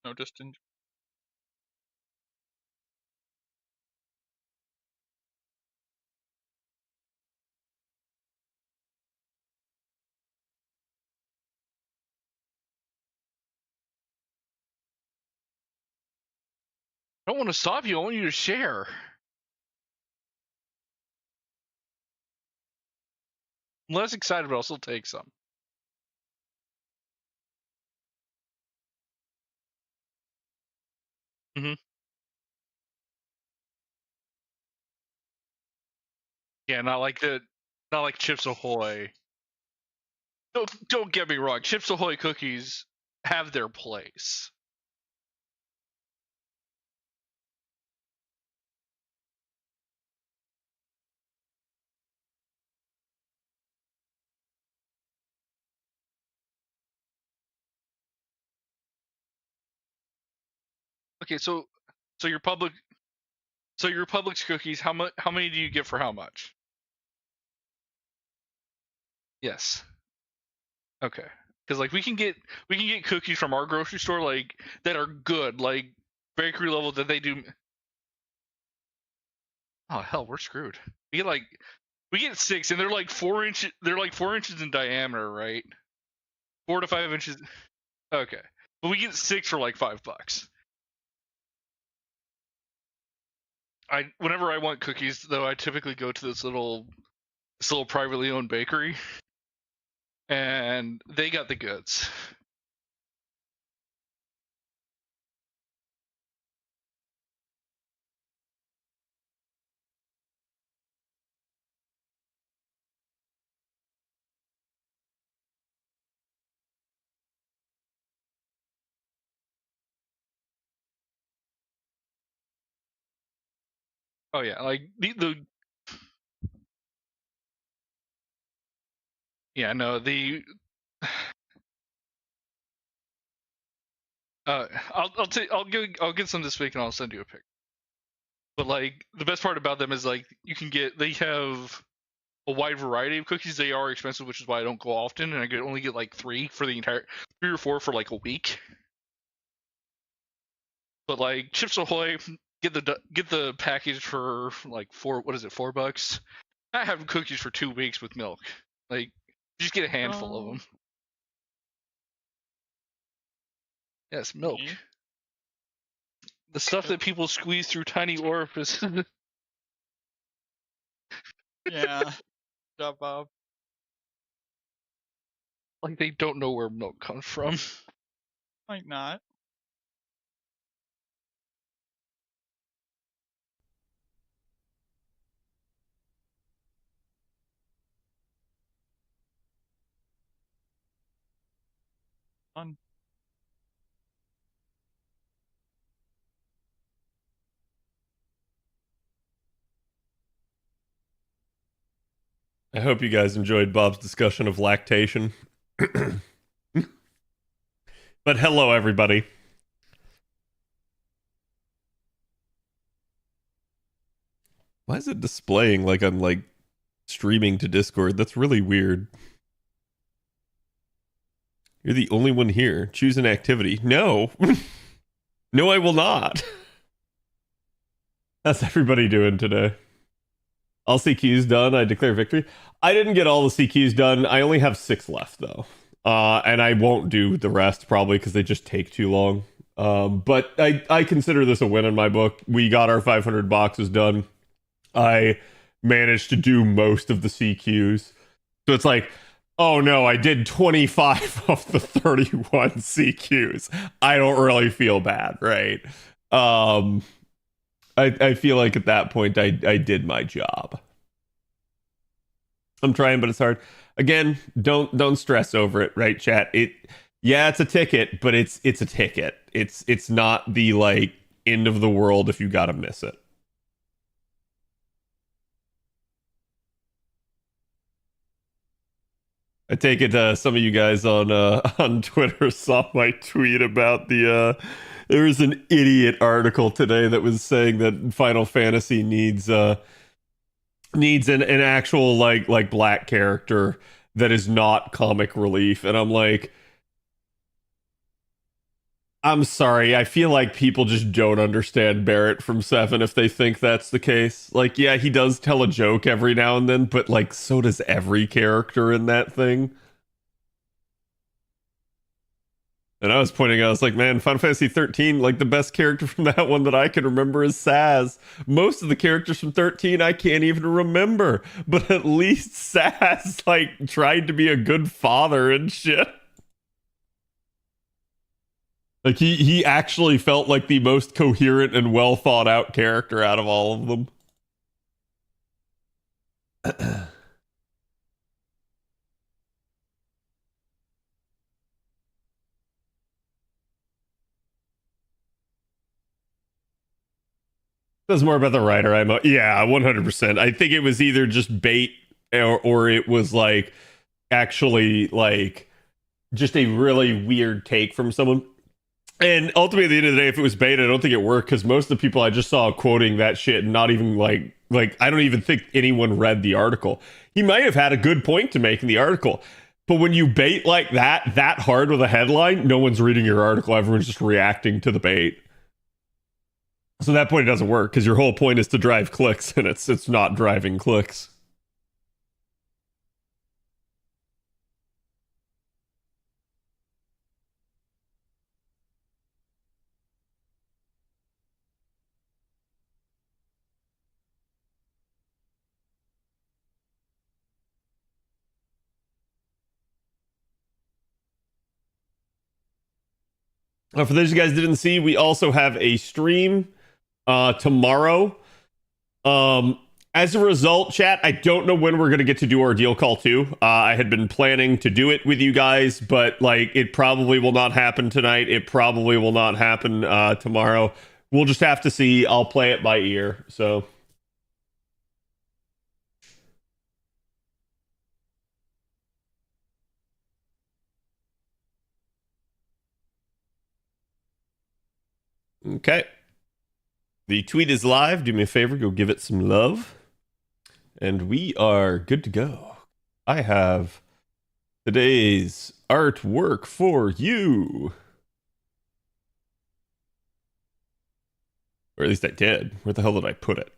No, just in. I don't want to stop you. I want you to share. I'm less excited, but I'll still take some. Mm-hmm. Yeah, not like Chips Ahoy. Don't get me wrong. Chips Ahoy cookies have their place. Okay, so your Publix cookies. How much? How many do you get for how much? Yes. Okay. Because like we can get cookies from our grocery store like that are good, like bakery level that they do. Oh hell, we're screwed. We get 6, and they're like 4 inches. They're like 4 inches in diameter, right? 4 to 5 inches. Okay, but we get 6 for like $5. Whenever I want cookies, though, I typically go to this little privately owned bakery, and they got the goods. Oh yeah, like the yeah, no, the I'll get some this week and I'll send you a pic. But like the best part about them is like they have a wide variety of cookies. They are expensive, which is why I don't go often, and I could only get like 3 or 4 for like a week. But like Chips Ahoy, get the package for like $4. I have cookies for 2 weeks with milk. Like just get a handful of them. Yes, milk. Me? The stuff that people squeeze through tiny orifices. Yeah. Job, Bob. Like they don't know where milk comes from. Might not. Fun. I hope you guys enjoyed Bob's discussion of lactation. But hello, everybody. Why is it displaying like I'm like streaming to Discord? That's really weird. You're the only one here. Choose an activity. No. No, I will not. How's everybody doing today? All CQs done. I declare victory. I didn't get all the CQs done. I only have 6 left, though. And I won't do the rest, probably, because they just take too long. But I consider this a win in my book. We got our 500 boxes done. I managed to do most of the CQs. So it's like, oh no, I did 25 of the 31 CQs. I don't really feel bad, right? I feel like at that point I did my job. I'm trying, but it's hard. Again, don't stress over it, right, chat? It's a ticket, but it's a ticket. It's not the like end of the world if you gotta miss it. I take it some of you guys on on Twitter saw my tweet about the there was an idiot article today that was saying that Final Fantasy needs an actual like black character that is not comic relief. And I'm like, I'm sorry. I feel like people just don't understand Barrett from Seven if they think that's the case. Like, yeah, he does tell a joke every now and then, but like, so does every character in that thing. And I was pointing out, I was like, man, Final Fantasy 13, like the best character from that one that I can remember is Saz. Most of the characters from 13 I can't even remember, but at least Saz like tried to be a good father and shit. Like he actually felt like the most coherent and well thought out character out of all of them. Says more about the writer. Yeah, 100%. I think it was either just bait or it was like actually like just a really weird take from someone. And ultimately, at the end of the day, if it was bait, I don't think it worked because most of the people I just saw quoting that shit, not even like I don't even think anyone read the article. He might have had a good point to make in the article, but when you bait like that hard with a headline, no one's reading your article. Everyone's just reacting to the bait. So at that point, it doesn't work because your whole point is to drive clicks, and it's not driving clicks. For those of you guys didn't see, we also have a stream tomorrow. As a result, chat, I don't know when we're going to get to do Ordeal Call 2. I had been planning to do it with you guys, but like it probably will not happen tonight. It probably will not happen tomorrow. We'll just have to see. I'll play it by ear. So okay. The tweet is live. Do me a favor, go give it some love. And we are good to go. I have today's artwork for you. Or at least I did. Where the hell did I put it?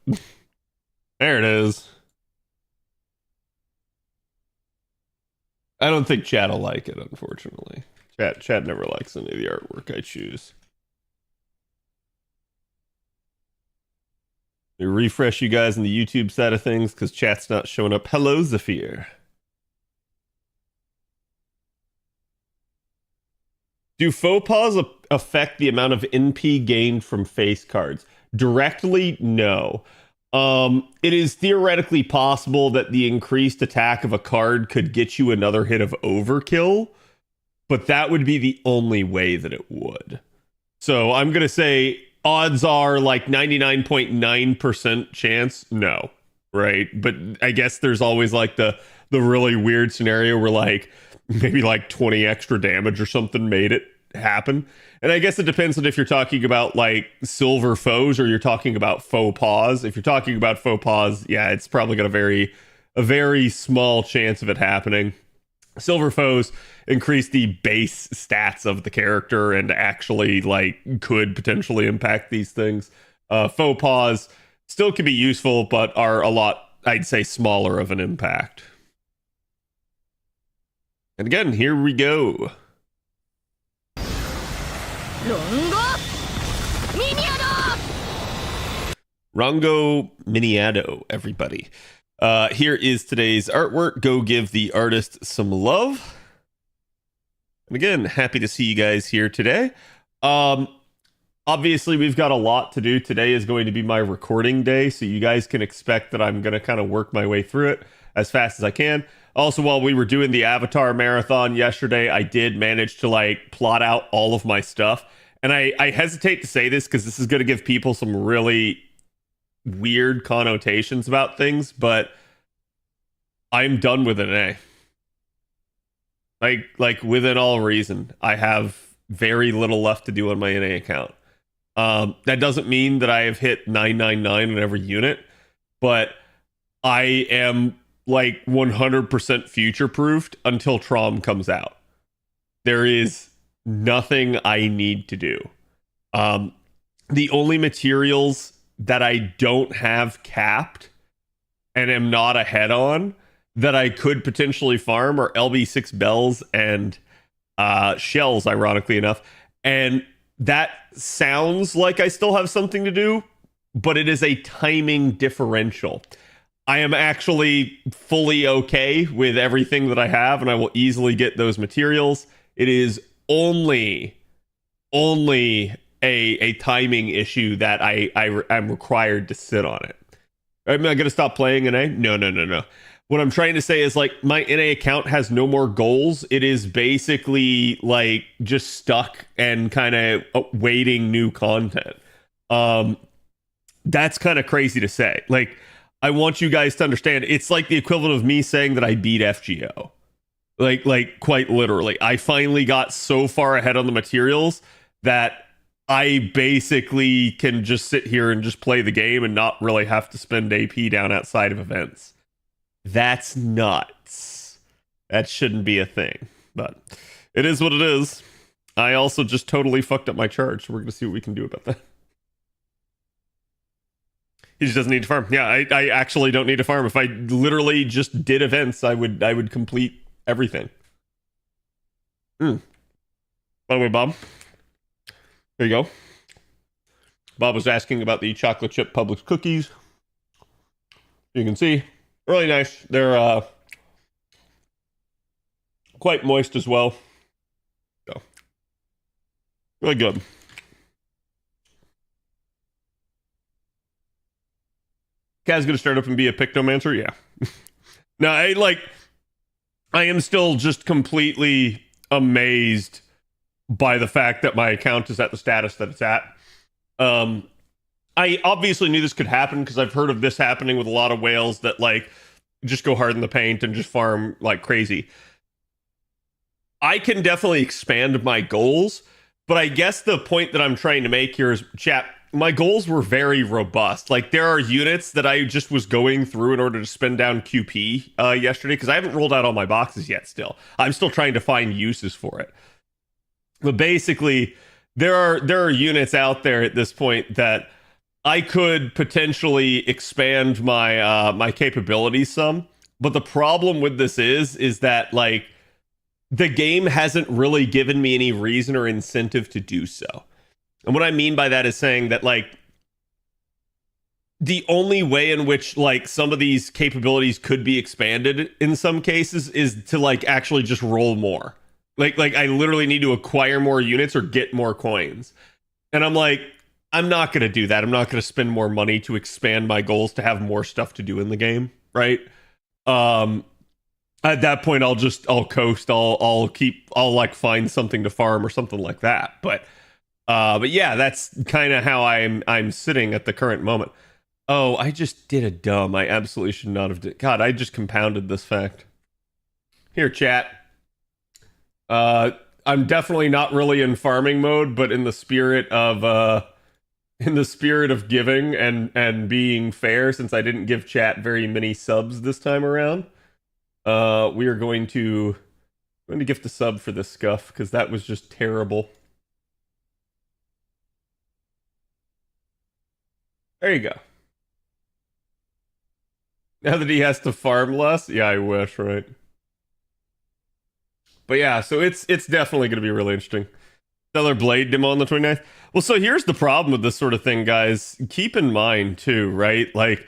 There it is. I don't think chat will like it, unfortunately. Chat never likes any of the artwork I choose. Let me refresh you guys on the YouTube side of things because chat's not showing up. Hello, Zafir. Do faux pas affect the amount of NP gained from face cards? Directly, no. It is theoretically possible that the increased attack of a card could get you another hit of overkill, but that would be the only way that it would. So I'm going to say odds are like 99.9% chance, no, right? But I guess there's always like the really weird scenario where like maybe like 20 extra damage or something made it happen. And I guess it depends on if you're talking about like silver foes or you're talking about faux pas. If you're talking about faux pas, yeah, it's probably got a very small chance of it happening. Silver foes increase the base stats of the character and actually like could potentially impact these things. Faux pas still can be useful, but are a lot, I'd say, smaller of an impact. And again, here we go. Rongo Miniado, everybody. Here is today's artwork. Go give the artist some love. And again, happy to see you guys here today. Obviously, we've got a lot to do. Today is going to be my recording day, so you guys can expect that I'm going to kind of work my way through it as fast as I can. Also, while we were doing the Avatar marathon yesterday, I did manage to like plot out all of my stuff. And I hesitate to say this because this is going to give people some really weird connotations about things, but I'm done with an A. Like within all reason, I have very little left to do on my NA account. That doesn't mean that I have hit 999 on every unit, but I am like 100% future proofed until Trom comes out. There is nothing I need to do. The only materials that I don't have capped and am not ahead on that I could potentially farm are LB6 bells and shells, ironically enough. And that sounds like I still have something to do, but it is a timing differential. I am actually fully okay with everything that I have, and I will easily get those materials. It is only a timing issue that I'm required to sit on it. Am I going to stop playing NA? No. What I'm trying to say is, like, my NA account has no more goals. It is basically like just stuck and kind of waiting new content. That's kind of crazy to say. Like, I want you guys to understand, it's like the equivalent of me saying that I beat FGO. Like quite literally. I finally got so far ahead on the materials that I basically can just sit here and just play the game and not really have to spend AP down outside of events. That's nuts. That shouldn't be a thing, but it is what it is. I also just totally fucked up my charge, so we're going to see what we can do about that. He just doesn't need to farm. Yeah, I actually don't need to farm. If I literally just did events, I would complete everything. By the way, Bob, there you go. Bob was asking about the chocolate chip Publix cookies. You can see, really nice. They're quite moist as well. So, really good. Kaz gonna start up and be a pictomancer? Yeah. No, I am still just completely amazed by the fact that my account is at the status that it's at. I obviously knew this could happen because I've heard of this happening with a lot of whales that like just go hard in the paint and just farm like crazy. I can definitely expand my goals, but I guess the point that I'm trying to make here is, chat, my goals were very robust. Like, there are units that I just was going through in order to spend down QP yesterday, because I haven't rolled out all my boxes yet still. I'm still trying to find uses for it. But basically, there are units out there at this point that I could potentially expand my my capabilities some. But the problem with this is that, like, the game hasn't really given me any reason or incentive to do so. And what I mean by that is saying that, like, the only way in which, like, some of these capabilities could be expanded in some cases is to, like, actually just roll more. Like I literally need to acquire more units or get more coins. And I'm like, I'm not going to do that. I'm not going to spend more money to expand my goals to have more stuff to do in the game, right? At that point, I'll coast. I'll like find something to farm or something like that. But yeah, that's kind of how I'm sitting at the current moment. Oh, I just did a dumb. I absolutely should not have. God, I just compounded this fact. Here, chat. I'm definitely not really in farming mode, but in the spirit of giving and being fair, since I didn't give chat very many subs this time around, we are going to gift a sub for this scuff because that was just terrible. There you go. Now that he has to farm less, yeah, I wish, right? But yeah, so it's definitely going to be really interesting. Stellar Blade demo on the 29th. Well, so here's the problem with this sort of thing, guys. Keep in mind, too, right? Like,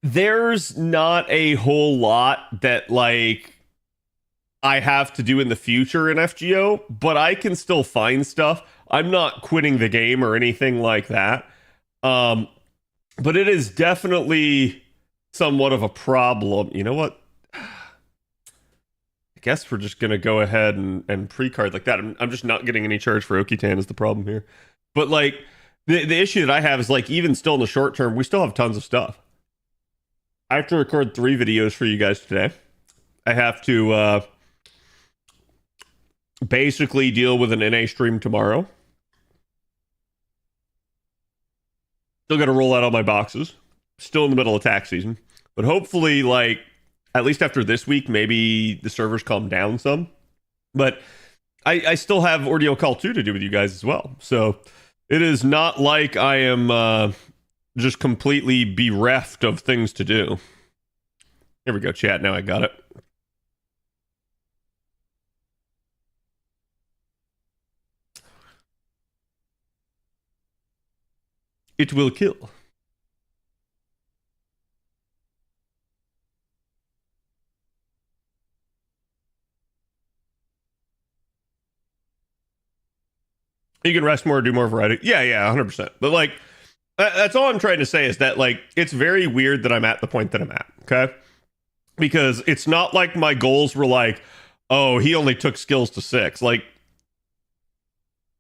there's not a whole lot that, like, I have to do in the future in FGO, but I can still find stuff. I'm not quitting the game or anything like that. But it is definitely somewhat of a problem. You know what? I guess we're just gonna go ahead and pre-card like that. I'm just not getting any charge for Okitan is the problem here. But like the issue that I have is, like, even still in the short term, we still have tons of stuff. I have to record 3 videos for you guys today. I have to basically deal with an NA stream tomorrow. Still got to roll out all my boxes. Still in the middle of tax season. But hopefully, like, at least after this week, maybe the servers calm down some. But I still have Ordeal Call 2 to do with you guys as well. So it is not like I am just completely bereft of things to do. Here we go, chat. Now I got it. It will kill. You can rest more, do more variety. Yeah, 100%. But like, that's all I'm trying to say is that like, it's very weird that I'm at the point that I'm at. Okay, because it's not like my goals were like, oh, he only took skills to 6. Like,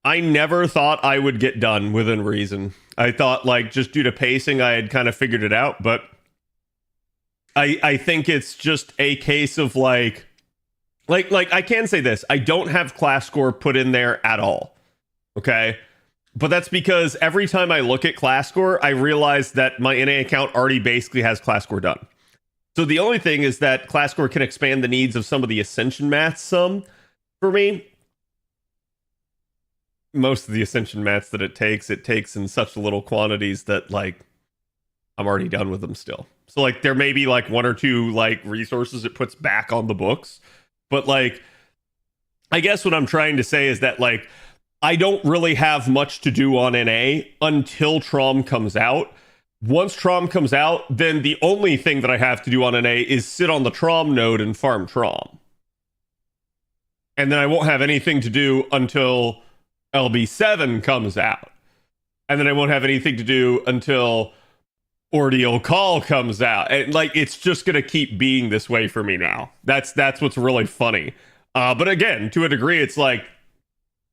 I never thought I would get done within reason. I thought like just due to pacing, I had kind of figured it out, but I think it's just a case of like I can say this: I don't have class score put in there at all. Okay. But that's because every time I look at class score, I realize that my NA account already basically has class score done. So the only thing is that class score can expand the needs of some of the Ascension mats some for me. Most of the Ascension mats that it takes in such little quantities that like I'm already done with them still. So like there may be like 1 or 2 like resources it puts back on the books. But like I guess what I'm trying to say is that like I don't really have much to do on NA until Trom comes out. Once Trom comes out, then the only thing that I have to do on NA is sit on the Trom node and farm Trom. And then I won't have anything to do until LB7 comes out. And then I won't have anything to do until Ordeal Call comes out. And like it's just going to keep being this way for me now. That's what's really funny. But again, to a degree, it's like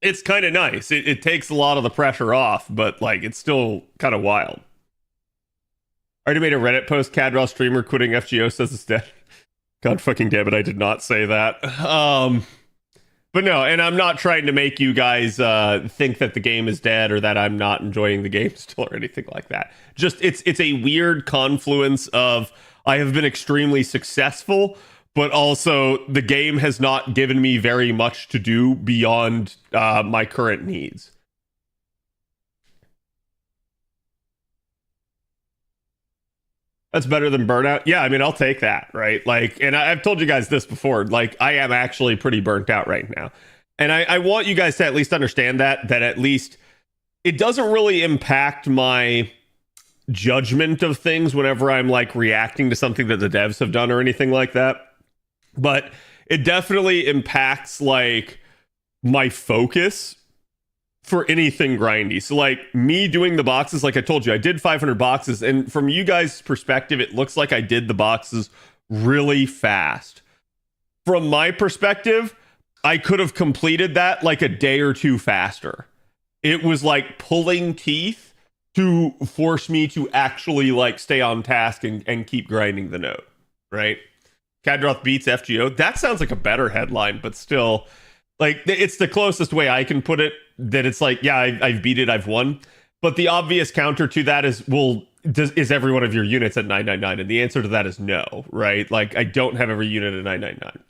it's kind of nice. It takes a lot of the pressure off, but like it's still kind of wild. Already made a Reddit post. Khadroth streamer quitting FGO says it's dead. God fucking damn it! I did not say that. But no, and I'm not trying to make you guys think that the game is dead or that I'm not enjoying the game still or anything like that. Just it's a weird confluence of I have been extremely successful, but also the game has not given me very much to do beyond my current needs. That's better than Burnout. Yeah, I mean, I'll take that, right? Like, and I've told you guys this before. Like, I am actually pretty burnt out right now. And I want you guys to at least understand that at least it doesn't really impact my judgment of things whenever I'm like reacting to something that the devs have done or anything like that. But it definitely impacts like my focus for anything grindy. So like me doing the boxes, like I told you, I did 500 boxes. And from you guys' perspective, it looks like I did the boxes really fast. From my perspective, I could have completed that like a day or 2 faster. It was like pulling teeth to force me to actually like stay on task and keep grinding the node, right? Khadroth beats FGO. That sounds like a better headline, but still, like it's the closest way I can put it. That it's like, yeah, I've beat it, I've won. But the obvious counter to that is, well, is every one of your units at 999? And the answer to that is no, right? Like, I don't have every unit at 999.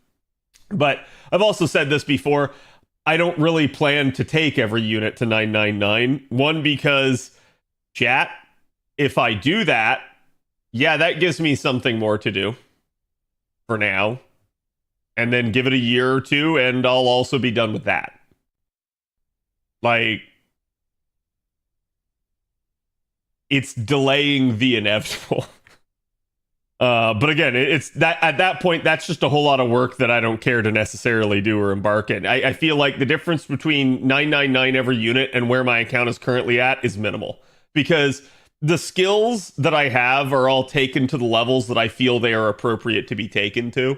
But I've also said this before. I don't really plan to take every unit to 999. One, because, chat, if I do that, yeah, that gives me something more to do for now. And then give it a year or 2, and I'll also be done with that. Like, it's delaying the inevitable. But again, it's that at that point, that's just a whole lot of work that I don't care to necessarily do or embark in. I feel like the difference between 999 every unit and where my account is currently at is minimal. Because the skills that I have are all taken to the levels that I feel they are appropriate to be taken to.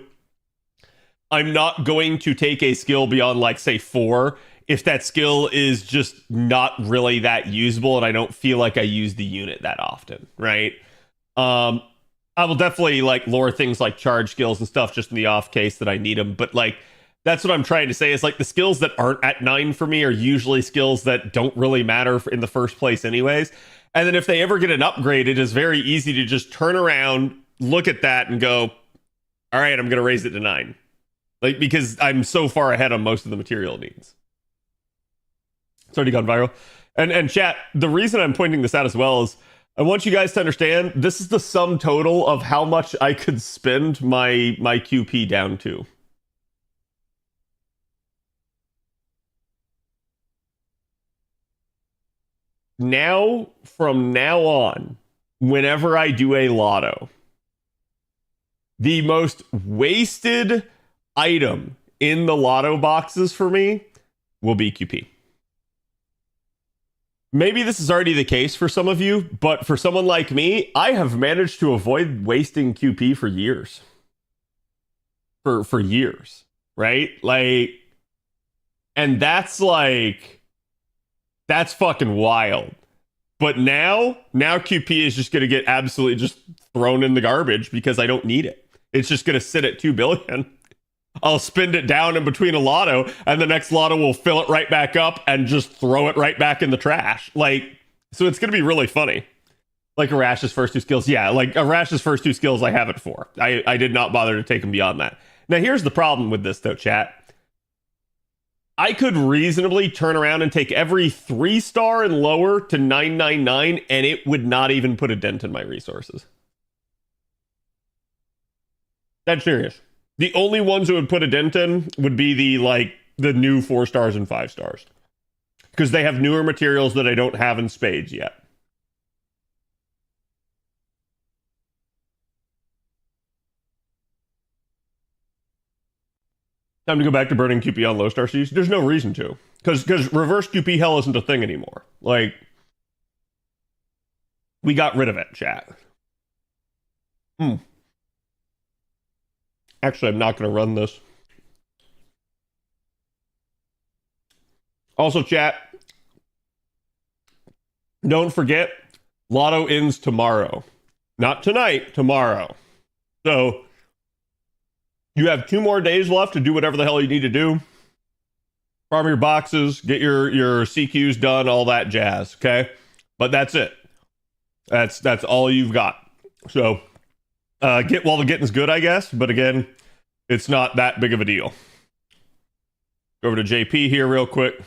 I'm not going to take a skill beyond, like, say, 4 if that skill is just not really that usable and I don't feel like I use the unit that often, right? I will definitely like lure things like charge skills and stuff just in the off case that I need them. But like, that's what I'm trying to say is like the skills that aren't at 9 for me are usually skills that don't really matter in the first place anyways. And then if they ever get an upgrade, it is very easy to just turn around, look at that and go, All right, I'm gonna raise it to 9. Like, because I'm so far ahead on most of the material needs. It's already gone viral. And chat, the reason I'm pointing this out as well is I want you guys to understand this is the sum total of how much I could spend my QP down to. Now, from now on, whenever I do a lotto, the most wasted item in the lotto boxes for me will be QP. Maybe this is already the case for some of you, but for someone like me, I have managed to avoid wasting QP for years. For years, right? Like, and that's fucking wild. But now QP is just going to get absolutely just thrown in the garbage because I don't need it. It's just going to sit at 2 billion. I'll spend it down in between a lotto, and the next lotto will fill it right back up and just throw it right back in the trash. Like, so it's going to be really funny. Like Arash's first 2 skills. Yeah, like Arash's first 2 skills I have it for. I did not bother to take them beyond that. Now, here's the problem with this, though, chat. I could reasonably turn around and take every 3-star and lower to 999, and it would not even put a dent in my resources. That's serious. The only ones who would put a dent in would be the new 4 stars and 5 stars. Because they have newer materials that I don't have in spades yet. Time to go back to burning QP on low star Cs? There's no reason to. Because reverse QP hell isn't a thing anymore. Like, we got rid of it, chat. Actually, I'm not going to run this. Also, chat, don't forget, Lotto ends tomorrow. Not tonight, tomorrow. So, you have 2 more days left to do whatever the hell you need to do. Farm your boxes, get your CQs done, all that jazz, okay? But that's it. That's all you've got. So, get while the getting's good, I guess. But again, it's not that big of a deal. Go over to JP here real quick.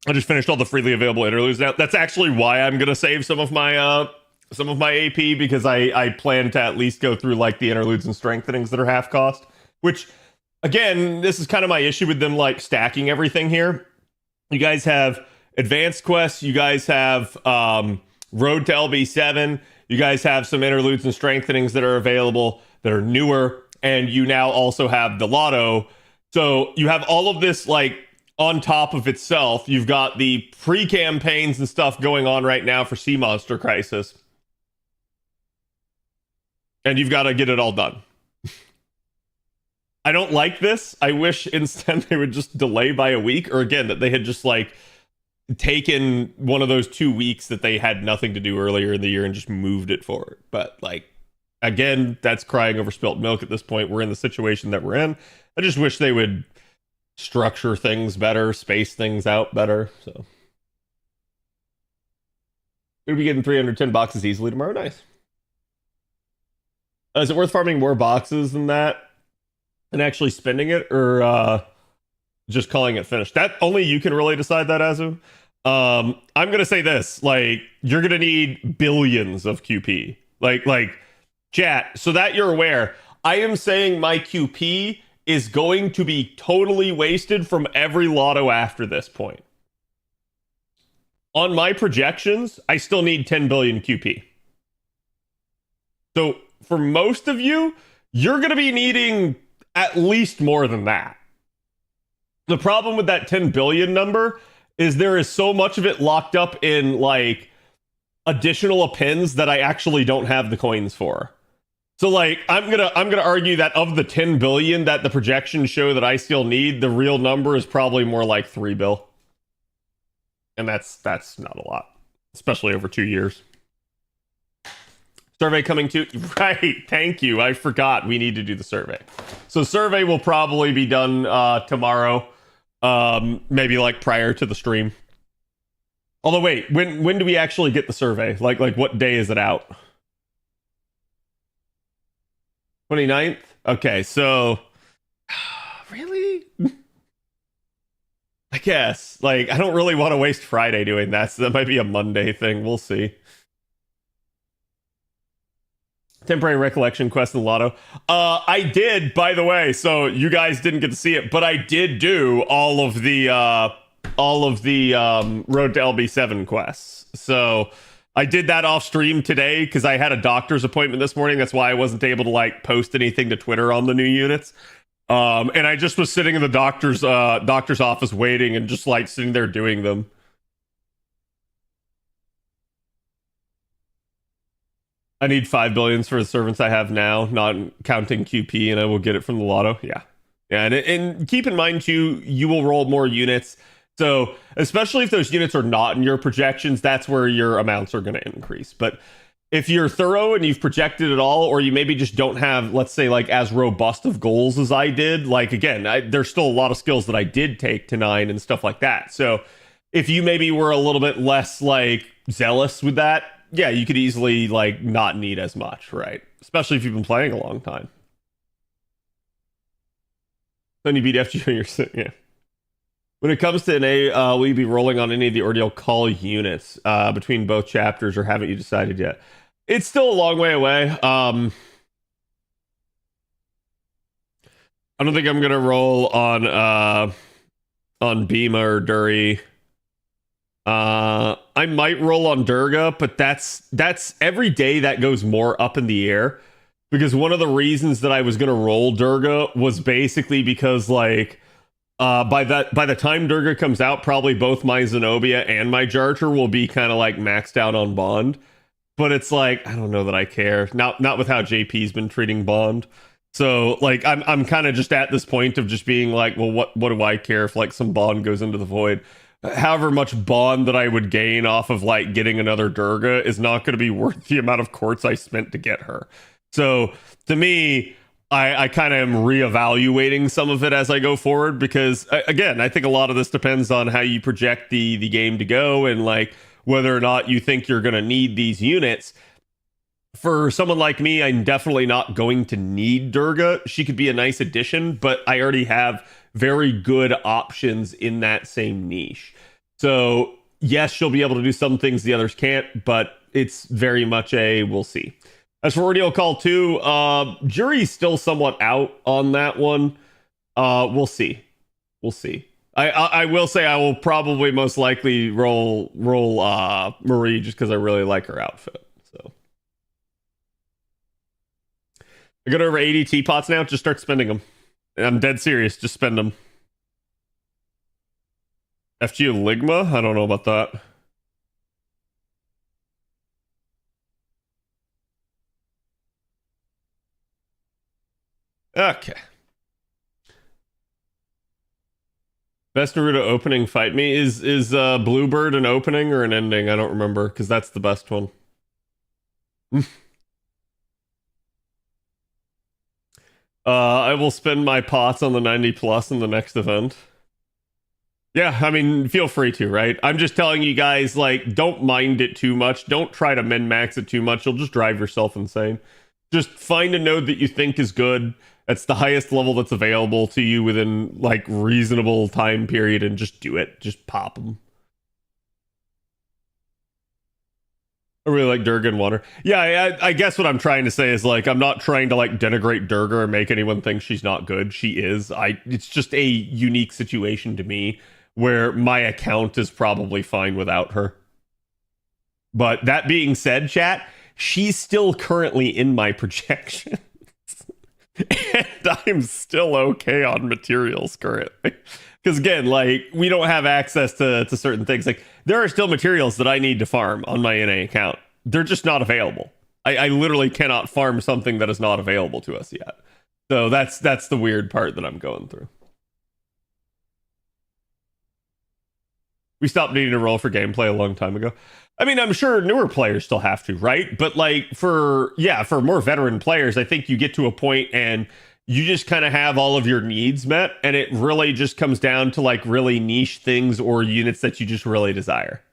I just finished all the freely available interludes. Now, that's actually why I'm gonna save some of my AP, because I plan to at least go through like the interludes and strengthenings that are half cost. Which, again, this is kind of my issue with them like stacking everything here. You guys have advanced quests. You guys have Road to LB7. You guys have some interludes and strengthenings that are available that are newer, and you now also have the Lotto. So you have all of this like on top of itself. You've got the pre-campaigns and stuff going on right now for Sea Monster Crisis. And you've got to get it all done. I don't like this. I wish instead they would just delay by a week, or again, that they had just like taken one of those 2 weeks that they had nothing to do earlier in the year and just moved it forward. But like, again, that's crying over spilt milk at this point. We're in the situation that we're in. I just wish they would structure things better, space things out better. So we'll be getting 310 boxes easily tomorrow. Nice. Is it worth farming more boxes than that and actually spending it, or just calling it finished? That only you can really decide that, Azu. I'm gonna say this: like, you're gonna need billions of QP. Like, chat. So that you're aware, I am saying my QP is going to be totally wasted from every lotto after this point. On my projections, I still need 10 billion QP. So for most of you, you're gonna be needing at least more than that. The problem with that 10 billion number is there is so much of it locked up in like additional appends that I actually don't have the coins for. So like I'm gonna argue that of the 10 billion that the projections show that I still need, the real number is probably more like 3 bill. And that's not a lot, especially over 2 years. Survey coming to right. Thank you. I forgot we need to do the survey. So survey will probably be done tomorrow, maybe like prior to the stream. Although wait, when do we actually get the survey? Like what day is it out? 29th? Okay, so really? I guess. Like, I don't really want to waste Friday doing that, so that might be a Monday thing. We'll see. Temporary recollection quest in Lotto. I did, by the way, so you guys didn't get to see it, but I did do all of the Road to LB7 quests. So I did that off stream today because I had a doctor's appointment this morning. That's why I wasn't able to like post anything to Twitter on the new units. And I just was sitting in the doctor's office waiting and just like sitting there doing them. I need 5 billions for the servants I have now, not counting QP, and I will get it from the Lotto. Yeah. Yeah, and keep in mind too, you will roll more units. So especially if those units are not in your projections, that's where your amounts are going to increase. But if you're thorough and you've projected it all, or you maybe just don't have, let's say, like as robust of goals as I did, like again, there's still a lot of skills that I did take to 9 and stuff like that. So if you maybe were a little bit less like zealous with that, yeah, you could easily like not need as much, right? Especially if you've been playing a long time. Then you beat FG on your yeah. When it comes to NA, will you be rolling on any of the Ordeal call units between both chapters, or haven't you decided yet? It's still a long way away. I don't think I'm gonna roll on Bhima or Duri. I might roll on Durga, but that's every day that goes more up in the air, because one of the reasons that I was gonna roll Durga was basically because like by the time Durga comes out, probably both my Zenobia and my Jarcher will be kind of like maxed out on Bond. But it's like, I don't know that I care. Not with how JP's been treating Bond. So like I'm kind of just at this point of just being like, well, what do I care if like some Bond goes into the void? However much bond that I would gain off of like getting another Durga is not going to be worth the amount of quartz I spent to get her. So to me, I kind of am reevaluating some of it as I go forward, because again, I think a lot of this depends on how you project the game to go, and like whether or not you think you're going to need these units. For someone like me, I'm definitely not going to need Durga. She could be a nice addition, but I already have very good options in that same niche. So yes, she'll be able to do some things the others can't, but it's very much a we'll see. As for Ordeal Call 2, jury's still somewhat out on that one. We'll see. We'll see. I will say I will probably most likely roll Marie just because I really like her outfit. So I got over 80 teapots now. Just start spending them. I'm dead serious. Just spend them. FG Ligma? I don't know about that. Okay. Best Naruto opening fight me is Bluebird an opening or an ending? I don't remember, because that's the best one. I will spend my pots on the 90 plus in the next event. Yeah, I mean, feel free to, right? I'm just telling you guys, like, don't mind it too much. Don't try to min-max it too much. You'll just drive yourself insane. Just find a node that you think is good. That's the highest level that's available to you within, like, reasonable time period, and just do it. Just pop them. I really like Durga and Water. Yeah, I guess what I'm trying to say is, like, I'm not trying to, like, denigrate Durga or make anyone think she's not good. She is. It's just a unique situation to me where my account is probably fine without her. But that being said, chat, she's still currently in my projections. And I'm still okay on materials currently. Because again, like, we don't have access to certain things. Like, there are still materials that I need to farm on my NA account. They're just not available. I literally cannot farm something that is not available to us yet. So that's the weird part that I'm going through. We stopped needing to roll for gameplay a long time ago. I mean, I'm sure newer players still have to, right? But like for more veteran players, I think you get to a point and you just kind of have all of your needs met, and it really just comes down to like really niche things or units that you just really desire.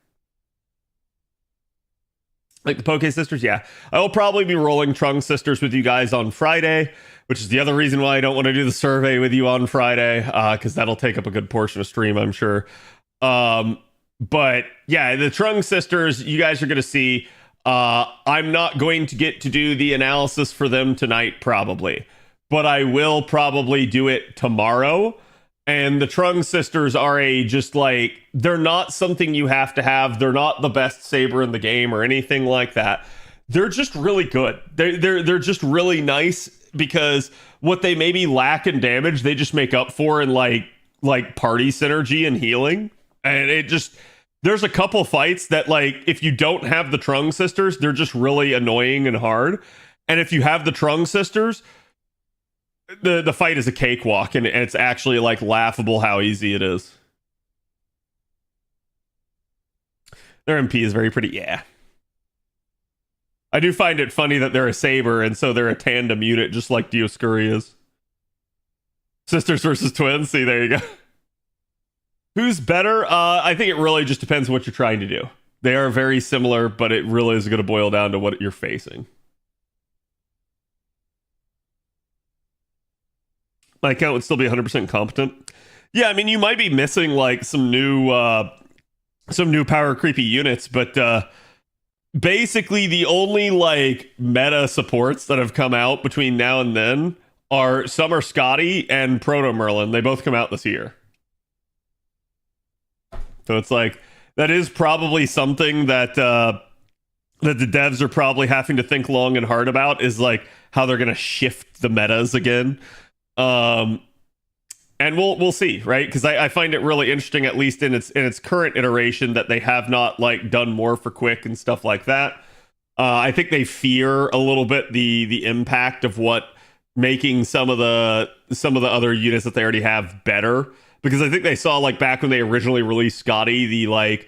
Like the Poke Sisters, yeah. I will probably be rolling Trunk Sisters with you guys on Friday, which is the other reason why I don't want to do the survey with you on Friday, because that'll take up a good portion of stream, I'm sure. But yeah, the Trunk Sisters, you guys are going to see. I'm not going to get to do the analysis for them tonight, probably, but I will probably do it tomorrow. And the Trung Sisters are just like, they're not something you have to have. They're not the best Saber in the game or anything like that. They're just really good. They're just really nice because what they maybe lack in damage, they just make up for in like party synergy and healing. And it just, there's a couple fights that, like, if you don't have the Trung Sisters, they're just really annoying and hard. And if you have the Trung Sisters, the fight is a cakewalk, and it's actually like laughable how easy it is. Their MP is very pretty, yeah. I do find it funny that they're a Saber, and so they're a tandem unit, just like Dioscuri is. Sisters versus twins, see, there you go. Who's better? I think it really just depends what you're trying to do. They are very similar, but it really is going to boil down to what you're facing. My account would still be 100% competent. Yeah, I mean, you might be missing like some new power creepy units, but basically the only like meta supports that have come out between now and then are Summer Scotty and Proto Merlin. They both come out this year. So it's like, that is probably something that that the devs are probably having to think long and hard about, is like how they're going to shift the metas again. And we'll see, right? Because I find it really interesting, at least in its current iteration, that they have not like done more for Quick and stuff like that. I think they fear a little bit the impact of what making some of the other units that they already have better. Because I think they saw, like, back when they originally released Scotty, the like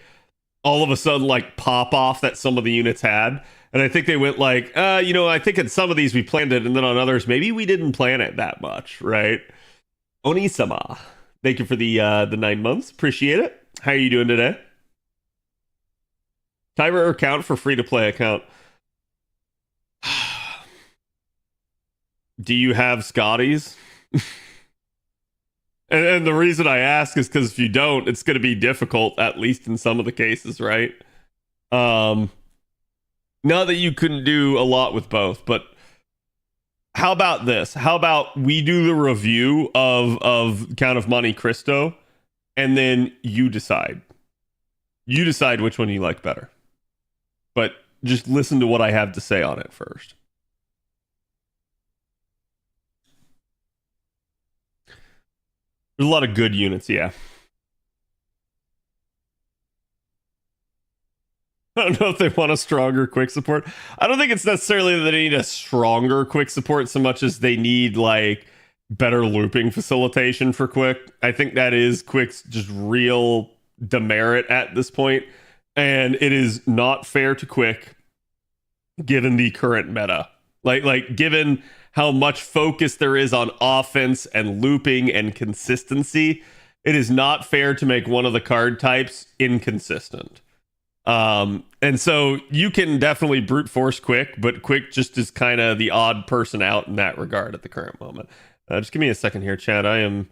all of a sudden like pop off that some of the units had. And I think they went like, I think in some of these we planned it, and then on others maybe we didn't plan it that much, right? Onisama, thank you for the 9 months. Appreciate it. How are you doing today? Timer account for free to play account. Do you have Scotties? And the reason I ask is because if you don't, it's going to be difficult, at least in some of the cases, right? Not that you couldn't do a lot with both, but how about this? How about we do the review of Count of Monte Cristo, and then you decide. You decide which one you like better. But just listen to what I have to say on it first. There's a lot of good units, yeah. I don't know if they want a stronger quick support. I don't think it's necessarily that they need a stronger quick support so much as they need like better looping facilitation for quick. I think that is quick's just real demerit at this point, and it is not fair to quick given the current meta. Like given how much focus there is on offense and looping and consistency, it is not fair to make one of the card types inconsistent. And so you can definitely brute force quick, but quick just is kind of the odd person out in that regard at the current moment. Just give me a second here, Chad. I am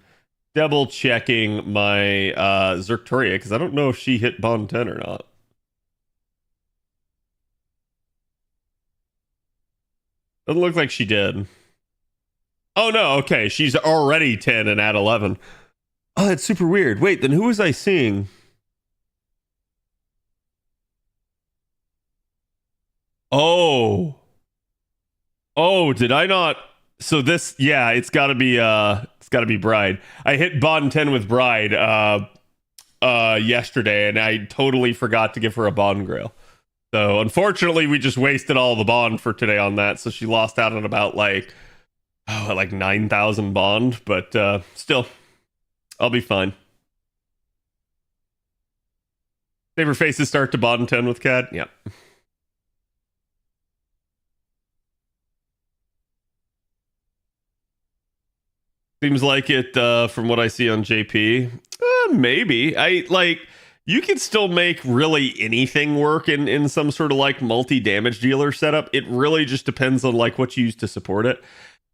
double checking my Zerctoria because I don't know if she hit Bond 10 or not. Doesn't look like she did. Oh no, okay. She's already 10 and at 11. Oh, that's super weird. Wait, then who was I seeing? Oh. Oh, did I not? So this, yeah, it's gotta be Bride. I hit Bond 10 with Bride yesterday, and I totally forgot to give her a Bond Grail. So unfortunately, we just wasted all the bond for today on that. So she lost out on about like 9,000 bond, but still, I'll be fine. Saber faces start to bond 10 with Cad. Yep. Seems like it from what I see on JP. Maybe. I like, You can still make really anything work in some sort of like multi-damage dealer setup. It really just depends on like what you use to support it.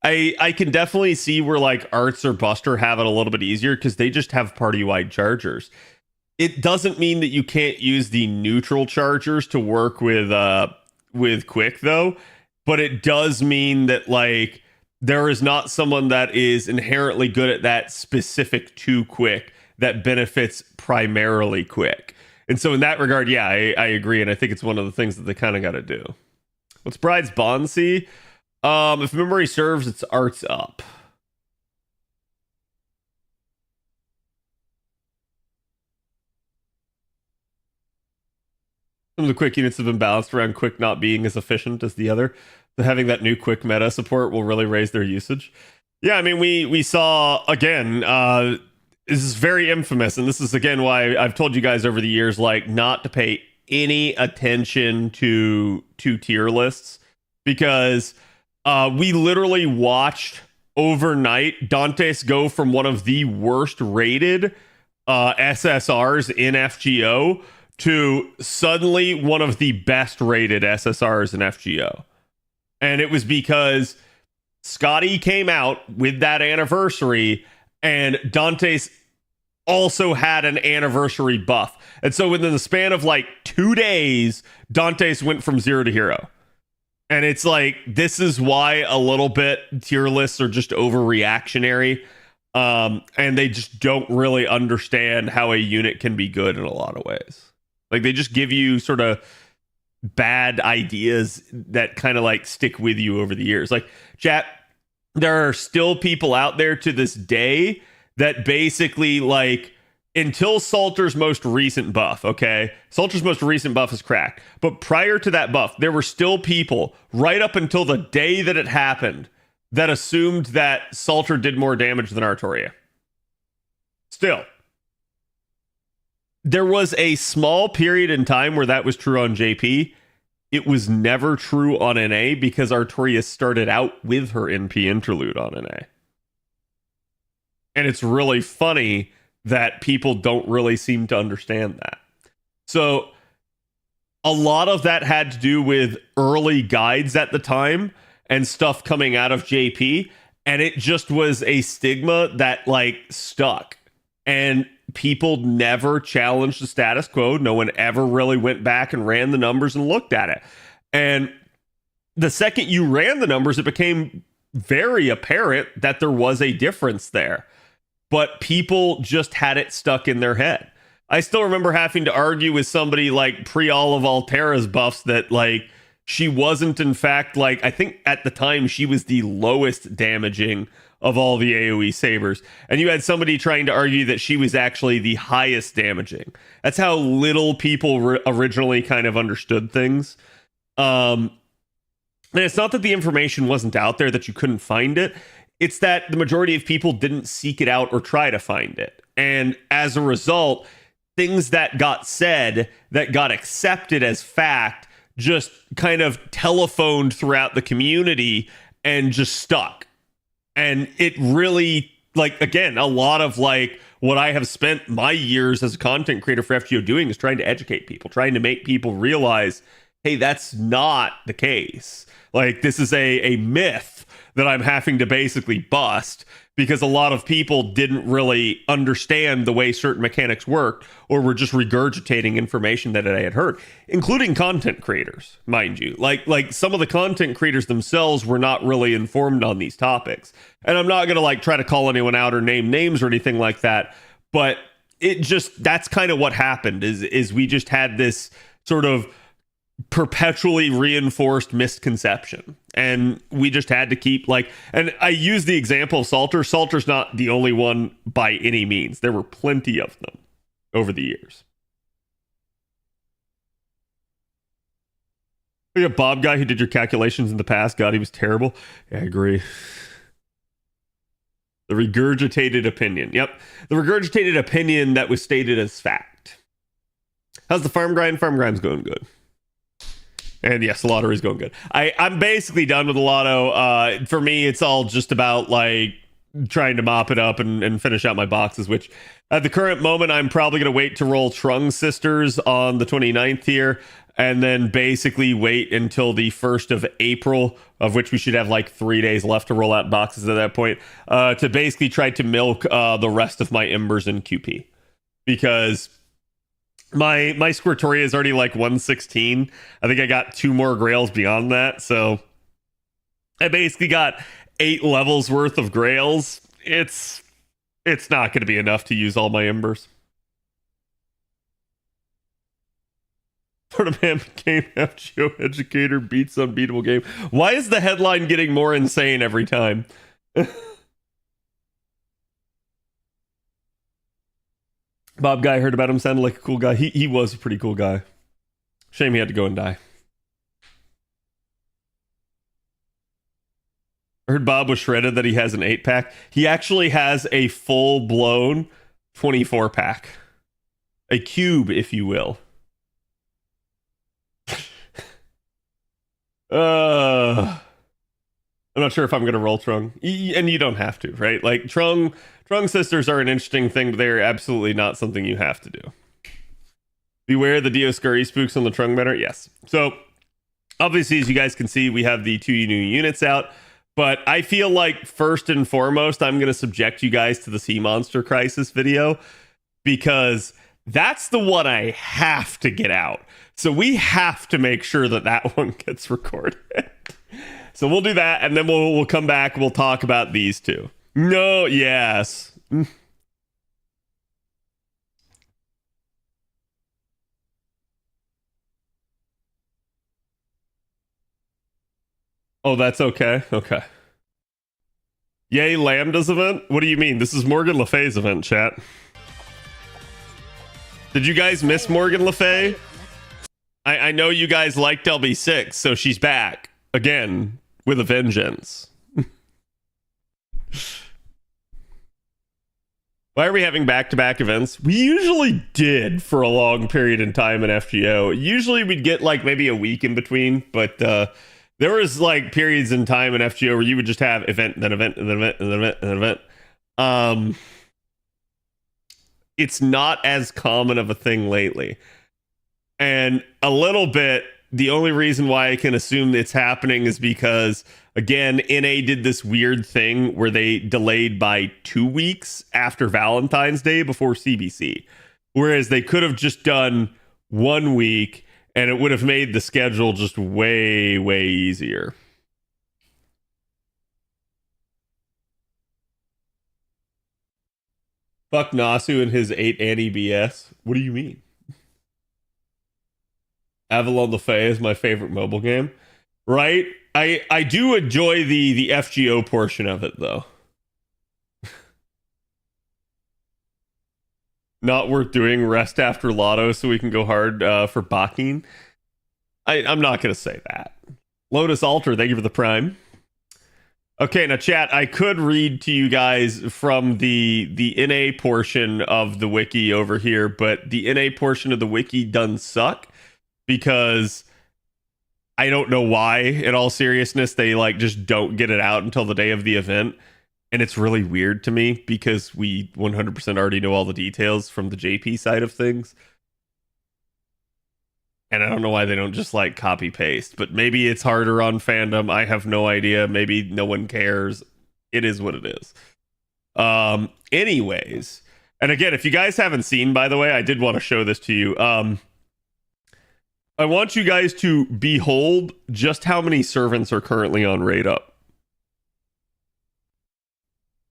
I can definitely see where like Arts or Buster have it a little bit easier because they just have party-wide chargers. It doesn't mean that you can't use the neutral chargers to work with Quick though, but it does mean that like there is not someone that is inherently good at that specific to Quick that benefits primarily Quick. And so in that regard, yeah, I agree, and I think it's one of the things that they kind of got to do. What's Bride's Bond see? If memory serves, it's Arts up. Some of the Quick units have been balanced around Quick not being as efficient as the other. So having that new Quick meta support will really raise their usage. Yeah, I mean, we saw, again, this is very infamous, and this is, again, why I've told you guys over the years, like, not to pay any attention to tier lists, because we literally watched overnight Dantes go from one of the worst rated SSRs in FGO to suddenly one of the best rated SSRs in FGO. And it was because Scotty came out with that anniversary, and Dantes also had an anniversary buff. And so within the span of like 2 days, Dantes went from 0 to hero. And it's like, this is why a little bit tier lists are just overreactionary. And they just don't really understand how a unit can be good in a lot of ways. Like, they just give you sort of bad ideas that kind of like stick with you over the years. Like, chat, there are still people out there to this day that basically, like, until Salter's most recent buff, okay? Salter's most recent buff is cracked. But prior to that buff, there were still people, right up until the day that it happened, that assumed that Salter did more damage than Artoria. Still. There was a small period in time where that was true on JP. It was never true on NA because Artoria started out with her NP interlude on NA. And it's really funny that people don't really seem to understand that. So a lot of that had to do with early guides at the time and stuff coming out of JP. And it just was a stigma that like stuck. And people never challenged the status quo. No one ever really went back and ran the numbers and looked at it. And the second you ran the numbers, it became very apparent that there was a difference there. But people just had it stuck in their head. I still remember having to argue with somebody like pre-all of Altera's buffs that like she wasn't in fact like, I think at the time she was the lowest damaging of all the AoE sabers. And you had somebody trying to argue that she was actually the highest damaging. That's how little people originally kind of understood things. And it's not that the information wasn't out there, that you couldn't find it. It's that the majority of people didn't seek it out or try to find it. And as a result, things that got said, that got accepted as fact, just kind of telephoned throughout the community and just stuck. And it really, like, again, a lot of like what I have spent my years as a content creator for FGO doing is trying to educate people, trying to make people realize, hey, that's not the case. Like, this is a myth that I'm having to basically bust because a lot of people didn't really understand the way certain mechanics worked or were just regurgitating information that I had heard, including content creators, mind you. Like some of the content creators themselves were not really informed on these topics. And I'm not going to like try to call anyone out or name names or anything like that, but it just, that's kind of what happened is we just had this sort of perpetually reinforced misconception, and we just had to keep like, and I use the example of Salter's not the only one by any means. There were plenty of them over the years. We got Bob guy who did your calculations in the past. God, he was terrible. Yeah, I agree. The regurgitated opinion. Yep, the regurgitated opinion that was stated as fact. How's the farm grind? Farm grind's going good. And yes, the lottery's going good. I'm basically done with the lotto. For me, it's all just about like trying to mop it up and finish out my boxes, which at the current moment, I'm probably going to wait to roll Trung Sisters on the 29th here, and then basically wait until the 1st of April, of which we should have like 3 days left to roll out boxes at that point, to basically try to milk the rest of my Embers in QP. Because my Squirtoria is already like 116. I think I got 2 more Grails beyond that, so I basically got 8 levels worth of Grails. It's not going to be enough to use all my Embers. Florida man became FGO educator, beats unbeatable game. Why is the headline getting more insane every time? Bob Guy, heard about him, sounded like a cool guy. He was a pretty cool guy. Shame he had to go and die. I heard Bob was shredded that he has an 8-pack. He actually has a full-blown 24-pack. A cube, if you will. I'm not sure if I'm going to roll Trung. And you don't have to, right? Like, Trung Sisters are an interesting thing, but they're absolutely not something you have to do. Beware the Dioscuri spooks on the Trung banner? Yes. So, obviously, as you guys can see, we have the 2 new units out. But I feel like, first and foremost, I'm going to subject you guys to the Sea Monster Crisis video, because that's the one I have to get out. So we have to make sure that that one gets recorded. So we'll do that, and then we'll come back, we'll talk about these two. No, yes. Oh, that's okay? Okay. Yay, Lambda's event? What do you mean? This is Morgan Le Fay's event, chat. Did you guys miss Morgan Le Fay? I know you guys liked LB6, so she's back. Again, with a vengeance. Why are we having back-to-back events? We usually did for a long period in time in FGO. Usually we'd get like maybe a week in between, but there was like periods in time in FGO where you would just have event, then event, and then event, and then event, and then event. It's not as common of a thing lately. And a little bit, the only reason why I can assume it's happening is because, again, NA did this weird thing where they delayed by 2 weeks after Valentine's Day before CBC. Whereas they could have just done 1 week and it would have made the schedule just way, way easier. Fuck Nasu and his 8 anti-BS. What do you mean? Avalon Le Fay is my favorite mobile game. Right? I do enjoy the FGO portion of it, though. Not worth doing. Rest after Lotto so we can go hard for Bakin. I'm not going to say that. Lotus Altar, thank you for the prime. Okay, now chat, I could read to you guys from the NA portion of the wiki over here, but the NA portion of the wiki doesn't suck because I don't know why, in all seriousness, they like just don't get it out until the day of the event. And it's really weird to me because we 100% already know all the details from the JP side of things. And I don't know why they don't just like copy paste, but maybe it's harder on fandom. I have no idea. Maybe no one cares. It is what it is. Anyways, and again, if you guys haven't seen, by the way, I did want to show this to you. I want you guys to behold just how many servants are currently on Raid Up.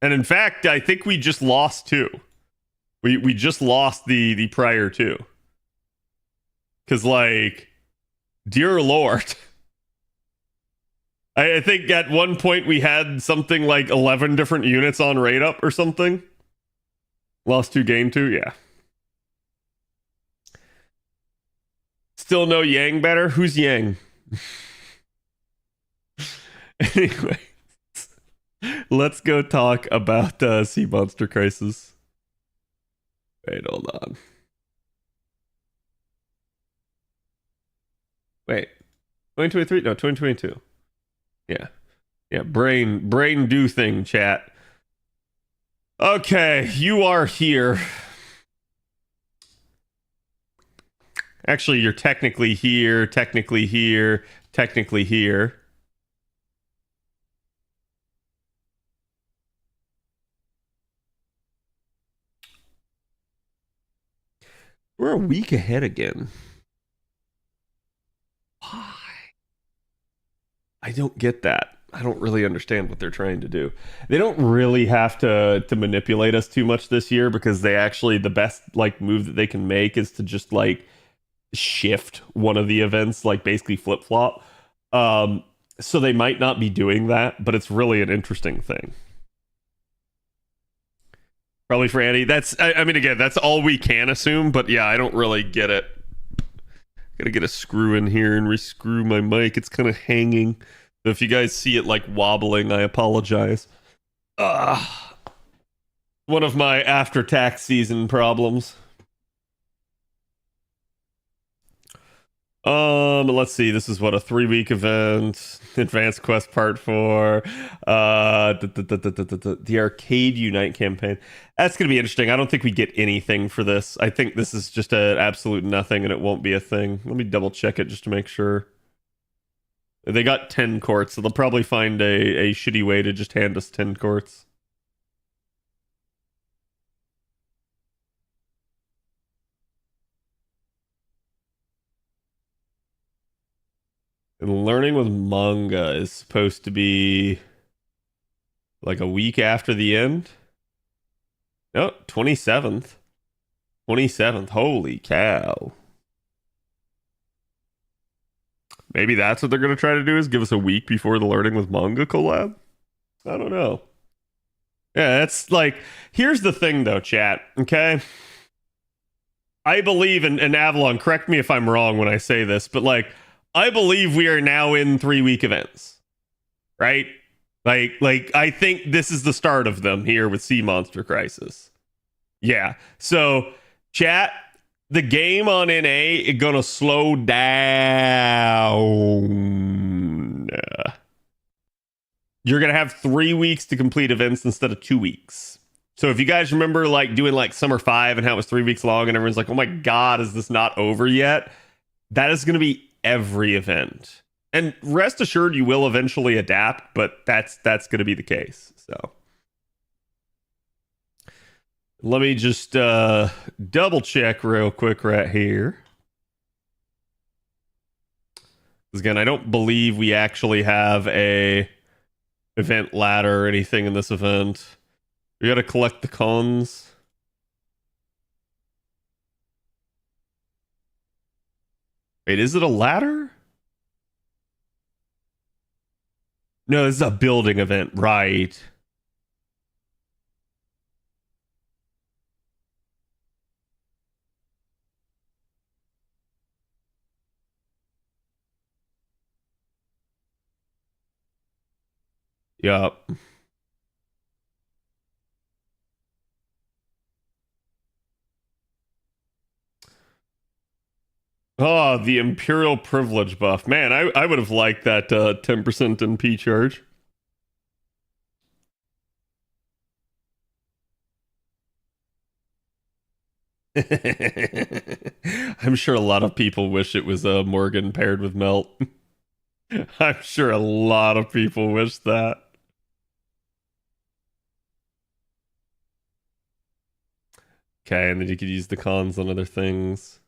And in fact, I think we just lost 2. We just lost the prior 2. Because, like, dear Lord. I think at one point we had something like 11 different units on Raid Up or something. Lost 2, gained 2, yeah. Still no Yang better? Who's Yang? Anyway, let's go talk about Sea Monster Crisis. Wait, hold on. Wait, 2023? No, 2022. Yeah. Yeah, brain do thing, chat. Okay, you are here. Actually, you're technically here, technically here, technically here. We're a week ahead again. Why? I don't get that. I don't really understand what they're trying to do. They don't really have to manipulate us too much this year because they actually the best like move that they can make is to just like shift one of the events, like basically flip flop. So they might not be doing that, but it's really an interesting thing. Probably for Andy. I mean, again, that's all we can assume, but yeah, I don't really get it. Gotta get a screw in here and rescrew my mic. It's kind of hanging. So if you guys see it like wobbling, I apologize. One of my after tax season problems. Let's see. This is what, a 3-week event. Advanced Quest Part 4. The Arcade Unite campaign. That's gonna be interesting. I don't think we get anything for this. I think this is just an absolute nothing, and it won't be a thing. Let me double check it just to make sure. They got 10 courts, so they'll probably find a shitty way to just hand us 10 courts. And learning with manga is supposed to be like a week after the end. No, 27th. 27th. Holy cow. Maybe that's what they're going to try to do, is give us a week before the Learning with Manga collab? I don't know. Yeah, it's like, here's the thing though, chat, okay? I believe, and Avalon, correct me if I'm wrong when I say this, but like, I believe we are now in 3-week events, right? Like I think this is the start of them here with Sea Monster Crisis. Yeah. So, chat, the game on NA is gonna slow down. You're gonna have 3 weeks to complete events instead of 2 weeks. So if you guys remember like doing like Summer 5 and how it was 3 weeks long and everyone's like, oh my god, is this not over yet? That is gonna be every event. And rest assured you will eventually adapt, but that's gonna be the case. So let me just double check real quick right here. Because again, I don't believe we actually have a event ladder or anything in this event. We gotta collect the cons. Wait, is it a ladder? No, this is a building event, right? Yup. Oh, the Imperial Privilege buff. Man, I would have liked that 10% NP charge. I'm sure a lot of people wish it was Morgan paired with Melt. I'm sure a lot of people wish that. Okay, and then you could use the cons on other things.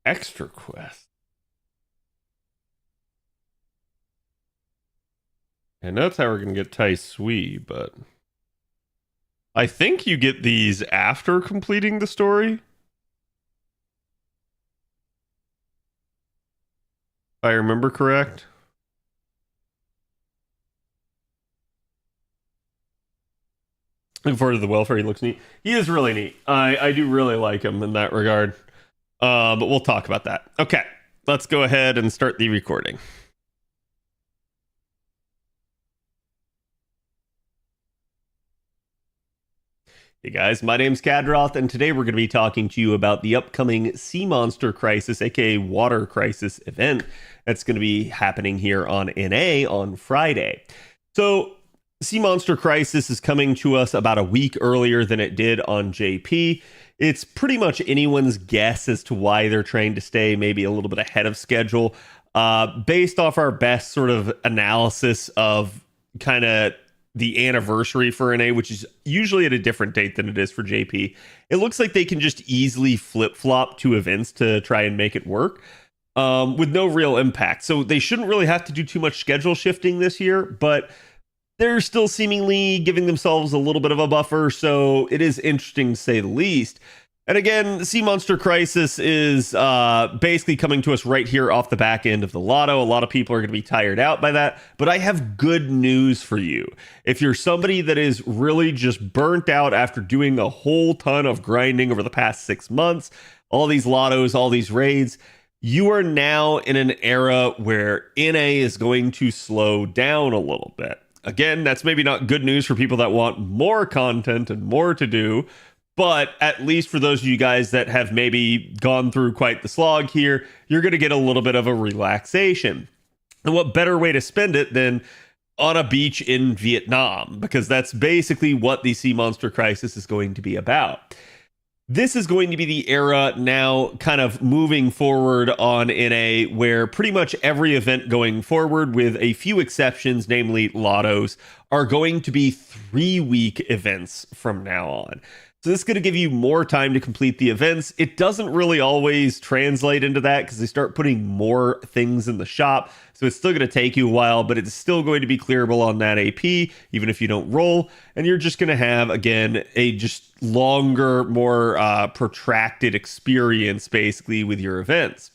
Extra quest. And that's how we're gonna get Tai Sui, but I think you get these after completing the story. If I remember correct. Looking forward to the welfare. He looks neat. He is really neat. I do really like him in that regard. But we'll talk about that. Okay, let's go ahead and start the recording. Hey guys, my name's Khadroth, and today we're going to be talking to you about the upcoming Sea Monster Crisis, aka Water Crisis event that's going to be happening here on NA on Friday. So, Sea Monster Crisis is coming to us about a week earlier than it did on JP. It's pretty much anyone's guess as to why they're trying to stay maybe a little bit ahead of schedule. Based off our best sort of analysis of kind of the anniversary for NA, which is usually at a different date than it is for JP, it looks like they can just easily flip-flop two events to try and make it work with no real impact. So they shouldn't really have to do too much schedule shifting this year, but they're still seemingly giving themselves a little bit of a buffer, so it is interesting to say the least. And again, Sea Monster Crisis is basically coming to us right here off the back end of the Lotto. A lot of people are going to be tired out by that, but I have good news for you. If you're somebody that is really just burnt out after doing a whole ton of grinding over the past 6 months, all these Lottos, all these raids, you are now in an era where NA is going to slow down a little bit. Again, that's maybe not good news for people that want more content and more to do, but at least for those of you guys that have maybe gone through quite the slog here, you're going to get a little bit of a relaxation. And what better way to spend it than on a beach in Vietnam? Because that's basically what the Sea Monster Crisis is going to be about. This is going to be the era now kind of moving forward on NA where pretty much every event going forward, with a few exceptions, namely Lottos, are going to be 3-week events from now on. So this is going to give you more time to complete the events. It doesn't really always translate into that because they start putting more things in the shop. So it's still going to take you a while, but it's still going to be clearable on that AP, even if you don't roll. And you're just going to have, again, a just longer, more protracted experience, basically, with your events.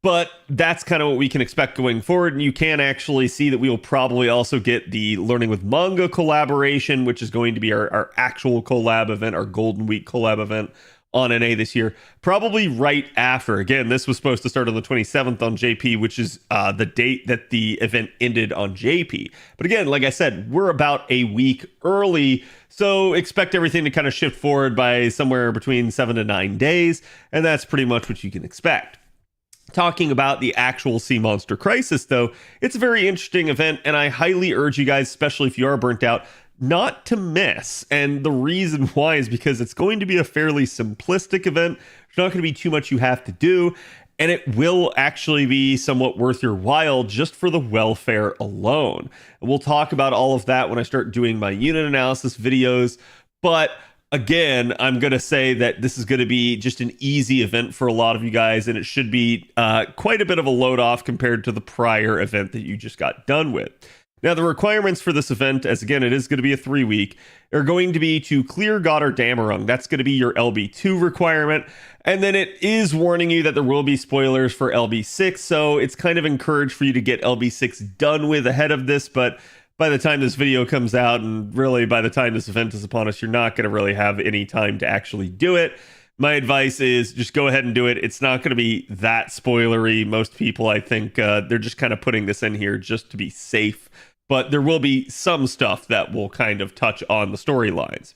But that's kind of what we can expect going forward. And you can actually see that we will probably also get the Learning with Manga collaboration, which is going to be our actual collab event, our Golden Week collab event on NA this year. Probably right after. Again, this was supposed to start on the 27th on JP, which is the date that the event ended on JP. But again, like I said, we're about a week early. So expect everything to kind of shift forward by somewhere between 7 to 9 days. And that's pretty much what you can expect. Talking about the actual Sea Monster Crisis, though, it's a very interesting event, and I highly urge you guys, especially if you are burnt out, not to miss. And the reason why is because it's going to be a fairly simplistic event. There's not going to be too much you have to do, and it will actually be somewhat worth your while just for the welfare alone. And we'll talk about all of that when I start doing my unit analysis videos, but again, I'm going to say that this is going to be just an easy event for a lot of you guys, and it should be quite a bit of a load off compared to the prior event that you just got done with. Now, the requirements for this event, as again, it is going to be a 3-week, are going to be to clear Goddard Damarung. That's going to be your LB2 requirement. And then it is warning you that there will be spoilers for LB6, so it's kind of encouraged for you to get LB6 done with ahead of this, but by the time this video comes out, and really by the time this event is upon us, you're not going to really have any time to actually do it. My advice is just go ahead and do it. It's not going to be that spoilery. Most people, I think, they're just kind of putting this in here just to be safe. But there will be some stuff that will kind of touch on the storylines.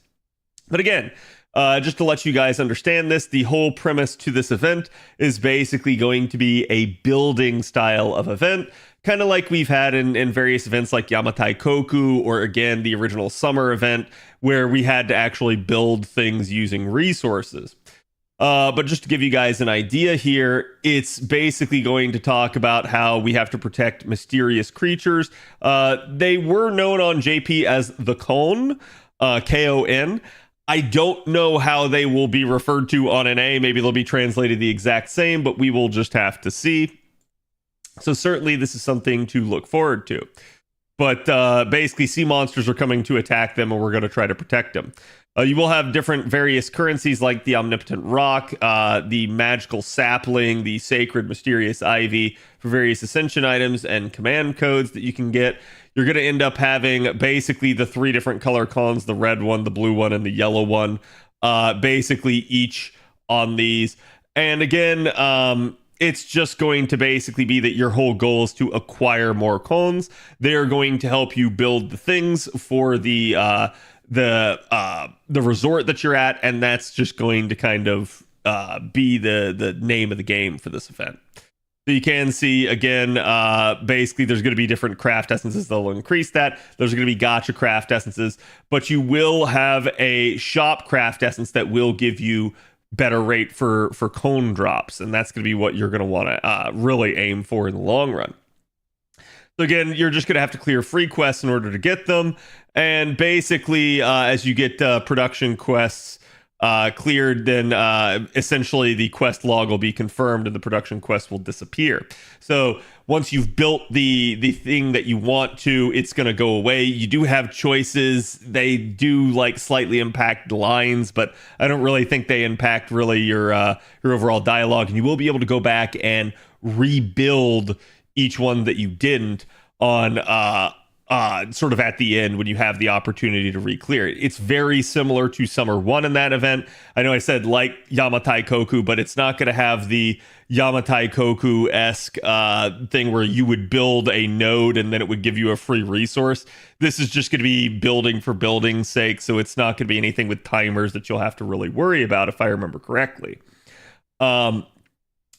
But again, just to let you guys understand this, the whole premise to this event is basically going to be a building style of event, kind of like we've had in various events like Yamatai Koku, or again, the original summer event, where we had to actually build things using resources. But just to give you guys an idea here, it's basically going to talk about how we have to protect mysterious creatures. They were known on JP as the Kon, Kon. I don't know how they will be referred to on NA. Maybe they'll be translated the exact same, but we will just have to see. So certainly this is something to look forward to. But basically, sea monsters are coming to attack them, and we're going to try to protect them. You will have different various currencies like the Omnipotent Rock, the Magical Sapling, the Sacred Mysterious Ivy for various Ascension items and command codes that you can get. You're going to end up having basically the 3 different color cons, the red one, the blue one, and the yellow one, basically each on these. And again, it's just going to basically be that your whole goal is to acquire more cons. They are going to help you build the things for the the resort that you're at, and that's just going to kind of be the name of the game for this event. So you can see again, basically there's going to be different craft essences that'll increase that. There's going to be gacha craft essences, but you will have a shop craft essence that will give you better rate for cone drops, and that's going to be what you're going to want to really aim for in the long run. So again, you're just going to have to clear free quests in order to get them, and basically as you get production quests cleared, then essentially the quest log will be confirmed and the production quest will disappear. So once you've built the thing that you want to, it's going to go away. You do have choices. They do like slightly impact lines, but I don't really think they impact really your overall dialogue, and you will be able to go back and rebuild each one that you didn't on sort of at the end when you have the opportunity to re-clear it. It's very similar to Summer 1 in that event. I know I said like Yamatai Koku, but it's not going to have the Yamatai Koku-esque thing where you would build a node and then it would give you a free resource. This is just going to be building for building's sake, so it's not going to be anything with timers that you'll have to really worry about, if I remember correctly.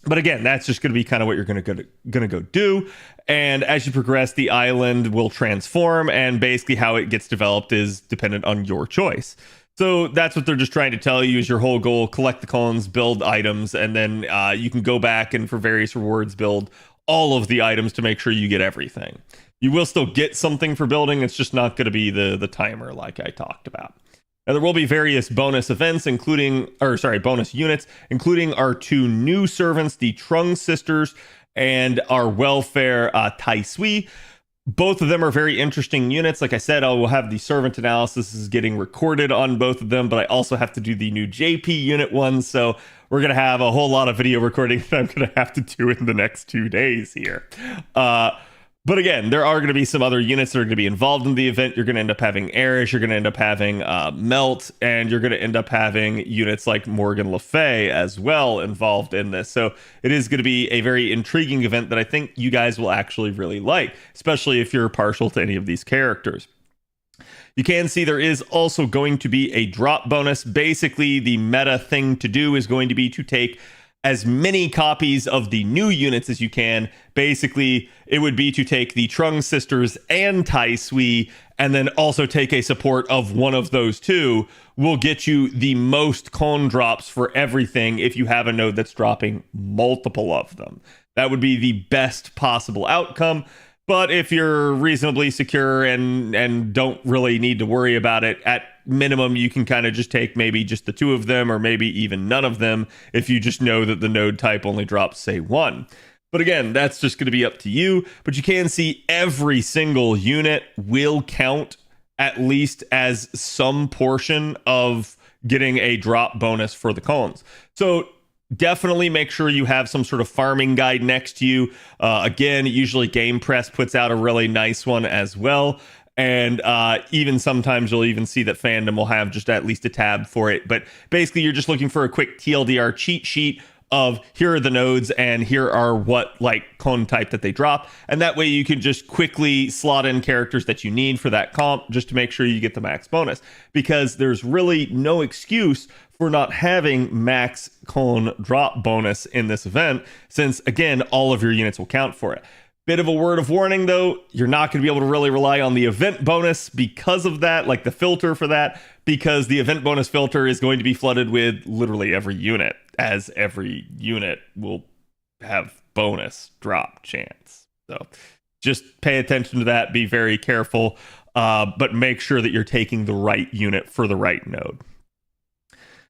But again, that's just going to be kind of what you're going to go do. And as you progress, the island will transform, and basically how it gets developed is dependent on your choice. So that's what they're just trying to tell you is your whole goal: collect the coins, build items, and then you can go back and for various rewards build all of the items to make sure you get everything. You will still get something for building. It's just not going to be the timer like I talked about. Now, there will be various bonus events, bonus units, including our two new servants, the Trung sisters, and our welfare Tai Sui. Both of them are very interesting units. Like I said, I will have the servant analysis is getting recorded on both of them, but I also have to do the new JP unit one. So we're going to have a whole lot of video recording that I'm going to have to do in the next 2 days here. But again, there are going to be some other units that are going to be involved in the event. You're going to end up having Erish, you're going to end up having Melt, and you're going to end up having units like Morgan Le Fay as well involved in this. So it is going to be a very intriguing event that I think you guys will actually really like, especially if you're partial to any of these characters. You can see there is also going to be a drop bonus. Basically, the meta thing to do is going to be to take as many copies of the new units as you can. Basically, it would be to take the Trung sisters and Tai Sui, and then also take a support of one of those two. Will get you the most con drops for everything if you have a node that's dropping multiple of them. That would be the best possible outcome. But if you're reasonably secure and don't really need to worry about it, at minimum, you can kind of just take maybe just the two of them, or maybe even none of them, if you just know that the node type only drops, say, one. But again, that's just going to be up to you. But you can see every single unit will count at least as some portion of getting a drop bonus for the cones. So definitely make sure you have some sort of farming guide next to you. Again, usually Game Press puts out a really nice one as well. And even sometimes you'll even see that Fandom will have just at least a tab for it. But basically, you're just looking for a quick TLDR cheat sheet of here are the nodes and here are what like cone type that they drop. And that way you can just quickly slot in characters that you need for that comp just to make sure you get the max bonus. Because there's really no excuse for not having max cone drop bonus in this event, since again, all of your units will count for it. Bit of a word of warning though, you're not going to be able to really rely on the event bonus because of that, like the filter for that, because the event bonus filter is going to be flooded with literally every unit, as every unit will have bonus drop chance. So just pay attention to that, be very careful, but make sure that you're taking the right unit for the right node.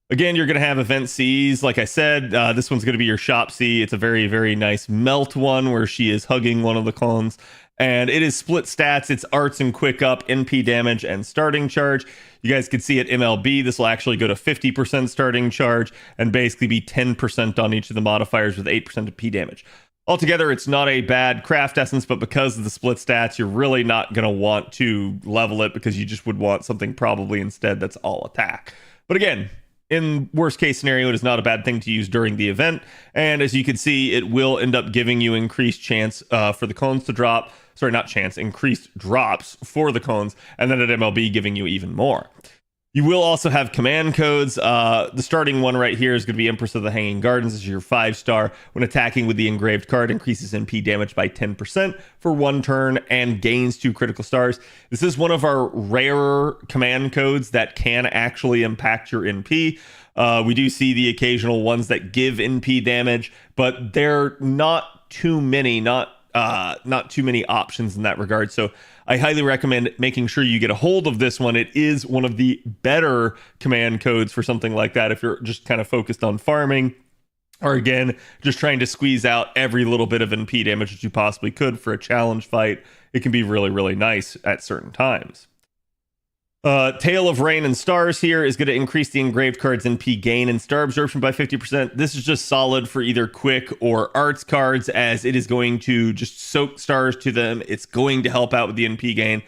Again, you're going to have event Cs. Like I said, this one's going to be your shop C. It's a very, very nice Melt one where she is hugging one of the clones. And it is split stats. It's arts and quick up, NP damage, and starting charge. You guys can see at MLB, this will actually go to 50% starting charge and basically be 10% on each of the modifiers with 8% of P damage. Altogether, it's not a bad craft essence, but because of the split stats, you're really not going to want to level it because you just would want something probably instead that's all attack. But again, in worst case scenario, it is not a bad thing to use during the event. And as you can see, it will end up giving you increased chance for the cones to drop. sorry, not chance, increased drops for the cones, and then at MLB giving you even more. You will also have command codes. The starting one right here is going to be Empress of the Hanging Gardens. This is your 5-star. When attacking with the engraved card, increases NP damage by 10% for 1 turn and gains 2 critical stars. This is one of our rarer command codes that can actually impact your NP. We do see the occasional ones that give NP damage, but they're not too many, not too many options in that regard. So I highly recommend making sure you get a hold of this one. It is one of the better command codes for something like that if you're just kind of focused on farming, or again, just trying to squeeze out every little bit of NP damage that you possibly could for a challenge fight. It can be really, really nice at certain times. Tale of Rain and Stars here is going to increase the engraved cards NP gain and star absorption by 50%. This is just solid for either quick or arts cards, as it is going to just soak stars to them. It's going to help out with the NP gain.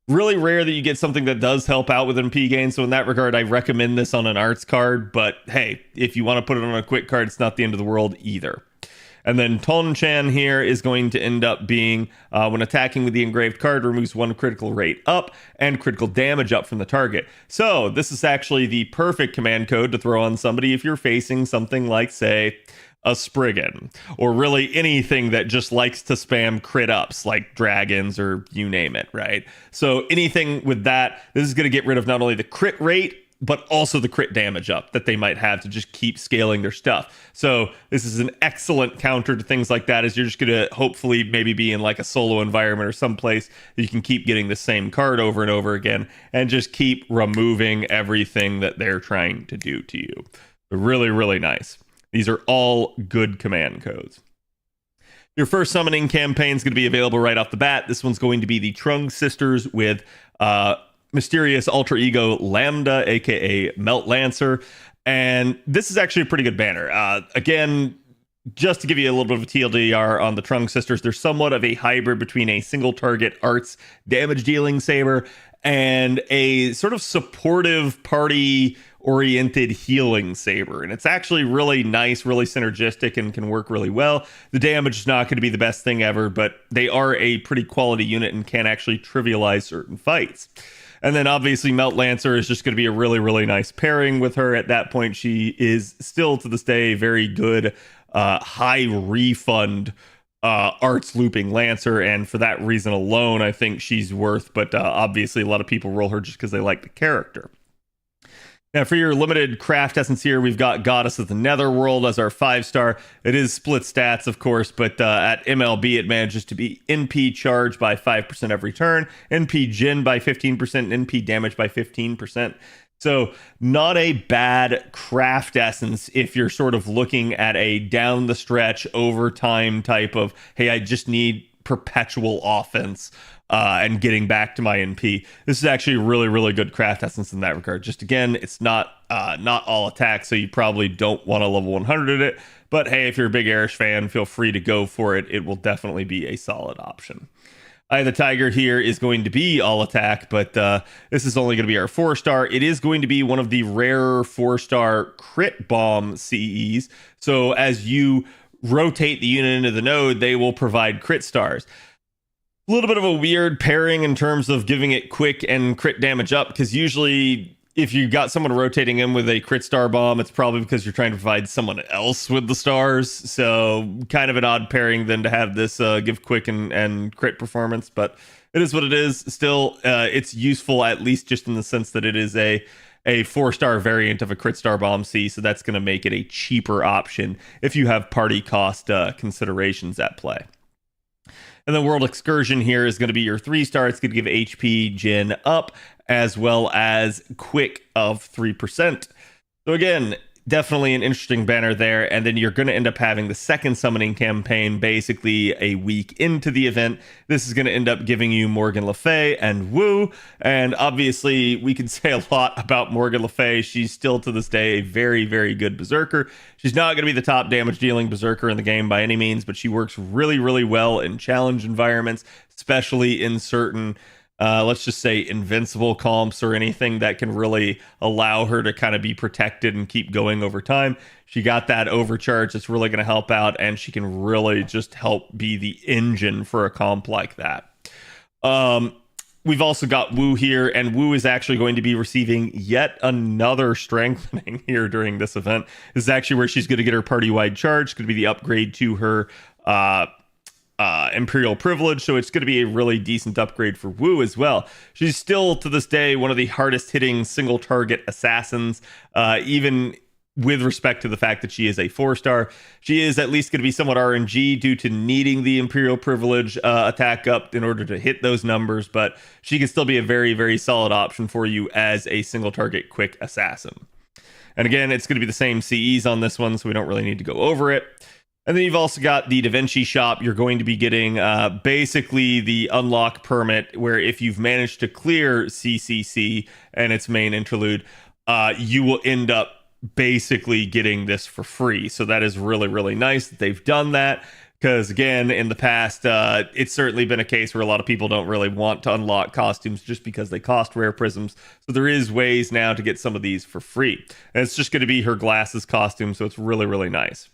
Really rare that you get something that does help out with NP gain, so in that regard, I recommend this on an arts card, but hey, if you want to put it on a quick card, it's not the end of the world either. And then Ton-Chan here is going to end up being, when attacking with the engraved card, removes 1 critical rate up and critical damage up from the target. So this is actually the perfect command code to throw on somebody if you're facing something like, say, a Spriggan, or really anything that just likes to spam crit ups like dragons or you name it, right? So anything with that, this is going to get rid of not only the crit rate, but also the crit damage up that they might have to just keep scaling their stuff. So this is an excellent counter to things like that, as you're just going to hopefully maybe be in like a solo environment or someplace that you can keep getting the same card over and over again and just keep removing everything that they're trying to do to you. Really, really nice. These are all good command codes. Your first summoning campaign is going to be available right off the bat. This one's going to be the Trung Sisters with mysterious alter ego Lambda, aka Melt Lancer, and this is actually a pretty good banner. Again, just to give you a little bit of a TLDR on the Trung Sisters, they're somewhat of a hybrid between a single target arts damage dealing saber and a sort of supportive party oriented healing saber, and it's actually really nice, really synergistic, and can work really well. The damage is not going to be the best thing ever, but they are a pretty quality unit and can actually trivialize certain fights. And then obviously Melt Lancer is just going to be a really, really nice pairing with her. At that point, she is still to this day a very good high refund arts looping Lancer, and for that reason alone, I think she's worth, but obviously a lot of people roll her just because they like the character. Now, for your limited craft essence here, we've got Goddess of the Netherworld as our 5-star. It is split stats, of course, but at MLB, it manages to be NP charge by 5% every turn, NP Jin by 15%, NP damage by 15%. So not a bad craft essence if you're sort of looking at a down the stretch overtime type of, hey, I just need perpetual offense and getting back to my NP. This is actually a really, really good craft essence in that regard. Just again, it's not all attack, so you probably don't want to level 100 it. But hey, if you're a big Erish fan, feel free to go for it. It will definitely be a solid option. Eye of the Tiger here is going to be all attack, but this is only going to be our 4-star. It is going to be one of the rarer 4-star crit bomb CEs. So as you rotate the unit into the node, they will provide crit stars. A little bit of a weird pairing in terms of giving it quick and crit damage up, because usually if you got someone rotating in with a crit star bomb, it's probably because you're trying to provide someone else with the stars. So kind of an odd pairing then to have this give quick and crit performance, but it is what it is. Still, it's useful, at least just in the sense that it is a 4-star variant of a crit star bomb C, so that's going to make it a cheaper option if you have party cost considerations at play. And the World Excursion here is going to be your 3-star. It's going to give HP Jin up, as well as quick of 3%. So again, definitely an interesting banner there. And then you're going to end up having the second summoning campaign basically a week into the event. This is going to end up giving you Morgan Le Fay and Wu. And obviously, we can say a lot about Morgan Le Fay. She's still to this day a very, very good berserker. She's not going to be the top damage dealing berserker in the game by any means, but she works really, really well in challenge environments, especially in certain let's just say invincible comps or anything that can really allow her to kind of be protected and keep going over time. She got that overcharge that's really going to help out, and she can really just help be the engine for a comp like that. We've also got Wu here, and Wu is actually going to be receiving yet another strengthening here during this event. This is actually where she's going to get her party-wide charge. It's going to be the upgrade to her Imperial Privilege, so it's going to be a really decent upgrade for Wu as well. She's still, to this day, one of the hardest-hitting single-target assassins, even with respect to the fact that she is a 4-star. She is at least going to be somewhat RNG due to needing the Imperial Privilege attack up in order to hit those numbers, but she can still be a very, very solid option for you as a single target quick assassin. And again, it's going to be the same CEs on this one, so we don't really need to go over it. And then you've also got the Da Vinci shop. You're going to be getting basically the unlock permit, where if you've managed to clear CCC and its main interlude, you will end up basically getting this for free. So that is really, really nice that they've done that, because again, in the past, it's certainly been a case where a lot of people don't really want to unlock costumes just because they cost rare prisms. So there is ways now to get some of these for free, and it's just going to be her glasses costume, so it's really, really nice.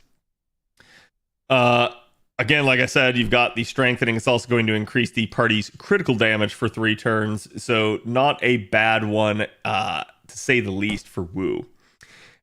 Again, like I said, you've got the strengthening. It's also going to increase the party's critical damage for 3 turns, so not a bad one, to say the least, for Wu.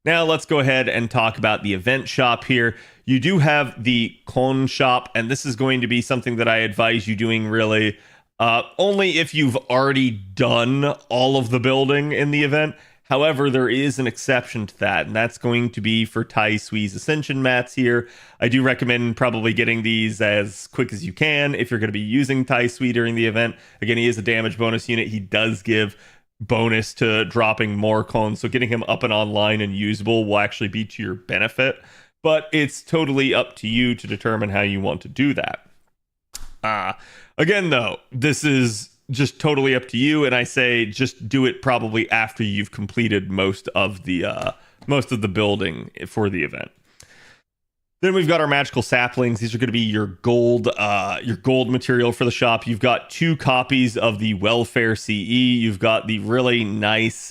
Now let's go ahead and talk about the event shop here. You do have the Con shop, and this is going to be something that I advise you doing really only if you've already done all of the building in the event. However, there is an exception to that, and that's going to be for Tai Sui's Ascension mats here. I do recommend probably getting these as quick as you can if you're going to be using Tai Sui during the event. Again, he is a damage bonus unit. He does give bonus to dropping more cones, so getting him up and online and usable will actually be to your benefit, but it's totally up to you to determine how you want to do that. Again though, this is just totally up to you, and I say just do it probably after you've completed most of the building for the event. Then we've got our magical saplings. These are going to be your gold material for the shop. You've got 2 copies of the welfare CE. You've got the really nice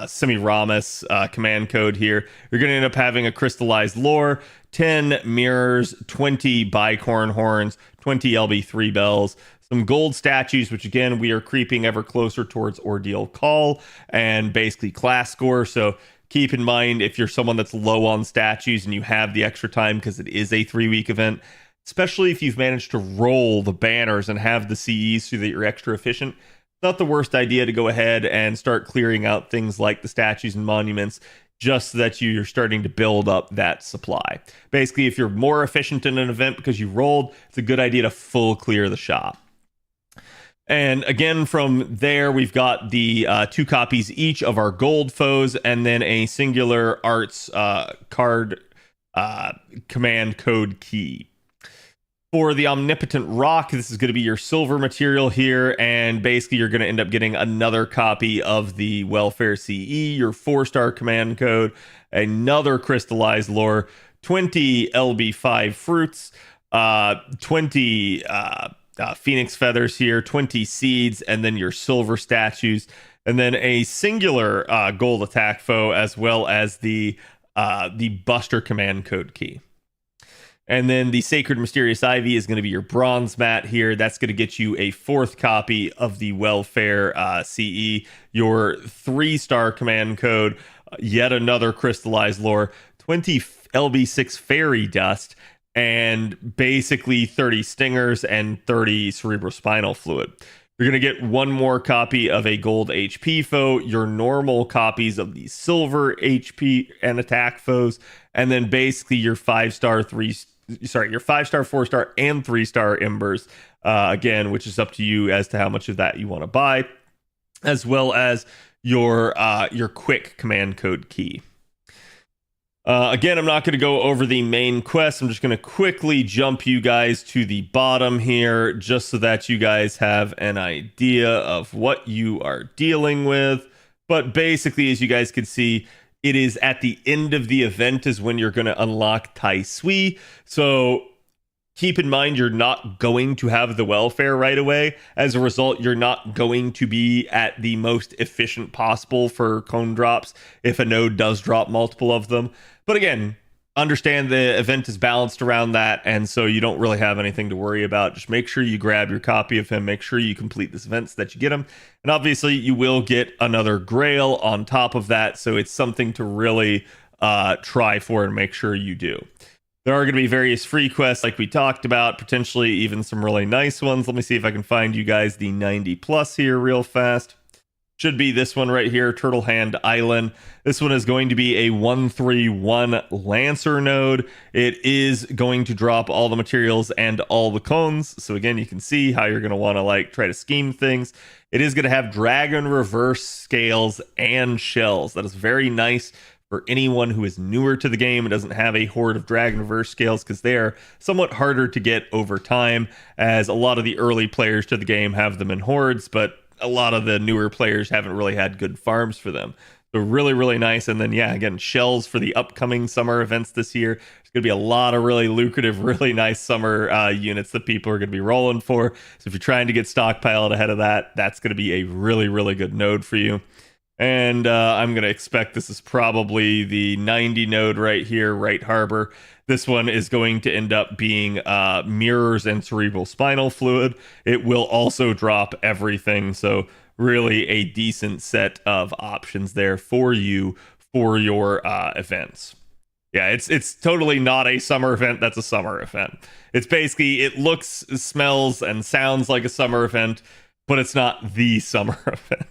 Semiramis command code here. You're going to end up having a crystallized lore, 10 mirrors, 20 bicorn horns, 20 LB3 bells, some gold statues, which again, we are creeping ever closer towards Ordeal Call and basically class score. So keep in mind, if you're someone that's low on statues and you have the extra time, because it is a 3-week event, especially if you've managed to roll the banners and have the CEs so that you're extra efficient, it's not the worst idea to go ahead and start clearing out things like the statues and monuments, just so that you're starting to build up that supply. Basically, if you're more efficient in an event because you rolled, it's a good idea to full clear the shop. And again, from there, we've got the 2 copies each of our gold foes, and then a singular arts card command code key. For the Omnipotent Rock, this is going to be your silver material here, and basically you're going to end up getting another copy of the Welfare CE, your 4-star command code, another crystallized lore, 20 LB5 fruits, 20 phoenix feathers here, 20 seeds, and then your silver statues, and then a singular gold attack foe, as well as the Buster command code key. And then the Sacred Mysterious Ivy is going to be your bronze mat here. That's going to get you a 4th copy of the Welfare CE, your 3-star command code, yet another crystallized lore, 20 LB6 fairy dust, and basically 30 stingers and 30 cerebrospinal fluid. You're going to get 1 more copy of a gold HP foe, your normal copies of the silver HP and attack foes, and then basically your 5-star, 4-star, and 3-star embers, again, which is up to you as to how much of that you want to buy, as well as your quick command code key. Again, I'm not going to go over the main quest. I'm just going to quickly jump you guys to the bottom here, just so that you guys have an idea of what you are dealing with. But basically, as you guys can see, it is at the end of the event is when you're going to unlock Tai Sui. So keep in mind, you're not going to have the welfare right away. As a result, you're not going to be at the most efficient possible for cone drops if a node does drop multiple of them. But again, understand the event is balanced around that, and so you don't really have anything to worry about. Just make sure you grab your copy of him, make sure you complete this event so that you get him, and obviously you will get another grail on top of that, so it's something to really try for and make sure you do. There are going to be various free quests like we talked about, potentially even some really nice ones. Let me see if I can find you guys the 90 plus here real fast. Should be this one right here, Turtle Hand Island. This one is going to be a 131 Lancer node. It is going to drop all the materials and all the cones. So again, you can see how you're going to want to like try to scheme things. It is going to have dragon reverse scales and shells. That is very nice for anyone who is newer to the game and doesn't have a horde of dragon reverse scales, because they are somewhat harder to get over time, as a lot of the early players to the game have them in hordes, but a lot of the newer players haven't really had good farms for them. So really, really nice. And then, yeah, again, shells for the upcoming summer events this year. There's going to be a lot of really lucrative, really nice summer units that people are going to be rolling for. So if you're trying to get stockpiled ahead of that, that's going to be a really, really good node for you. And I'm going to expect this is probably the 90 node right here, Right Harbor. This one is going to end up being mirrors and cerebral spinal fluid. It will also drop everything. So really a decent set of options there for you for your events. Yeah, it's totally not a summer event. That's a summer event. It's basically, it looks, smells, and sounds like a summer event, but it's not the summer event.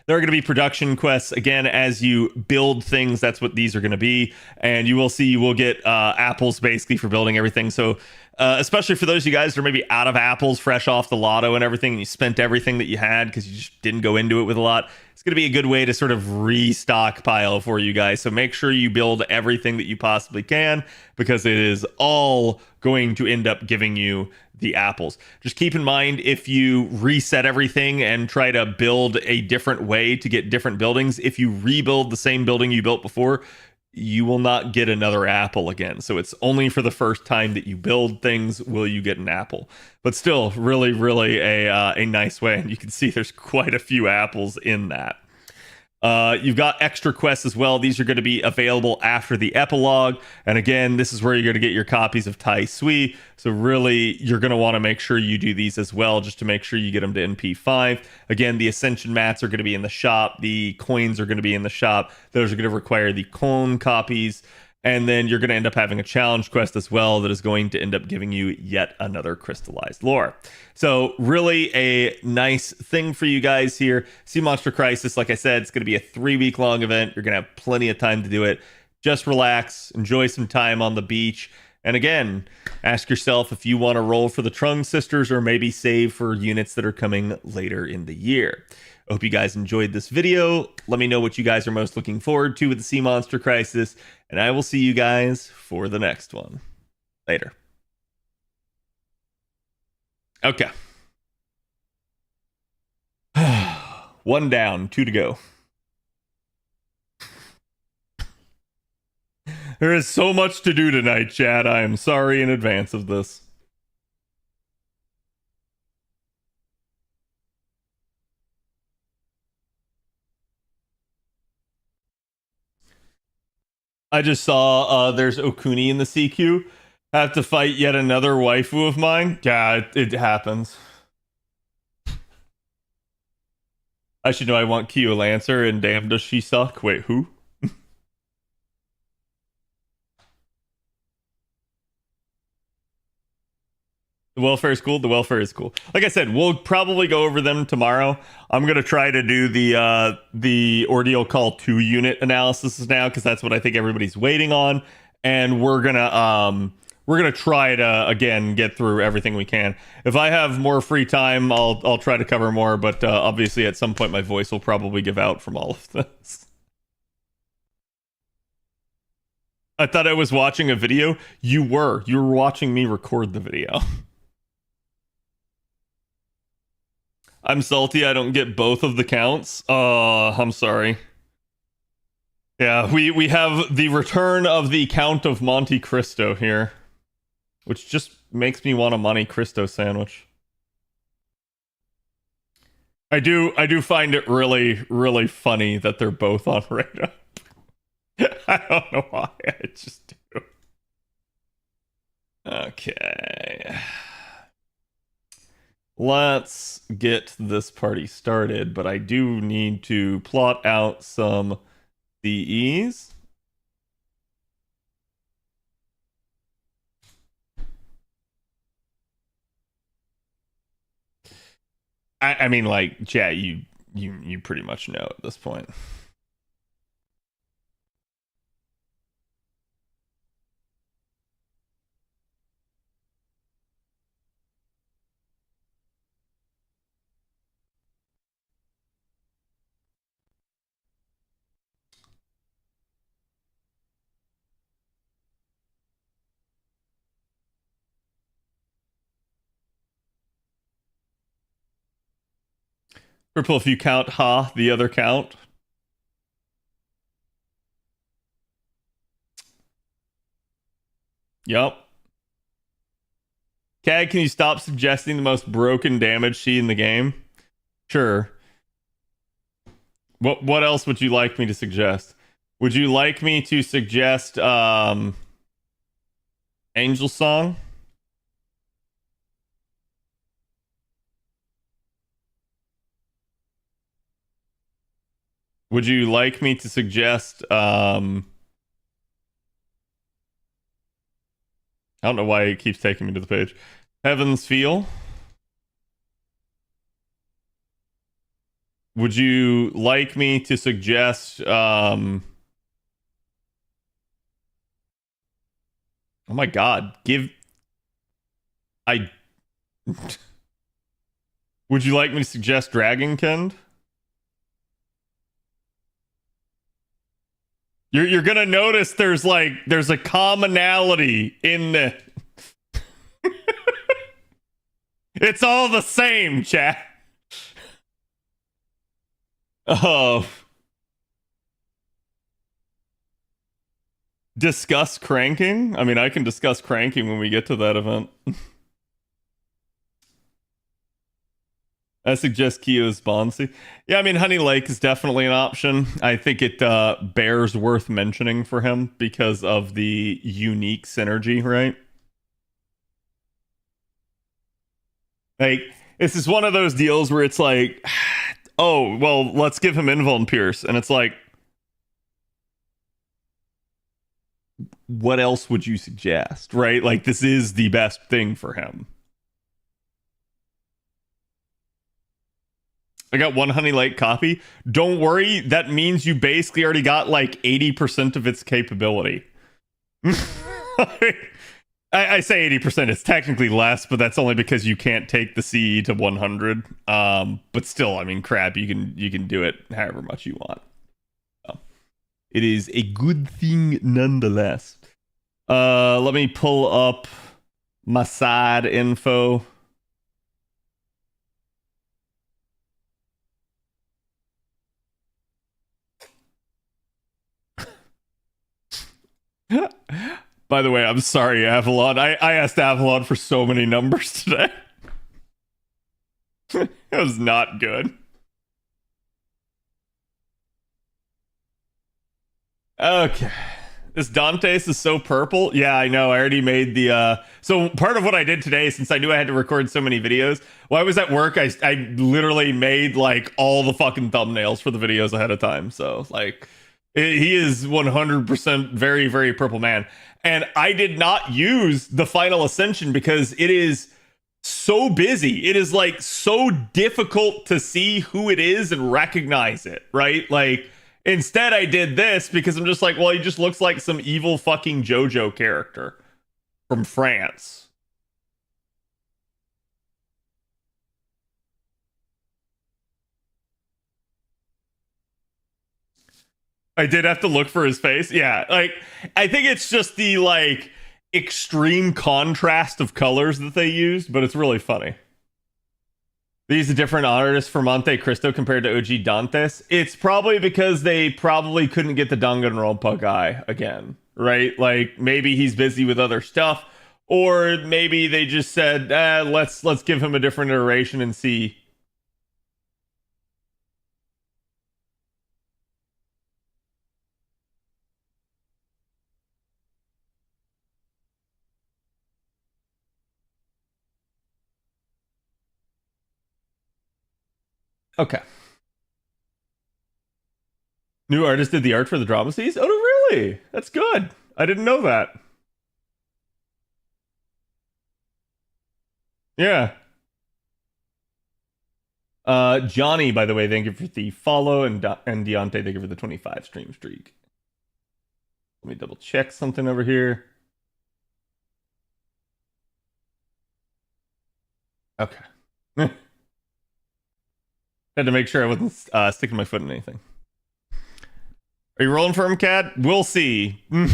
There are going to be production quests. Again, as you build things, that's what these are going to be. And you will see, you will get apples basically for building everything. So especially for those of you guys that are maybe out of apples, fresh off the lotto and everything, and you spent everything that you had because you just didn't go into it with a lot, it's going to be a good way to sort of restockpile for you guys. So make sure you build everything that you possibly can, because it is all going to end up giving you the apples. Just keep in mind, if you reset everything and try to build a different way to get different buildings, if you rebuild the same building you built before, you will not get another apple again. So it's only for the first time that you build things will you get an apple. But still, really, really a nice way. And you can see there's quite a few apples in that. You've got extra quests as well. These are going to be available after the epilogue. And again, this is where you're going to get your copies of Tai Sui. So really, you're going to want to make sure you do these as well, just to make sure you get them to NP5. Again, the Ascension mats are going to be in the shop. The coins are going to be in the shop. Those are going to require the clone copies. And then you're going to end up having a challenge quest as well that is going to end up giving you yet another crystallized lore. So really a nice thing for you guys here. Sea Monster Crisis, like I said, it's going to be a 3-week long event. You're going to have plenty of time to do it. Just relax, enjoy some time on the beach. And again, ask yourself if you want to roll for the Trung Sisters or maybe save for units that are coming later in the year. I hope you guys enjoyed this video. Let me know what you guys are most looking forward to with the Sea Monster Crisis, and I will see you guys for the next one. Later. Okay. 1 down, 2 to go. There is so much to do tonight, chat. I am sorry in advance of this. I just saw there's Okuni in the CQ. Have to fight yet another waifu of mine. Yeah, it happens. I should know I want Kyo Lancer, and damn does she suck. Wait, who? The welfare is cool. The welfare is cool. Like I said, we'll probably go over them tomorrow. I'm gonna try to do the Ordeal Call 2 unit analysis now, because that's what I think everybody's waiting on. And we're gonna try to again get through everything we can. If I have more free time, I'll try to cover more. But obviously, at some point, my voice will probably give out from all of this. I thought I was watching a video. You were watching me record the video. I'm salty I don't get both of the counts. I'm sorry. Yeah, we have the return of the Count of Monte Cristo here, which just makes me want a Monte Cristo sandwich. I do find it really, really funny that they're both on radar. I don't know why. I just do. Okay. Let's get this party started, but I do need to plot out some CEs. I mean, like, chat, you pretty much know at this point. Purple, if you count ha, the other count. Yep. Cad, can you stop suggesting the most broken damage sheet in the game? Sure. What else would you like me to suggest? Would you like me to suggest Angel Song? Would you like me to suggest I don't know why it keeps taking me to the page. Heaven's Feel? Would you like me to suggest oh my god, I would you like me to suggest Dragonkind? You're gonna notice there's a commonality in the it's all the same, chat. Oh. Discuss cranking? I mean, I can discuss cranking when we get to that event. I suggest Kyo's Bonsi. Yeah, I mean, Honey Lake is definitely an option. I think it bears worth mentioning for him because of the unique synergy, right? Like, this is one of those deals where it's like, oh, well, let's give him Invuln Pierce. And it's like, what else would you suggest, right? Like, this is the best thing for him. I got one Honey Lake copy. Don't worry, that means you basically already got like 80% of its capability. I say 80%, it's technically less, but that's only because you can't take the CE to 100. But still, I mean, crap, you can do it however much you want. So, it is a good thing nonetheless. Let me pull up my side info. By the way, I'm sorry, Avalon. I asked Avalon for so many numbers today. It was not good. Okay. This Dantes is so purple. Yeah, I know. I already made the so part of what I did today, since I knew I had to record so many videos, while I was at work, I literally made like all the fucking thumbnails for the videos ahead of time. So like he is 100% very, very purple man. And I did not use the final ascension because it is so busy. It is like so difficult to see who it is and recognize it, right? Like, instead I did this because I'm just like, well, he just looks like some evil fucking JoJo character from France. I did have to look for his face. Yeah, like I think it's just the like extreme contrast of colors that they used, but it's really funny. They use a different artist for Monte Cristo compared to OG Dantes. It's probably because they probably couldn't get the Danganronpa guy again, right? Like maybe he's busy with other stuff, or maybe they just said, let's give him a different iteration and see. Okay. New artist did the art for the drama series? Oh, really? That's good. I didn't know that. Yeah. Johnny, by the way, thank you for the follow, and Deontay, thank you for the 25 stream streak. Let me double check something over here. Okay. Had to make sure I wasn't sticking my foot in anything. Are you rolling for him, Cat? We'll see. All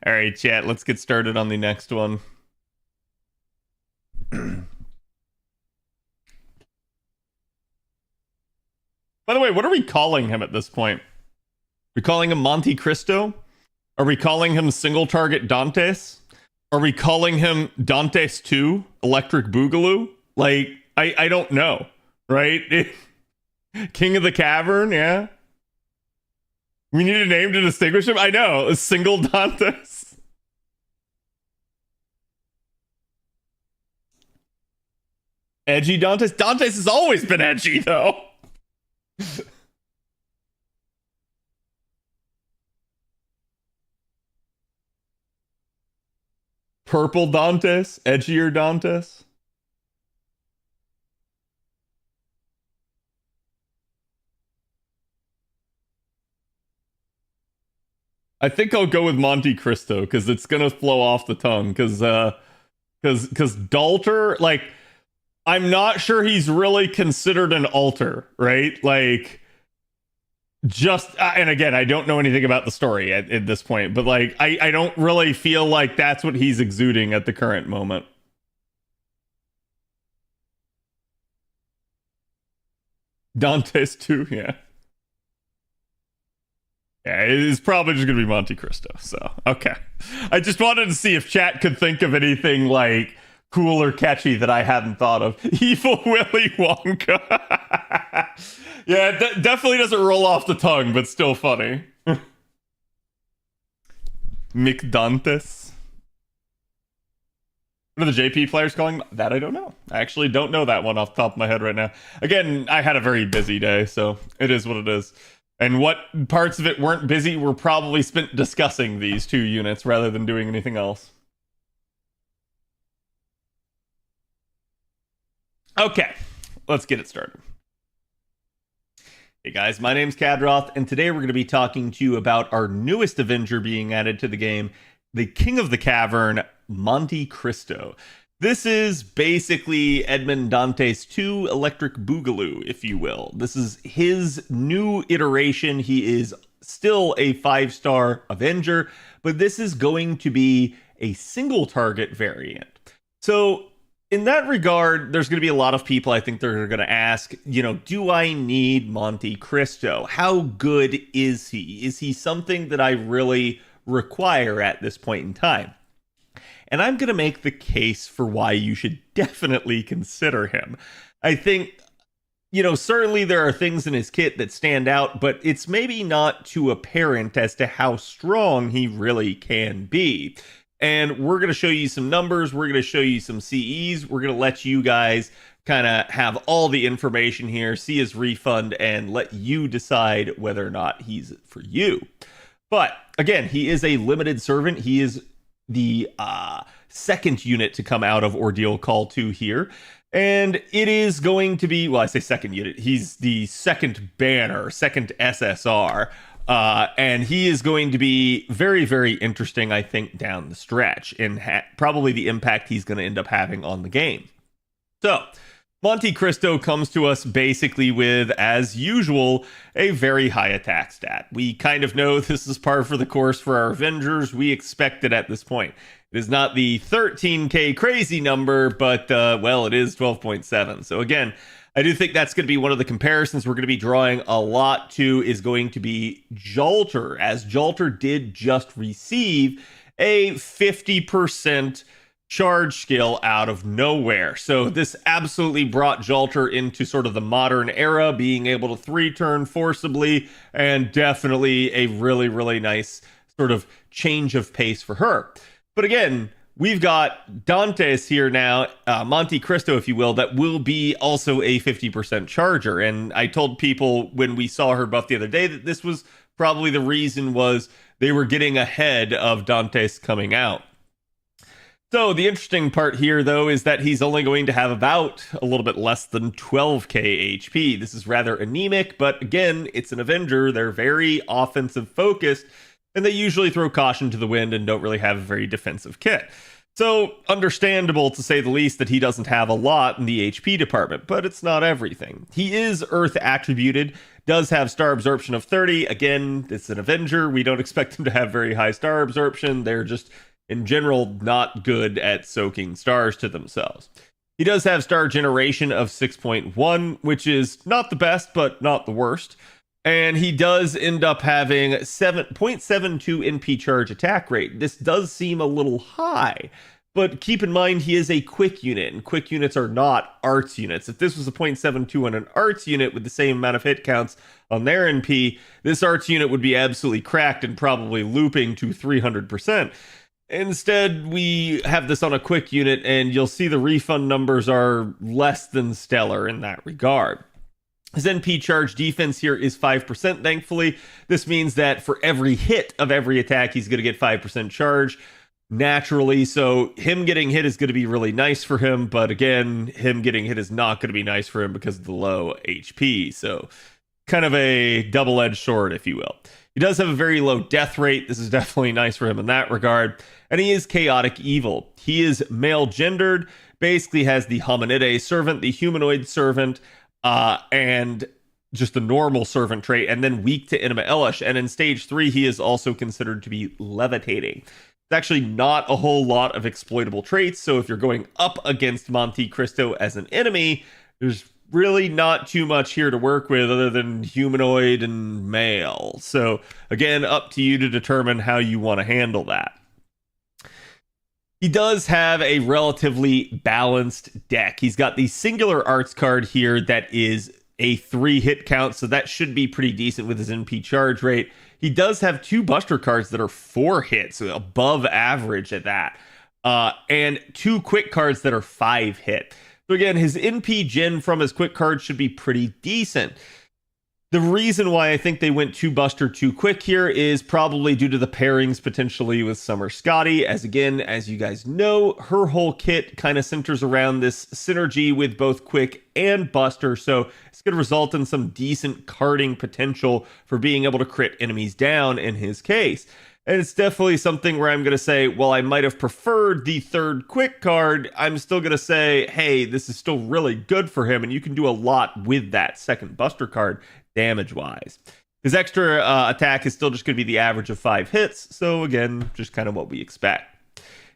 right, chat, let's get started on the next one. By the way, what are we calling him at this point? Are we calling him Monte Cristo? Are we calling him single target Dantes? Are we calling him Dantes 2 Electric Boogaloo? Like, I don't know, right? King of the Cavern, yeah? We need a name to distinguish him? I know, a single Dantes. Edgy Dantes? Dantes has always been edgy, though. Purple Dantes? Edgier Dantes? I think I'll go with Monte Cristo because it's gonna flow off the tongue. Because Dalter, like, I'm not sure he's really considered an alter, right? Like, just and again, I don't know anything about the story at this point, but like, I don't really feel like that's what he's exuding at the current moment. Dantes too, yeah. Yeah, it is probably just gonna be Monte Cristo. So okay, I just wanted to see if chat could think of anything like cool or catchy that I hadn't thought of. Evil Willy Wonka. Yeah, it definitely doesn't roll off the tongue, but still funny. McDantes. What are the JP players calling that? I don't know. I actually don't know that one off the top of my head right now. Again, I had a very busy day, so it is what it is. And what parts of it weren't busy were probably spent discussing these two units rather than doing anything else. Okay, let's get it started. Hey guys, my name's Khadroth, and today we're going to be talking to you about our newest Avenger being added to the game, the King of the Cavern, Monte Cristo. This is basically Edmond Dantes 2 Electric Boogaloo, if you will. This is his new iteration. He is still a 5-star Avenger, but this is going to be a single target variant. So in that regard, there's going to be a lot of people I think they're going to ask, do I need Monte Cristo? How good is he? Is he something that I really require at this point in time? And I'm going to make the case for why you should definitely consider him. I think, certainly there are things in his kit that stand out, but it's maybe not too apparent as to how strong he really can be. And we're going to show you some numbers. We're going to show you some CEs. We're going to let you guys kind of have all the information here, see his refund, and let you decide whether or not he's for you. But again, he is a limited servant. He is the second unit to come out of Ordeal Call 2 here. And it is going to be, well, I say second unit. He's the second banner, second SSR. And he is going to be very, very interesting, I think, down the stretch, and probably the impact he's going to end up having on the game. So, Monte Cristo comes to us basically with, as usual, a very high attack stat. We kind of know this is par for the course for our Avengers. We expect it at this point. It is not the 13k crazy number, but, well, it is 12.7. So again, I do think that's going to be one of the comparisons we're going to be drawing a lot to is going to be Jalter, as Jalter did just receive a 50% charge skill out of nowhere. So this absolutely brought Jalter into sort of the modern era, being able to 3-turn forcibly, and definitely a really, really nice sort of change of pace for her. But again, we've got Dantes here now, Monte Cristo, if you will, that will be also a 50% charger. And I told people when we saw her buff the other day that this was probably the reason was they were getting ahead of Dantes coming out. So the interesting part here, though, is that he's only going to have about a little bit less than 12k HP. This is rather anemic, but again, it's an Avenger. They're very offensive focused, and they usually throw caution to the wind and don't really have a very defensive kit. So understandable, to say the least, that he doesn't have a lot in the HP department, but it's not everything. He is Earth attributed, does have star absorption of 30. Again, it's an Avenger. We don't expect him to have very high star absorption. They're just, in general, not good at soaking stars to themselves. He does have star generation of 6.1, which is not the best, but not the worst. And he does end up having 7.72 NP charge attack rate. This does seem a little high, but keep in mind he is a quick unit, and quick units are not arts units. If this was a 0.72 on an arts unit with the same amount of hit counts on their NP, this arts unit would be absolutely cracked and probably looping to 300%. Instead, we have this on a quick unit, and you'll see the refund numbers are less than stellar in that regard. His NP charge defense here is 5%, thankfully. This means that for every hit of every attack, he's going to get 5% charge naturally. So him getting hit is going to be really nice for him. But again, him getting hit is not going to be nice for him because of the low HP. So kind of a double-edged sword, if you will. He does have a very low death rate. This is definitely nice for him in that regard. And he is chaotic evil. He is male-gendered, basically has the hominidae servant, the humanoid servant, and just the normal servant trait, and then weak to Inima Elish. And in stage 3, he is also considered to be levitating. It's actually not a whole lot of exploitable traits, so if you're going up against Monte Cristo as an enemy, there's really not too much here to work with other than humanoid and male. So again, up to you to determine how you want to handle that. He does have a relatively balanced deck. He's got the singular arts card here that is a 3 hit count, so that should be pretty decent with his NP charge rate. He does have 2 buster cards that are 4 hits, so above average at that, and 2 quick cards that are 5 hit. So again, his NP gen from his quick cards should be pretty decent. The reason why I think they went 2 buster too quick here is probably due to the pairings potentially with Summer Scotty, as again, as you guys know, her whole kit kind of centers around this synergy with both quick and buster, so it's going to result in some decent carding potential for being able to crit enemies down in his case. And it's definitely something where I'm going to say, well, I might have preferred the 3rd quick card. I'm still going to say, hey, this is still really good for him, and you can do a lot with that 2nd buster card damage-wise. His extra attack is still just going to be the average of 5 hits, so again, just kind of what we expect.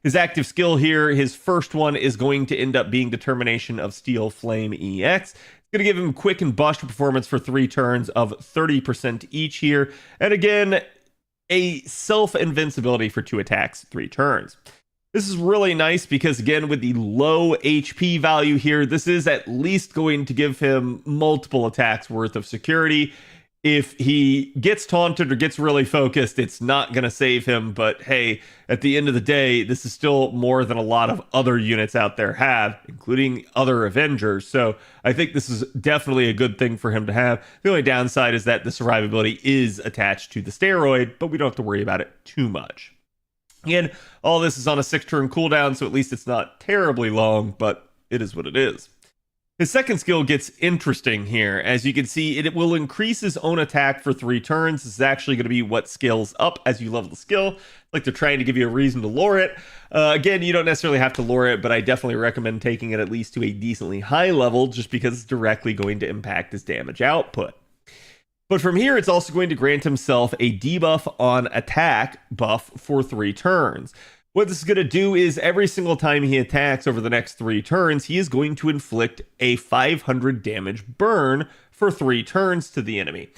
His active skill here, his first one is going to end up being Determination of Steel Flame EX. It's going to give him quick and buster performance for 3 turns of 30% each here, and again, a self-invincibility for 2 attacks, 3 turns. This is really nice because, again, with the low HP value here, this is at least going to give him multiple attacks worth of security. If he gets taunted or gets really focused, it's not going to save him. But hey, at the end of the day, this is still more than a lot of other units out there have, including other Avengers. So I think this is definitely a good thing for him to have. The only downside is that the survivability is attached to the steroid, but we don't have to worry about it too much. Again, all this is on a 6-turn cooldown, so at least it's not terribly long, but it is what it is. His second skill gets interesting here. As you can see, it will increase his own attack for 3 turns. This is actually going to be what scales up as you level the skill. Like they're trying to give you a reason to lure it. Again, you don't necessarily have to lure it, but I definitely recommend taking it at least to a decently high level just because it's directly going to impact his damage output. But from here, it's also going to grant himself a debuff on attack buff for 3 turns. What this is going to do is every single time he attacks over the next 3 turns, he is going to inflict a 500 damage burn for 3 turns to the enemy.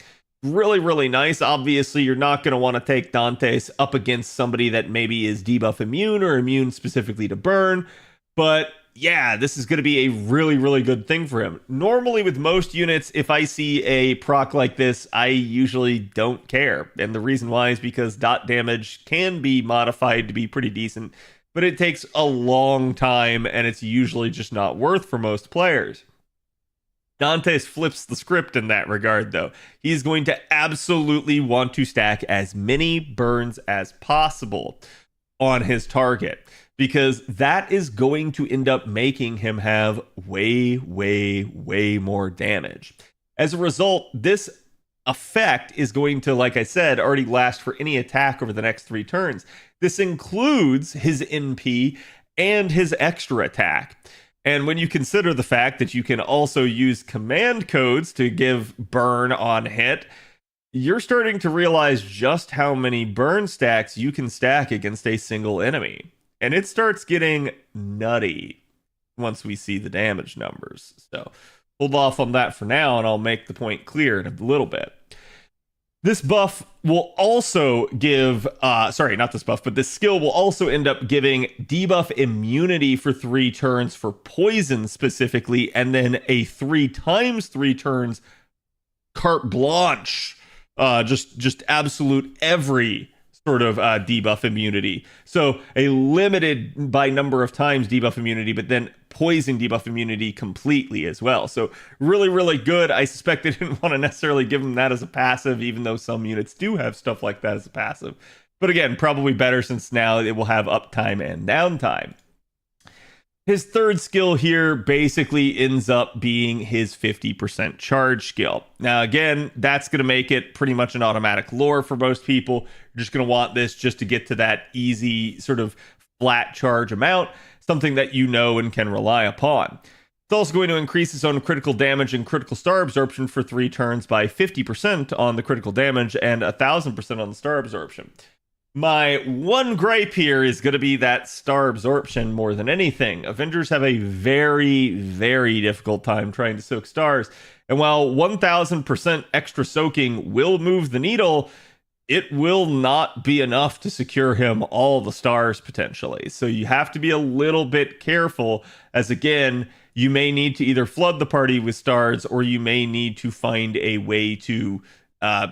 Really, really nice. Obviously, you're not going to want to take Dantes up against somebody that maybe is debuff immune or immune specifically to burn. But yeah, this is going to be a really, really good thing for him. Normally with most units, if I see a proc like this, I usually don't care. And the reason why is because dot damage can be modified to be pretty decent but it takes a long time and it's usually just not worth for most players. Dantes flips the script in that regard, though. He's going to absolutely want to stack as many burns as possible on his target, because that is going to end up making him have way, way, way more damage. As a result, this effect is going to, like I said, already last for any attack over the next 3 turns. This includes his NP and his extra attack. And when you consider the fact that you can also use command codes to give burn on hit, you're starting to realize just how many burn stacks you can stack against a single enemy. And it starts getting nutty once we see the damage numbers. So hold off on that for now, and I'll make the point clear in a little bit. This buff will also give, not this buff, but this skill will also end up giving debuff immunity for 3 turns for poison specifically, and then a 3 times 3 turns carte blanche, just absolute every sort of debuff immunity. So a limited by number of times debuff immunity, but then poison debuff immunity completely as well. So really, really good. I suspect they didn't want to necessarily give him that as a passive, even though some units do have stuff like that as a passive. But again, probably better since now it will have uptime and downtime. His third skill here basically ends up being his 50% charge skill. Now, again, that's going to make it pretty much an automatic lore for most people. You're just going to want this just to get to that easy sort of flat charge amount, something that you know and can rely upon. It's also going to increase his own critical damage and critical star absorption for 3 turns by 50% on the critical damage and 1,000% on the star absorption. My one gripe here is going to be that star absorption more than anything. Avengers have a very, very difficult time trying to soak stars. And while 1,000% extra soaking will move the needle, it will not be enough to secure him all the stars potentially. So you have to be a little bit careful, as again, you may need to either flood the party with stars, or you may need to find a way to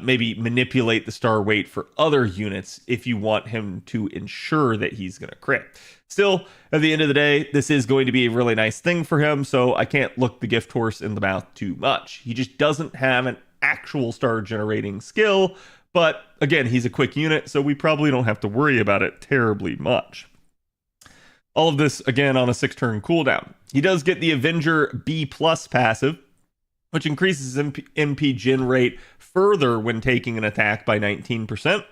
maybe manipulate the star weight for other units if you want him to ensure that he's going to crit. Still, at the end of the day, this is going to be a really nice thing for him, so I can't look the gift horse in the mouth too much. He just doesn't have an actual star generating skill, but again, he's a quick unit, so we probably don't have to worry about it terribly much. All of this, again, on a 6-turn cooldown. He does get the Avenger B+ passive, which increases his MP gen rate further when taking an attack by 19%,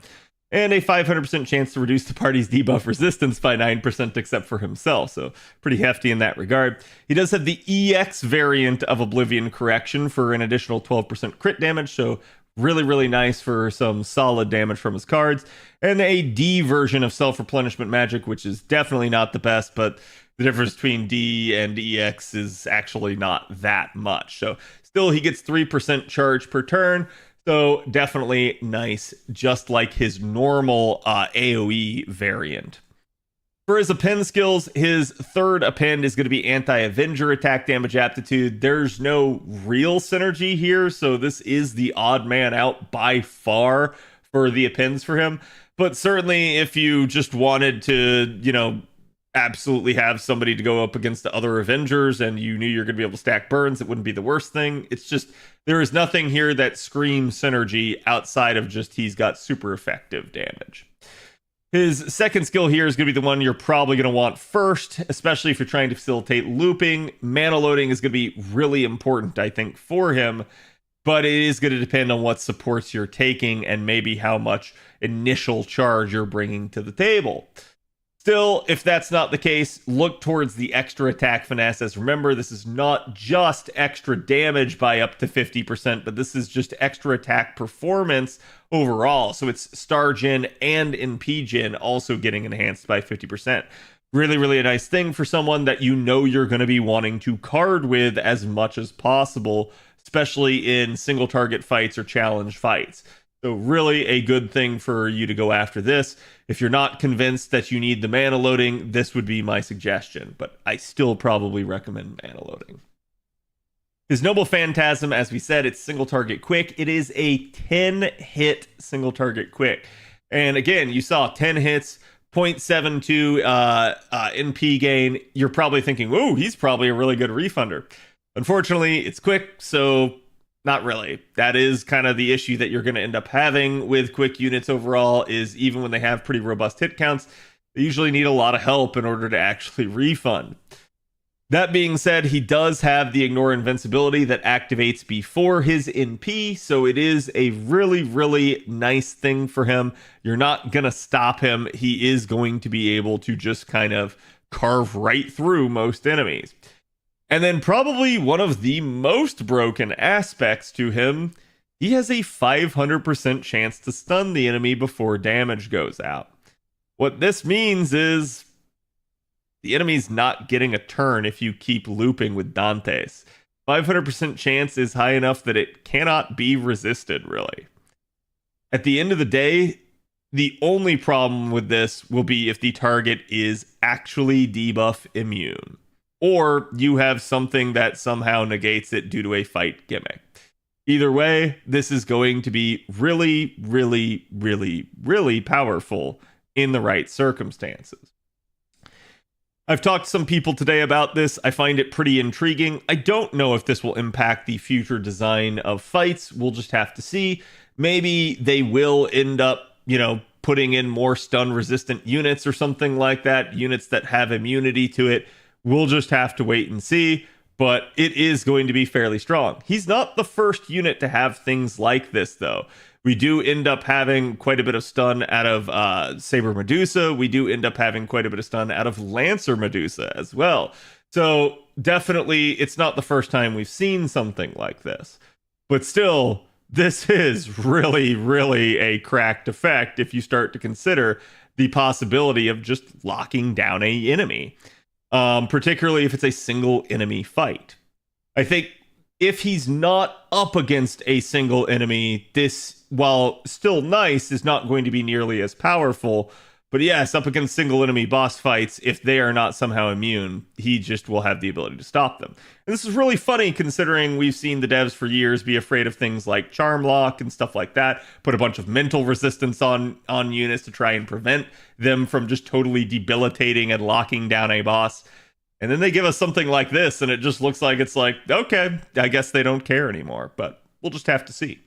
and a 500% chance to reduce the party's debuff resistance by 9% except for himself, so pretty hefty in that regard. He does have the EX variant of Oblivion Correction for an additional 12% crit damage, so really, really nice for some solid damage from his cards, and a D version of Self-Replenishment Magic, which is definitely not the best, but the difference between D and EX is actually not that much. So still, he gets 3% charge per turn. So definitely nice, just like his normal AoE variant. For his append skills, his third append is going to be anti-Avenger attack damage aptitude. There's no real synergy here, so this is the odd man out by far for the appends for him. But certainly if you just wanted to, absolutely have somebody to go up against the other Avengers and you knew you're going to be able to stack burns, it wouldn't be the worst thing. It's just, there is nothing here that screams synergy outside of just he's got super effective damage. His second skill here is going to be the one you're probably going to want first, especially if you're trying to facilitate looping. Mana loading is going to be really important, I think, for him, but it is going to depend on what supports you're taking and maybe how much initial charge you're bringing to the table. Still, if that's not the case, look towards the extra attack finesse, as remember, this is not just extra damage by up to 50%, but this is just extra attack performance overall. So it's star gen and NP gen also getting enhanced by 50%. Really, really a nice thing for someone that you know you're going to be wanting to card with as much as possible, especially in single target fights or challenge fights. So really a good thing for you to go after this. If you're not convinced that you need the mana loading, this would be my suggestion, but I still probably recommend mana loading. His Noble Phantasm, as we said, it's single target quick. It is a 10-hit single target quick. And again, you saw 10 hits 0.72 NP gain, you're probably thinking, "Ooh, he's probably a really good refunder." Unfortunately, it's quick, so not really. That is kind of the issue that you're going to end up having with quick units overall, is even when they have pretty robust hit counts, they usually need a lot of help in order to actually refund. That being said, he does have the ignore invincibility that activates before his NP, so it is a really, really nice thing for him. You're not going to stop him. He is going to be able to just kind of carve right through most enemies. And then probably one of the most broken aspects to him, he has a 500% chance to stun the enemy before damage goes out. What this means is the enemy's not getting a turn if you keep looping with Dantes. 500% chance is high enough that it cannot be resisted, really. At the end of the day, the only problem with this will be if the target is actually debuff immune, or you have something that somehow negates it due to a fight gimmick. Either way, this is going to be really, really, really, really powerful in the right circumstances. I've talked to some people today about this. I find it pretty intriguing. I don't know if this will impact the future design of fights. We'll just have to see. Maybe they will end up, putting in more stun resistant units or something like that, units that have immunity to it. We'll just have to wait and see, but it is going to be fairly strong. He's not the first unit to have things like this, though. We do end up having quite a bit of stun out of Saber Medusa. We do end up having quite a bit of stun out of Lancer Medusa as well. So definitely, it's not the first time we've seen something like this. But still, this is really, really a cracked effect if you start to consider the possibility of just locking down an enemy. Particularly if it's a single enemy fight. I think if he's not up against a single enemy, this, while still nice, is not going to be nearly as powerful. But yes, up against single enemy boss fights, if they are not somehow immune, he just will have the ability to stop them. And this is really funny considering we've seen the devs for years be afraid of things like Charm Lock and stuff like that, put a bunch of mental resistance on units to try and prevent them from just totally debilitating and locking down a boss. And then they give us something like this, and it just looks like it's like, okay, I guess they don't care anymore, but we'll just have to see.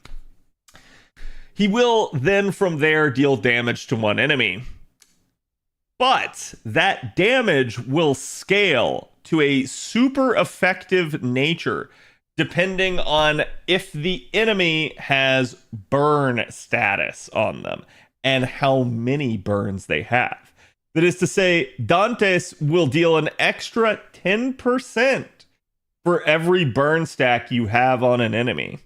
He will then from there deal damage to one enemy. But that damage will scale to a super effective nature depending on if the enemy has burn status on them and how many burns they have. That is to say, Dantes will deal an extra 10% for every burn stack you have on an enemy.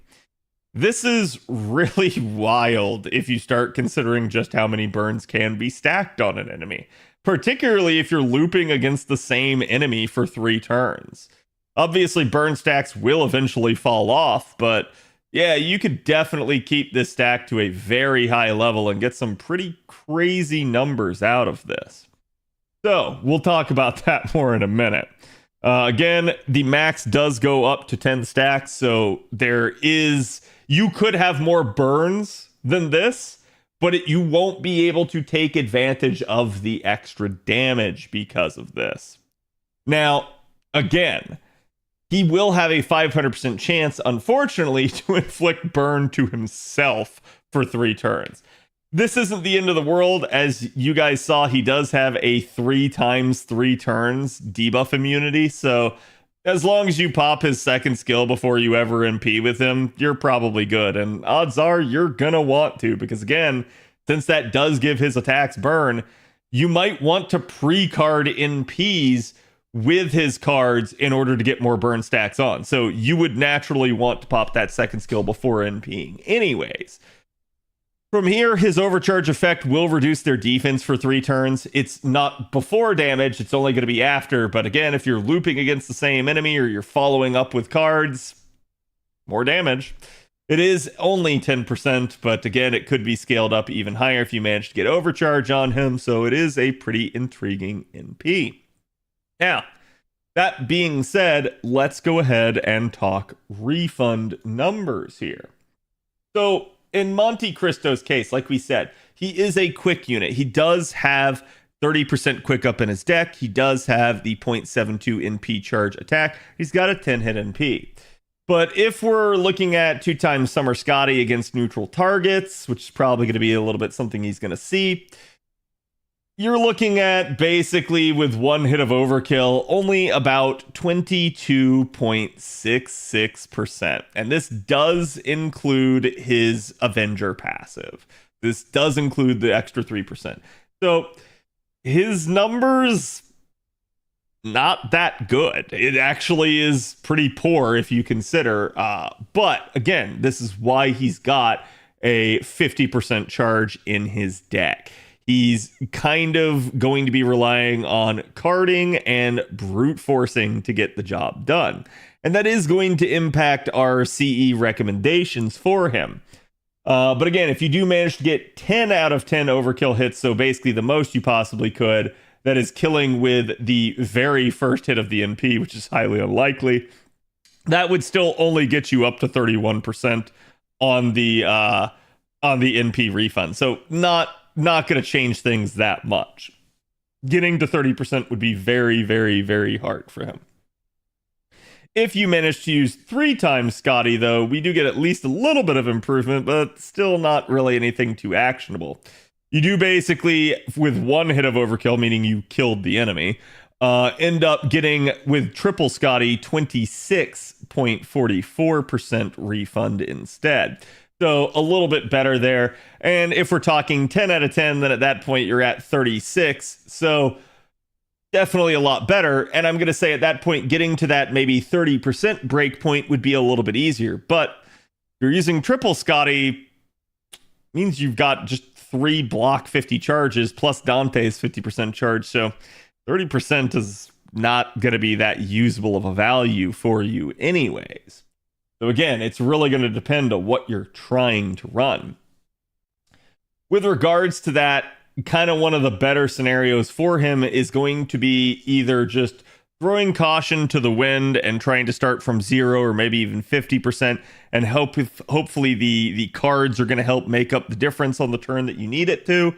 This is really wild if you start considering just how many burns can be stacked on an enemy, particularly if you're looping against the same enemy for 3 turns. Obviously, burn stacks will eventually fall off, but yeah, you could definitely keep this stack to a very high level and get some pretty crazy numbers out of this. So, we'll talk about that more in a minute. Again, the max does go up to 10 stacks, so you could have more burns than this, but you won't be able to take advantage of the extra damage because of this. Now, again, he will have a 500% chance, unfortunately, to inflict burn to himself for 3 turns. This isn't the end of the world. As you guys saw, he does have a 3 times 3 turns debuff immunity. So as long as you pop his second skill before you ever MP with him, you're probably good. And odds are you're gonna want to, because again, since that does give his attacks burn, you might want to pre-card NPs with his cards in order to get more burn stacks on. So you would naturally want to pop that second skill before NPing anyways. From here, his overcharge effect will reduce their defense for 3 turns. It's not before damage, it's only going to be after. But again, if you're looping against the same enemy or you're following up with cards, more damage. It is only 10%, but again, it could be scaled up even higher if you manage to get overcharge on him. So it is a pretty intriguing NP. Now, that being said, let's go ahead and talk refund numbers here. So in Monte Cristo's case, like we said, he is a quick unit. He does have 30% quick up in his deck. He does have the 0.72 NP charge attack. He's got a 10 hit NP. But if we're looking at 2x Summer Scotty against neutral targets, which is probably going to be a little bit something he's going to see, you're looking at basically with one hit of overkill, only about 22.66%. And this does include his Avenger passive. This does include the extra 3%. So his numbers, not that good. It actually is pretty poor if you consider. But again, this is why he's got a 50% charge in his deck. He's kind of going to be relying on carding and brute forcing to get the job done. And that is going to impact our CE recommendations for him. But again, if you do manage to get 10 out of 10 overkill hits, so basically the most you possibly could, that is killing with the very first hit of the NP, which is highly unlikely, that would still only get you up to 31% on the NP refund. So not going to change things that much. Getting to 30% would be very, very, very hard for him. If you manage to use 3x Scotty, though, we do get at least a little bit of improvement, but still not really anything too actionable. You do basically, with one hit of overkill, meaning you killed the enemy, end up getting, with triple Scotty, 26.44% refund instead. So a little bit better there. And if we're talking 10 out of 10, then at that point you're at 36. So definitely a lot better. And I'm going to say at that point, getting to that maybe 30% breakpoint would be a little bit easier. But if you're using triple Scotty, means you've got just 3 block 50 charges plus Dantes 50% charge. So 30% is not going to be that usable of a value for you anyways. So again, it's really going to depend on what you're trying to run. With regards to that, kind of one of the better scenarios for him is going to be either just throwing caution to the wind and trying to start from 0 or maybe even 50% and hopefully the cards are going to help make up the difference on the turn that you need it to.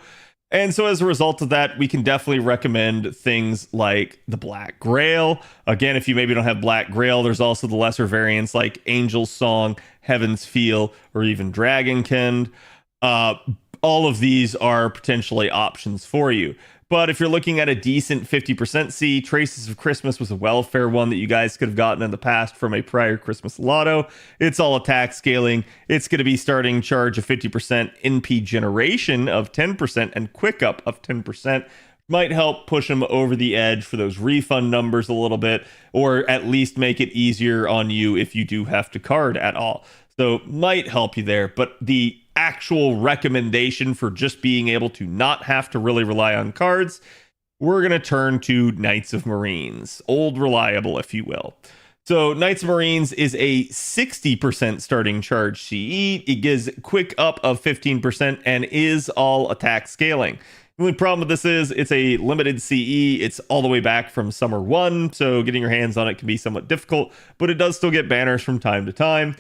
And so as a result of that, we can definitely recommend things like the Black Grail. Again, if you maybe don't have Black Grail, there's also the lesser variants like Angel's Song, Heaven's Feel, or even Dragonkind. All of these are potentially options for you. But if you're looking at a decent 50% C, Traces of Christmas was a welfare one that you guys could have gotten in the past from a prior Christmas Lotto. It's all attack scaling. It's going to be starting charge of 50%, NP generation of 10%, and quick up of 10%. Might help push them over the edge for those refund numbers a little bit, or at least make it easier on you if you do have to card at all. So might help you there, but the actual recommendation for just being able to not have to really rely on cards, we're going to turn to Knights of Marines. Old reliable, if you will. So Knights of Marines is a 60% starting charge CE. It gives quick up of 15% and is all attack scaling. The only problem with this is it's a limited CE. It's all the way back from Summer 1, so getting your hands on it can be somewhat difficult, but it does still get banners from time to time.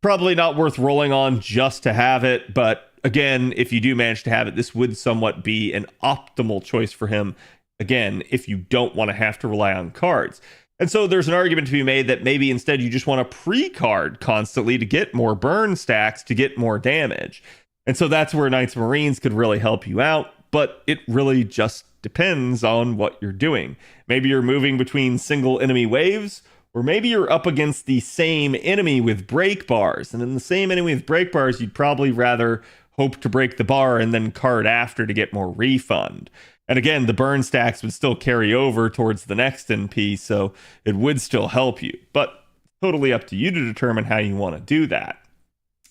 Probably not worth rolling on just to have it, but again, if you do manage to have it, this would somewhat be an optimal choice for him, again, if you don't want to have to rely on cards. And so there's an argument to be made that maybe instead you just want to pre-card constantly to get more burn stacks, to get more damage. And so that's where Knights of Marines could really help you out, but it really just depends on what you're doing. Maybe you're moving between single enemy waves, or maybe you're up against the same enemy with break bars. And in the same enemy with break bars, you'd probably rather hope to break the bar and then card after to get more refund. And again, the burn stacks would still carry over towards the next NP, so it would still help you. But totally up to you to determine how you want to do that.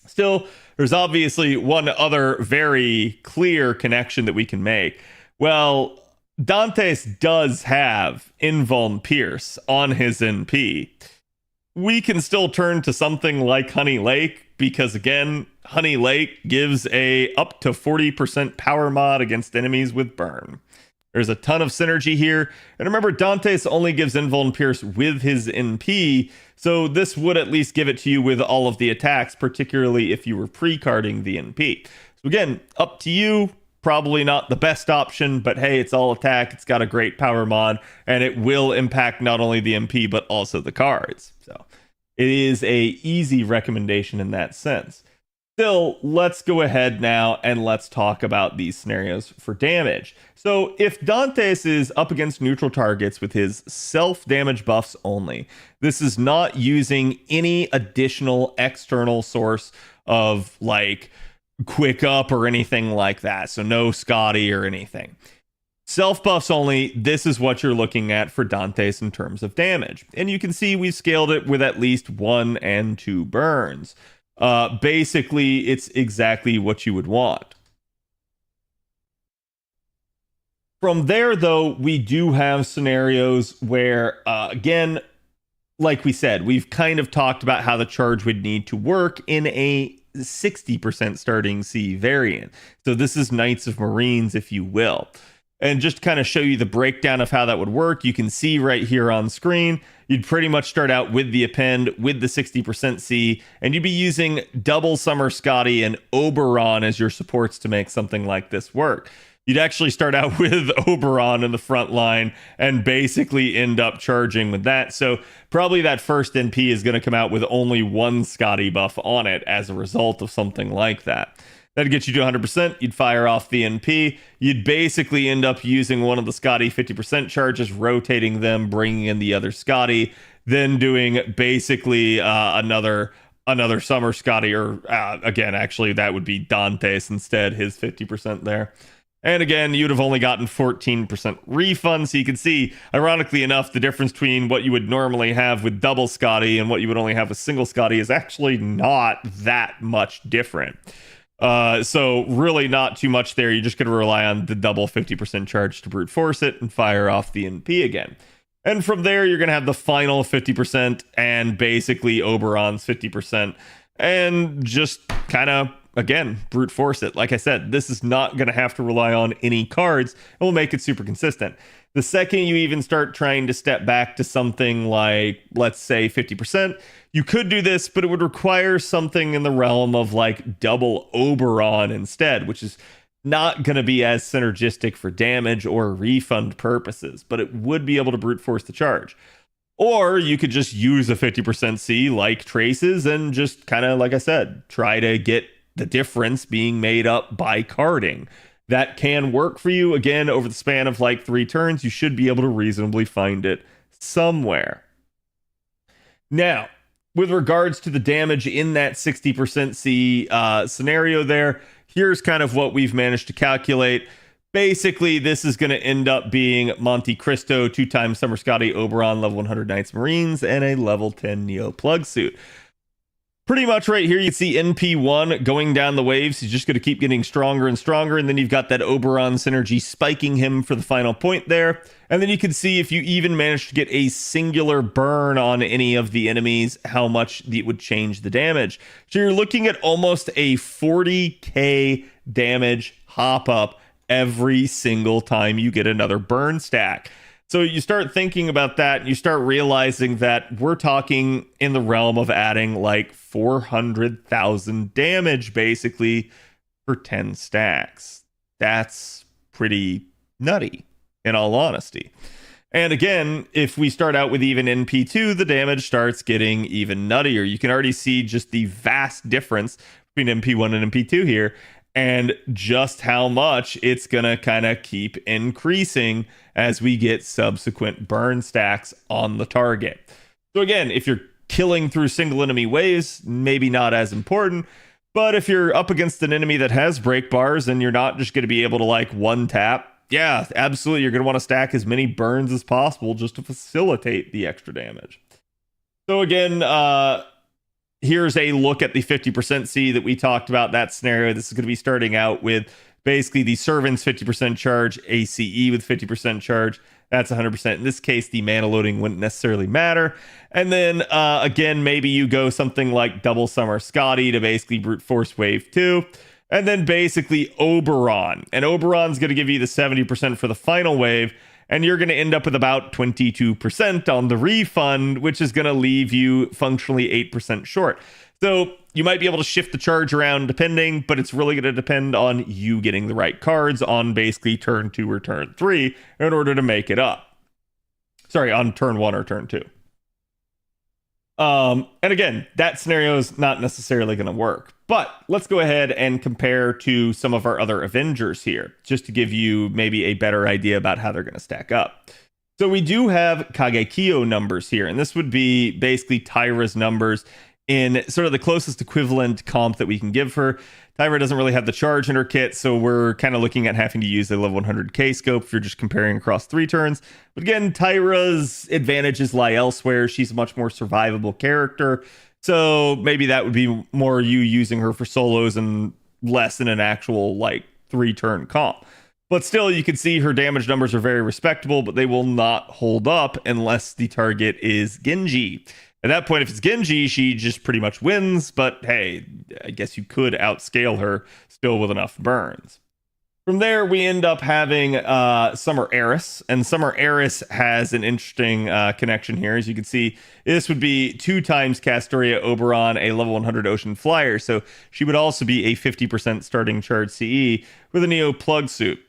Still, there's obviously one other very clear connection that we can make. Well, Dantes does have Invuln Pierce on his NP. We can still turn to something like Honey Lake because, again, Honey Lake gives a up to 40% power mod against enemies with burn. There's a ton of synergy here. And remember, Dantes only gives Invuln Pierce with his NP, so this would at least give it to you with all of the attacks, particularly if you were pre-carding the NP. So again, up to you. probably not the best option, but hey, it's all attack. It's got a great power mod, and it will impact not only the MP but also the cards. So it is a easy recommendation in that sense. Still, let's go ahead now and let's talk about these scenarios for damage. So if Dantes is up against neutral targets with his self-damage buffs only, this is not using any additional external source of like quick up or anything like that. So no Scotty or anything. Self buffs only, this is what you're looking at for Dantes in terms of damage. And you can see we've scaled it with at least 1 and 2 burns. Basically, it's exactly what you would want. From there, though, we do have scenarios where, again, like we said, we've kind of talked about how the charge would need to work in a 60% starting CE variant. So this is Knights of Marines, if you will. And just to kind of show you the breakdown of how that would work, you can see right here on screen, you'd pretty much start out with the append, with the 60% C, and you'd be using double Summer Scotty and Oberon as your supports to make something like this work. You'd actually start out with Oberon in the front line and basically end up charging with that. So probably that first NP is going to come out with only 1 Scotty buff on it as a result of something like that. That'd get you to 100%. You'd fire off the NP. You'd basically end up using one of the Scotty 50% charges, rotating them, bringing in the other Scotty, then doing basically another Summer Scotty, or again, actually, that would be Dantes instead, his 50% there. And again, you'd have only gotten 14% refund. So you can see, ironically enough, the difference between what you would normally have with double Scotty and what you would only have with single Scotty is actually not that much different. So really not too much there. You're just going to rely on the double 50% charge to brute force it and fire off the NP again. And from there, you're going to have the final 50% and basically Oberon's 50%. And just kind of, again, brute force it. Like I said, this is not going to have to rely on any cards. It will make it super consistent. The second you even start trying to step back to something like, let's say 50%, you could do this, but it would require something in the realm of like double Oberon instead, which is not going to be as synergistic for damage or refund purposes, but it would be able to brute force the charge. Or you could just use a 50% C like Traces and just kind of, like I said, try to get the difference being made up by carding. That can work for you. Again, over the span of like 3 turns, you should be able to reasonably find it somewhere. Now, with regards to the damage in that 60% C scenario there, here's kind of what we've managed to calculate. Basically, this is going to end up being Monte Cristo, 2x Summer Scotty, Oberon, level 100 Knights Marines, and a level 10 Neo Plug Suit. Pretty much right here, you can see NP1 going down the waves. He's just going to keep getting stronger and stronger. And then you've got that Oberon synergy spiking him for the final point there. And then you can see if you even manage to get a singular burn on any of the enemies, how much it would change the damage. So you're looking at almost a 40k damage hop up every single time you get another burn stack. So you start thinking about that and you start realizing that we're talking in the realm of adding like 400,000 damage basically for 10 stacks. That's pretty nutty, in all honesty. And again, if we start out with even NP2, the damage starts getting even nuttier. You can already see just the vast difference between NP1 and NP2 here, and just how much it's going to kind of keep increasing as we get subsequent burn stacks on the target. So again, if you're killing through single enemy waves, maybe not as important, but if you're up against an enemy that has break bars and you're not just going to be able to like one tap, yeah, absolutely, you're going to want to stack as many burns as possible just to facilitate the extra damage. So again, here's a look at the 50% C that we talked about, that scenario. This is going to be starting out with basically the Servant's 50% charge, ACE with 50% charge. That's 100%. In this case, the mana loading wouldn't necessarily matter. And then, again, maybe you go something like double Summer Scotty to basically brute force wave 2. And then basically Oberon. And Oberon's going to give you the 70% for the final wave. And you're going to end up with about 22% on the refund, which is going to leave you functionally 8% short. So You might be able to shift the charge around depending, but it's really going to depend on you getting the right cards on basically turn 2 or turn 3 in order to make it up. Sorry, on turn 1 or turn 2. And again, that scenario is not necessarily going to work. But let's go ahead and compare to some of our other Avengers here, just to give you maybe a better idea about how they're going to stack up. So we do have Kagekyo numbers here, and this would be basically Tyra's numbers in sort of the closest equivalent comp that we can give her. Tyra doesn't really have the charge in her kit, so we're kind of looking at having to use a level 100k scope if you're just comparing across 3 turns. But again, Tyra's advantages lie elsewhere. She's a much more survivable character, so maybe that would be more you using her for solos and less in an actual, like, 3-turn comp. But still, you can see her damage numbers are very respectable, but they will not hold up unless the target is Genji. At that point, if it's Genji, she just pretty much wins, but hey, I guess you could outscale her still with enough burns. From there, we end up having Summer Eris, and Summer Eris has an interesting connection here. As you can see, this would be 2 times Castoria Oberon, a level 100 Ocean Flyer, so she would also be a 50% starting charge CE with a Neo Plug Suit.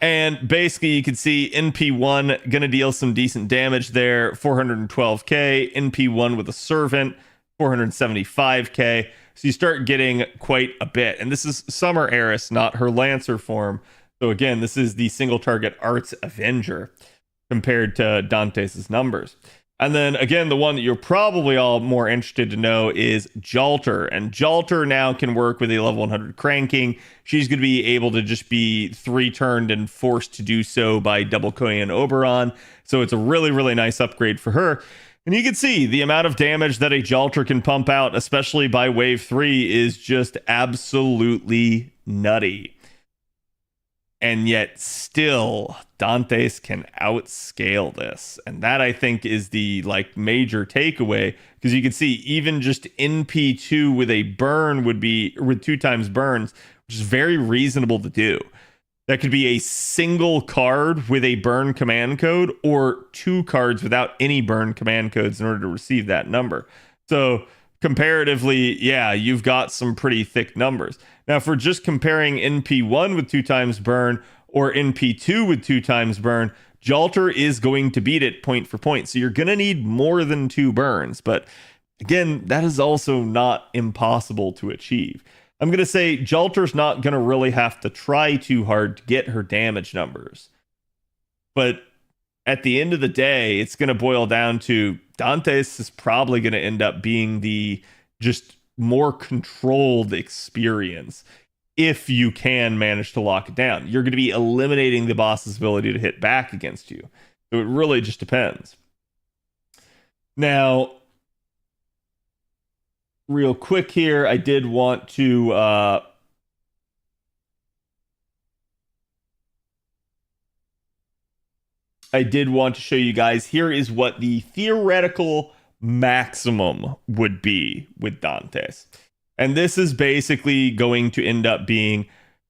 And basically, you can see NP1 going to deal some decent damage there, 412k. NP1 with a Servant, 475k. So you start getting quite a bit. And this is Summer Eris, not her Lancer form. So again, this is the single target Arts Avenger compared to Dantes' numbers. And then again, the one that you're probably all more interested to know is Jalter. And Jalter now can work with a level 100 cranking. She's going to be able to just be 3-turned and forced to do so by double Koyan Oberon. So it's a really, really nice upgrade for her. And you can see the amount of damage that a Jalter can pump out, especially by wave 3, is just absolutely nutty. And yet still, Dantes can outscale this. And that, I think, is the major takeaway. Because you can see even just NP2 with a burn would be with 2 times burns, which is very reasonable to do. That could be a single card with a burn command code, or 2 cards without any burn command codes in order to receive that number. So comparatively, yeah, you've got some pretty thick numbers. Now, if we're just comparing NP1 with 2 times burn or NP2 with 2 times burn, Jalter is going to beat it point for point. So you're going to need more than 2 burns. But again, that is also not impossible to achieve. I'm going to say Jalter's not going to really have to try too hard to get her damage numbers. But at the end of the day, it's going to boil down to Dantes is probably going to end up being the just more controlled experience if you can manage to lock it down. You're going to be eliminating the boss's ability to hit back against you. So it really just depends. Now, real quick here, I did want to show you guys, here is what the theoretical maximum would be with Dantes. And this is basically going to end up being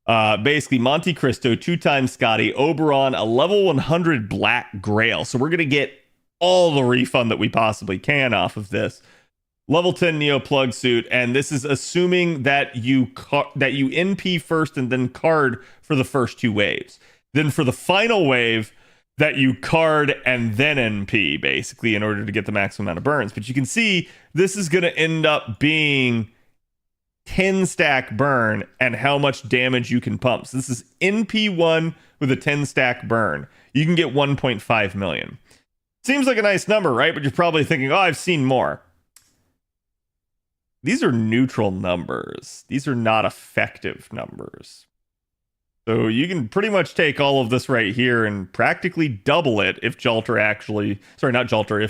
basically Monte Cristo, 2 times Scotty, Oberon, a level 100 Black Grail. So we're going to get all the refund that we possibly can off of this. Level 10 Neo Plug Suit, and this is assuming that you NP first and then card for the first 2 waves. Then for the final wave, that you card and then NP, basically, in order to get the maximum amount of burns. But you can see this is going to end up being 10 stack burn and how much damage you can pump. So this is NP1 with a 10 stack burn. You can get 1.5 million. Seems like a nice number, right? But you're probably thinking, oh, I've seen more. These are neutral numbers. These are not effective numbers. So you can pretty much take all of this right here and practically double it if Jalter actually, sorry, not Jalter,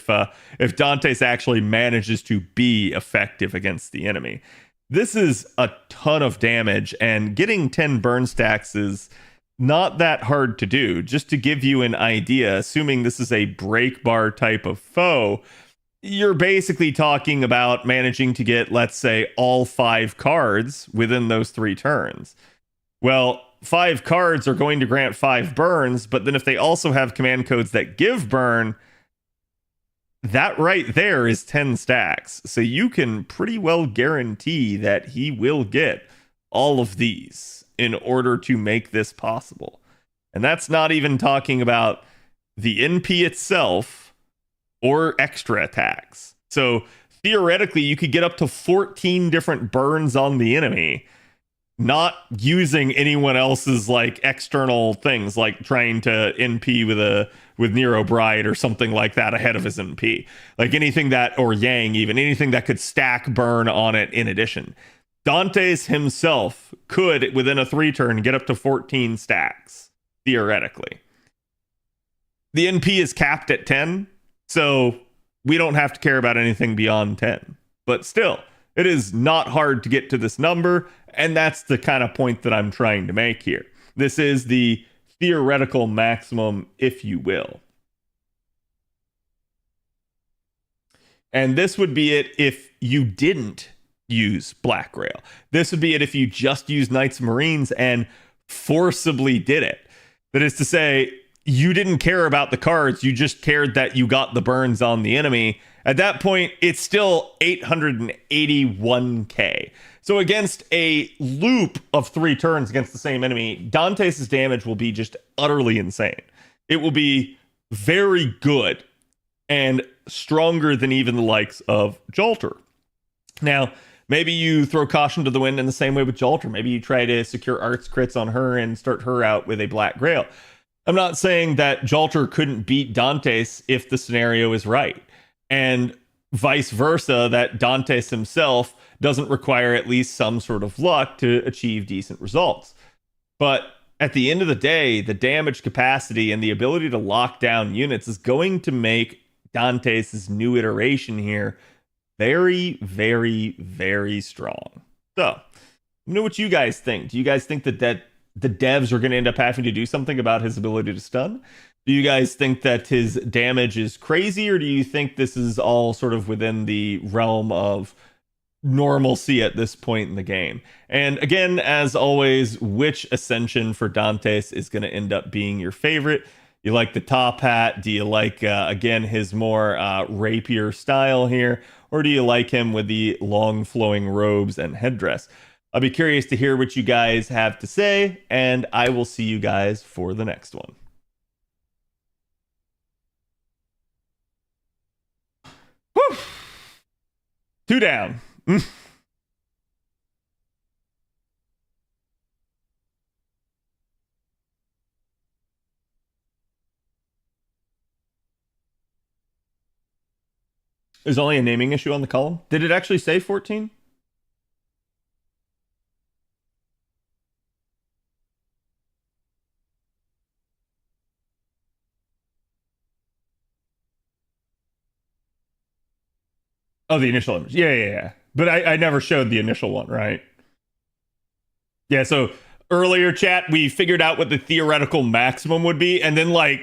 if Dantes actually manages to be effective against the enemy. This is a ton of damage, and getting 10 burn stacks is not that hard to do. Just to give you an idea, assuming this is a break bar type of foe, you're basically talking about managing to get, let's say, all 5 cards within those 3 turns. Well, 5 cards are going to grant 5 burns, but then if they also have command codes that give burn, that right there is 10 stacks. So you can pretty well guarantee that he will get all of these in order to make this possible. And that's not even talking about the NP itself or extra attacks. So theoretically, you could get up to 14 different burns on the enemy, not using anyone else's like external things, like trying to NP with Nero Bride or something like that ahead of his NP. Like anything that, or Yang even, anything that could stack burn on it in addition. Dantes himself could, within a 3-turn, get up to 14 stacks, theoretically. The NP is capped at 10, so we don't have to care about anything beyond 10. But still, it is not hard to get to this number, and that's the kind of point that I'm trying to make here. This is the theoretical maximum, if you will. And this would be it if you didn't use Black Grail. This would be it if you just used Knights and Marines and forcibly did it. That is to say, you didn't care about the cards, you just cared that you got the burns on the enemy. At that point, it's still 881k. So against a loop of 3 turns against the same enemy, Dantes' damage will be just utterly insane. It will be very good and stronger than even the likes of Jolter. Now, maybe you throw caution to the wind in the same way with Jolter. Maybe you try to secure arts crits on her and start her out with a Black Grail. I'm not saying that Jolter couldn't beat Dantes if the scenario is right. And vice versa, that Dantes himself doesn't require at least some sort of luck to achieve decent results. But at the end of the day, the damage capacity and the ability to lock down units is going to make Dantes' new iteration here very, very, very strong. So, let me know what you guys think. Do you guys think that the devs are going to end up having to do something about his ability to stun? Do you guys think that his damage is crazy, or do you think this is all sort of within the realm of normalcy at this point in the game? And again, as always, which ascension for Dantes is going to end up being your favorite? You like the top hat? Do you like, again, his more rapier style here? Or do you like him with the long flowing robes and headdress? I'll be curious to hear what you guys have to say, and I will see you guys for the next one. Whew. 2 down. There's only a naming issue on the column. Did it actually say 14? Oh, the initial image. Yeah. But I never showed the initial one, right? Yeah, so earlier, chat, we figured out what the theoretical maximum would be, and then, like,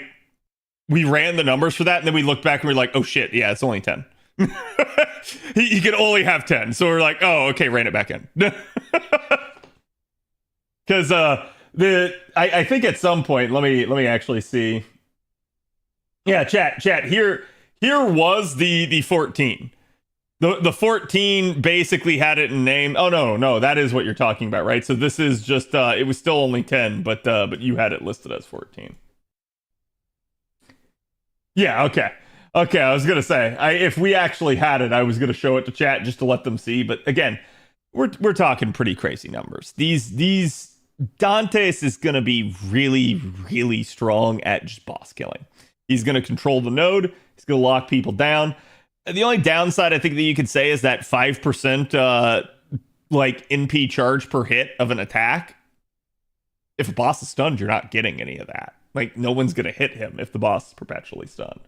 we ran the numbers for that, and then we looked back and we're like, oh shit, yeah, it's only 10. he can only have 10. So we're like, oh, okay, ran it back in. Because I think at some point, let me actually see. Yeah, chat, here was the 14. The 14 basically had it in name. Oh no, that is what you're talking about, right? So this is just it was still only 10, but you had it listed as 14. Yeah, okay. I was gonna say, if we actually had it, I was gonna show it to chat just to let them see. But again, we're talking pretty crazy numbers. These Dantes is gonna be really, really strong at just boss killing. He's gonna control the node. He's gonna lock people down. The only downside I think that you could say is that 5% like NP charge per hit of an attack. If a boss is stunned, you're not getting any of that. Like, no one's gonna hit him if the boss is perpetually stunned.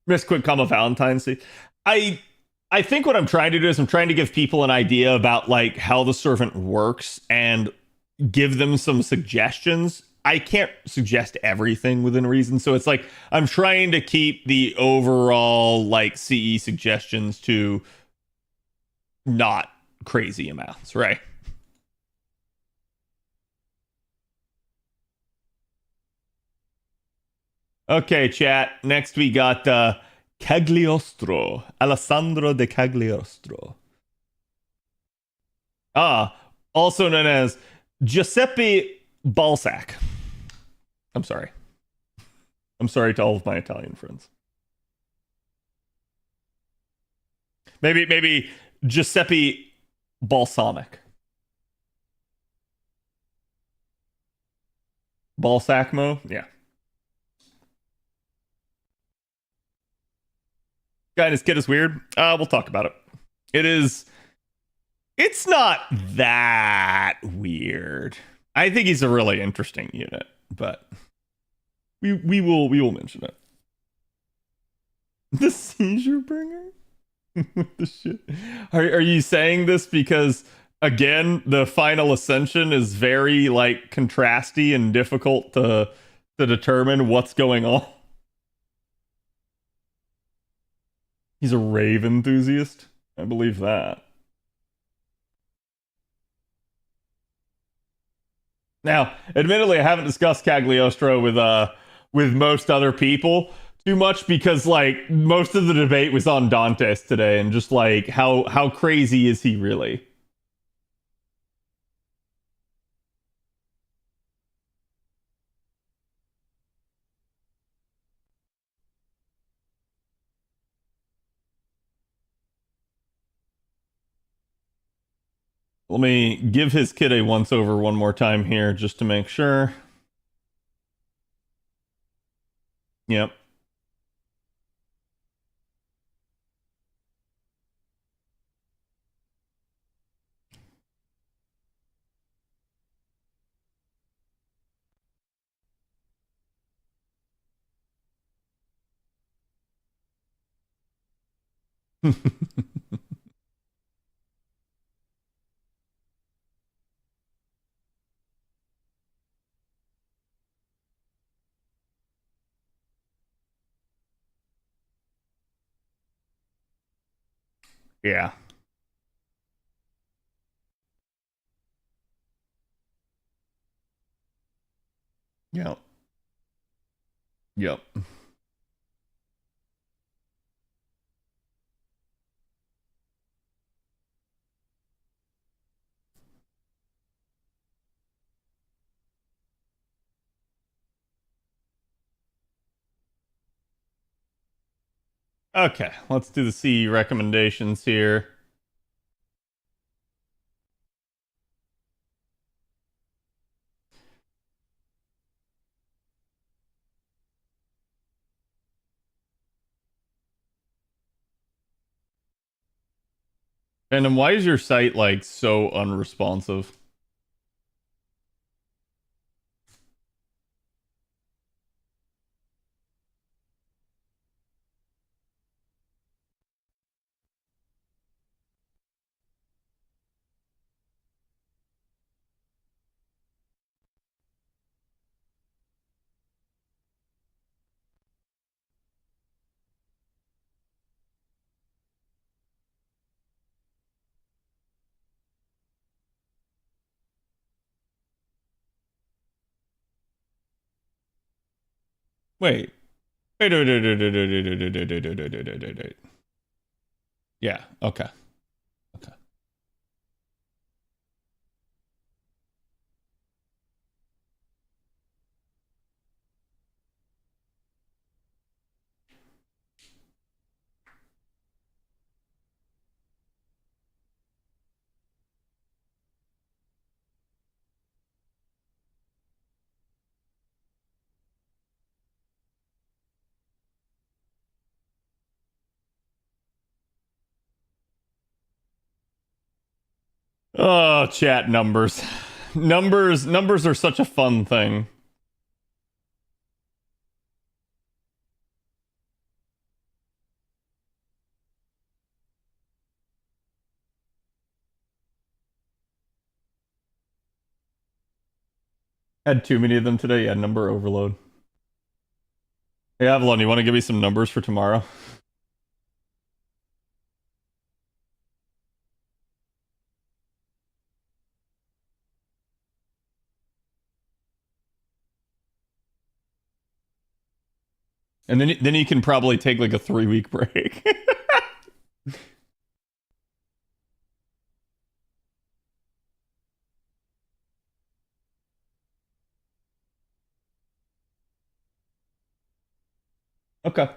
Miss quick comma Valentine's Day. I think what I'm trying to do is I'm trying to give people an idea about like how the servant works and give them some suggestions. I can't suggest everything within reason, so it's like I'm trying to keep the overall like CE suggestions to not crazy amounts, right? Okay, chat. Next we got Cagliostro. Alessandro de Cagliostro. Also known as Giuseppe Balzac. I'm sorry. I'm sorry to all of my Italian friends. Maybe Giuseppe Balsamic. Balsacmo? Yeah. Guy and his kid is weird. We'll talk about it. It's not that weird. I think he's a really interesting unit, but we will mention it. The seizure bringer? What the shit? Are you saying this because again the final ascension is very like contrasty and difficult to determine what's going on? He's a rave enthusiast. I believe that. Now, admittedly, I haven't discussed Cagliostro with most other people too much because like most of the debate was on Dantes today and just like how crazy is he really? Let me give his kid a once over one more time here just to make sure. Yep. Yeah. Yep. Yep. Okay, let's do the CE recommendations here. And then why is your site like so unresponsive? Wait. Wait. Yeah, okay. Okay. Oh, chat numbers. Numbers are such a fun thing. Had too many of them today. Yeah, number overload. Hey, Avalon, you want to give me some numbers for tomorrow? And then you can probably take like a 3-week break. Okay.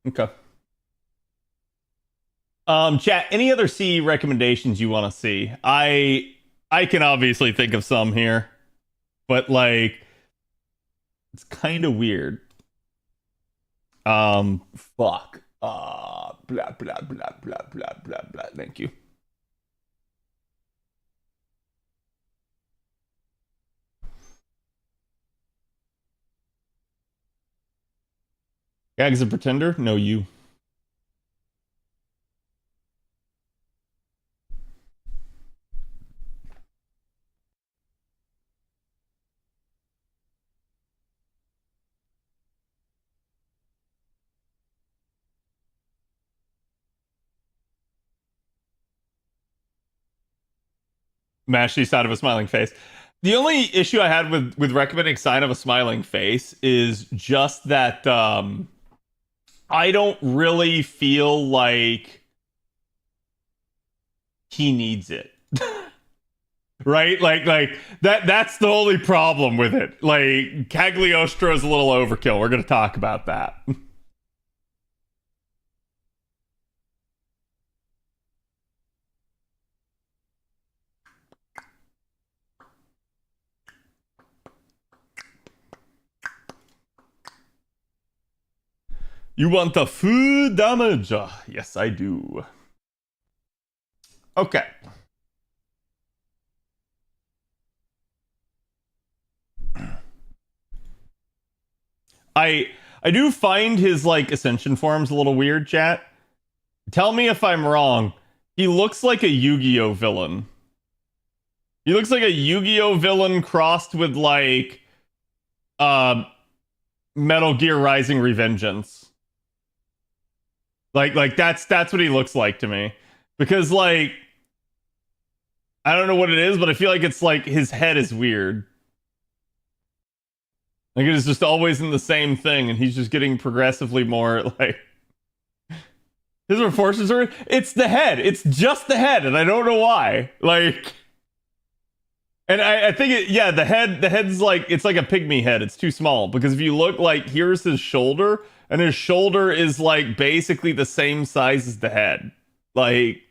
Okay. Chat, any other CE recommendations you want to see? I can obviously think of some here, but like it's kind of weird. Fuck. Blah blah blah blah blah blah blah. Thank you. Gag's a pretender? No, you. Mash the side of a smiling face. The only issue I had with recommending sign of a smiling face is just that I don't really feel like he needs it. Right? Like that's the only problem with it. Like Cagliostro is a little overkill. We're going to talk about that. You want the food damage? Yes, I do. Okay. I do find his like ascension forms a little weird, chat. Tell me if I'm wrong. He looks like a Yu-Gi-Oh villain. He looks like a Yu-Gi-Oh villain crossed with like Metal Gear Rising Revengeance. Like that's what he looks like to me. Because like I don't know what it is, but I feel like it's like his head is weird. Like it is just always in the same thing, and he's just getting progressively more like his proportions are. It's the head. It's just the head, and I don't know why. Like, and I think it. Yeah, the head. The head's like it's like a pygmy head. It's too small because if you look like here's his shoulder, and his shoulder is like basically the same size as the head. Like,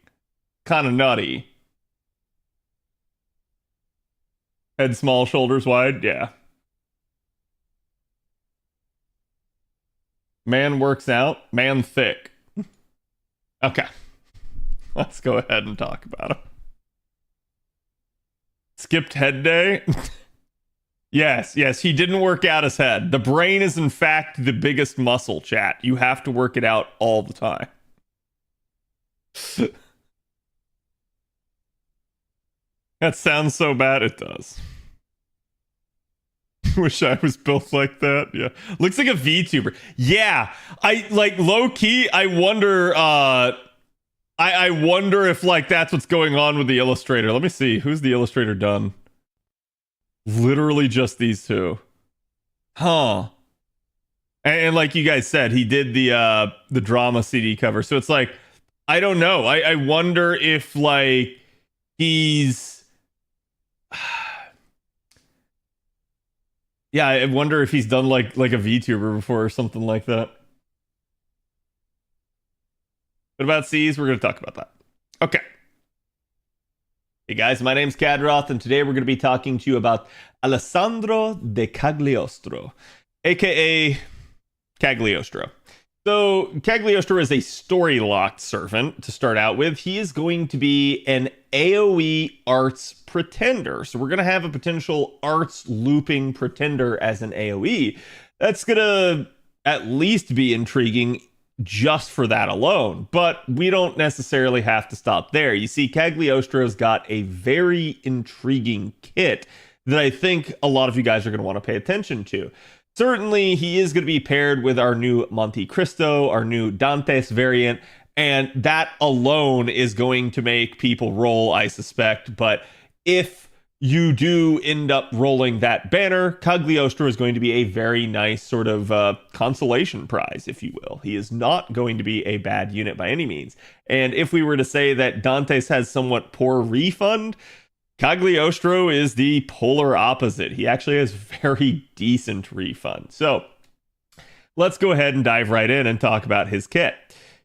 kind of nutty. Head small, shoulders wide. Yeah. Man works out, man thick. Okay. Let's go ahead and talk about him. Skipped head day? Yes, he didn't work out his head. The brain is, in fact, the biggest muscle, chat. You have to work it out all the time. That sounds so bad, it does. Wish I was built like that. Yeah. Looks like a VTuber. Yeah. I like low key, I wonder I wonder if like that's what's going on with the illustrator. Let me see. Who's the illustrator done? Literally just these two. Huh. And like you guys said, he did the drama CD cover. So it's like I don't know. I wonder if like he's yeah, I wonder if he's done like a VTuber before or something like that. What about C's? We're going to talk about that. Okay. Hey guys, my name's Khadroth, and today we're going to be talking to you about Alessandro de Cagliostro, aka Cagliostro. So, Cagliostro is a story-locked servant to start out with. He is going to be an AoE arts pretender. So, we're going to have a potential arts looping pretender as an AoE. That's going to at least be intriguing just for that alone. But we don't necessarily have to stop there. You see, Cagliostro's got a very intriguing kit that I think a lot of you guys are going to want to pay attention to. Certainly, he is going to be paired with our new Monte Cristo, our new Dantes variant, and that alone is going to make people roll, I suspect. But if you do end up rolling that banner, Cagliostro is going to be a very nice sort of consolation prize, if you will. He is not going to be a bad unit by any means. And if we were to say that Dantes has somewhat poor refund, Cagliostro is the polar opposite. He actually has very decent refund. So let's go ahead and dive right in and talk about his kit.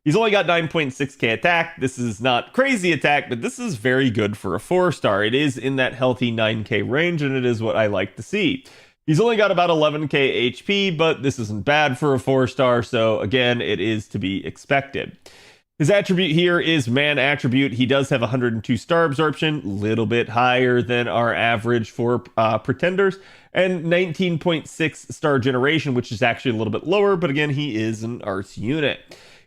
He's only got 9.6k attack. This is not crazy attack, but this is very good for a 4-star. It is in that healthy 9k range, and it is what I like to see. He's only got about 11k HP, but this isn't bad for a 4-star, so again, it is to be expected. His attribute here is man attribute. He does have 102 star absorption, little bit higher than our average for pretenders, and 19.6 star generation, which is actually a little bit lower, but again, he is an arts unit.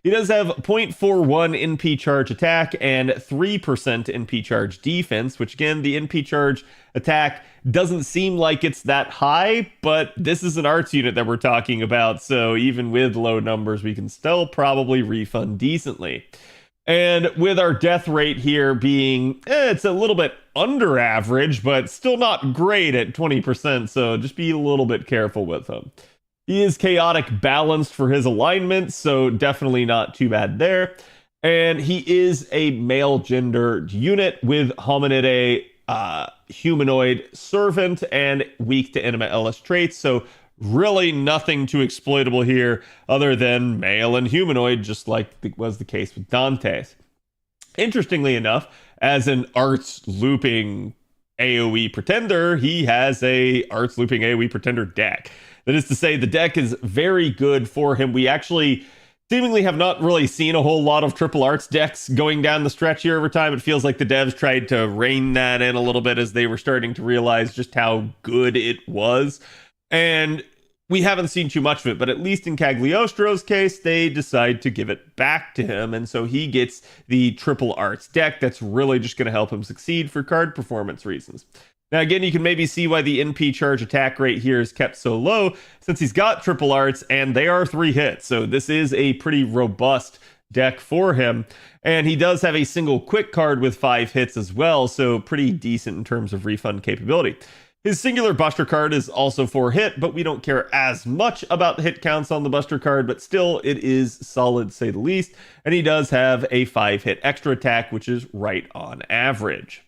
He does have 0.41 NP charge attack and 3% NP charge defense, which again, the NP charge attack doesn't seem like it's that high, but this is an arts unit that we're talking about, so even with low numbers, we can still probably refund decently. And with our death rate here being, it's a little bit under average, but still not great at 20%, so just be a little bit careful with him. He is chaotic balanced for his alignment, so definitely not too bad there. And he is a male gender unit with hominidae, humanoid servant, and weak to anima LS traits, so really nothing too exploitable here other than male and humanoid, just like was the case with Dantes. Interestingly enough, as an arts looping AoE pretender, he has a arts looping AoE pretender deck. That is to say, the deck is very good for him. We actually seemingly have not really seen a whole lot of triple arts decks going down the stretch here over time. It feels like the devs tried to rein that in a little bit as they were starting to realize just how good it was. And we haven't seen too much of it, but at least in Cagliostro's case, they decide to give it back to him. And so he gets the triple arts deck that's really just going to help him succeed for card performance reasons. Now, again, you can maybe see why the NP charge attack rate here is kept so low, since he's got triple arts, and they are 3 hits. So this is a pretty robust deck for him. And he does have a single quick card with 5 hits as well, so pretty decent in terms of refund capability. His singular Buster card is also 4 hit, but we don't care as much about the hit counts on the Buster card, but still, it is solid, to say the least. And he does have a 5 hit extra attack, which is right on average.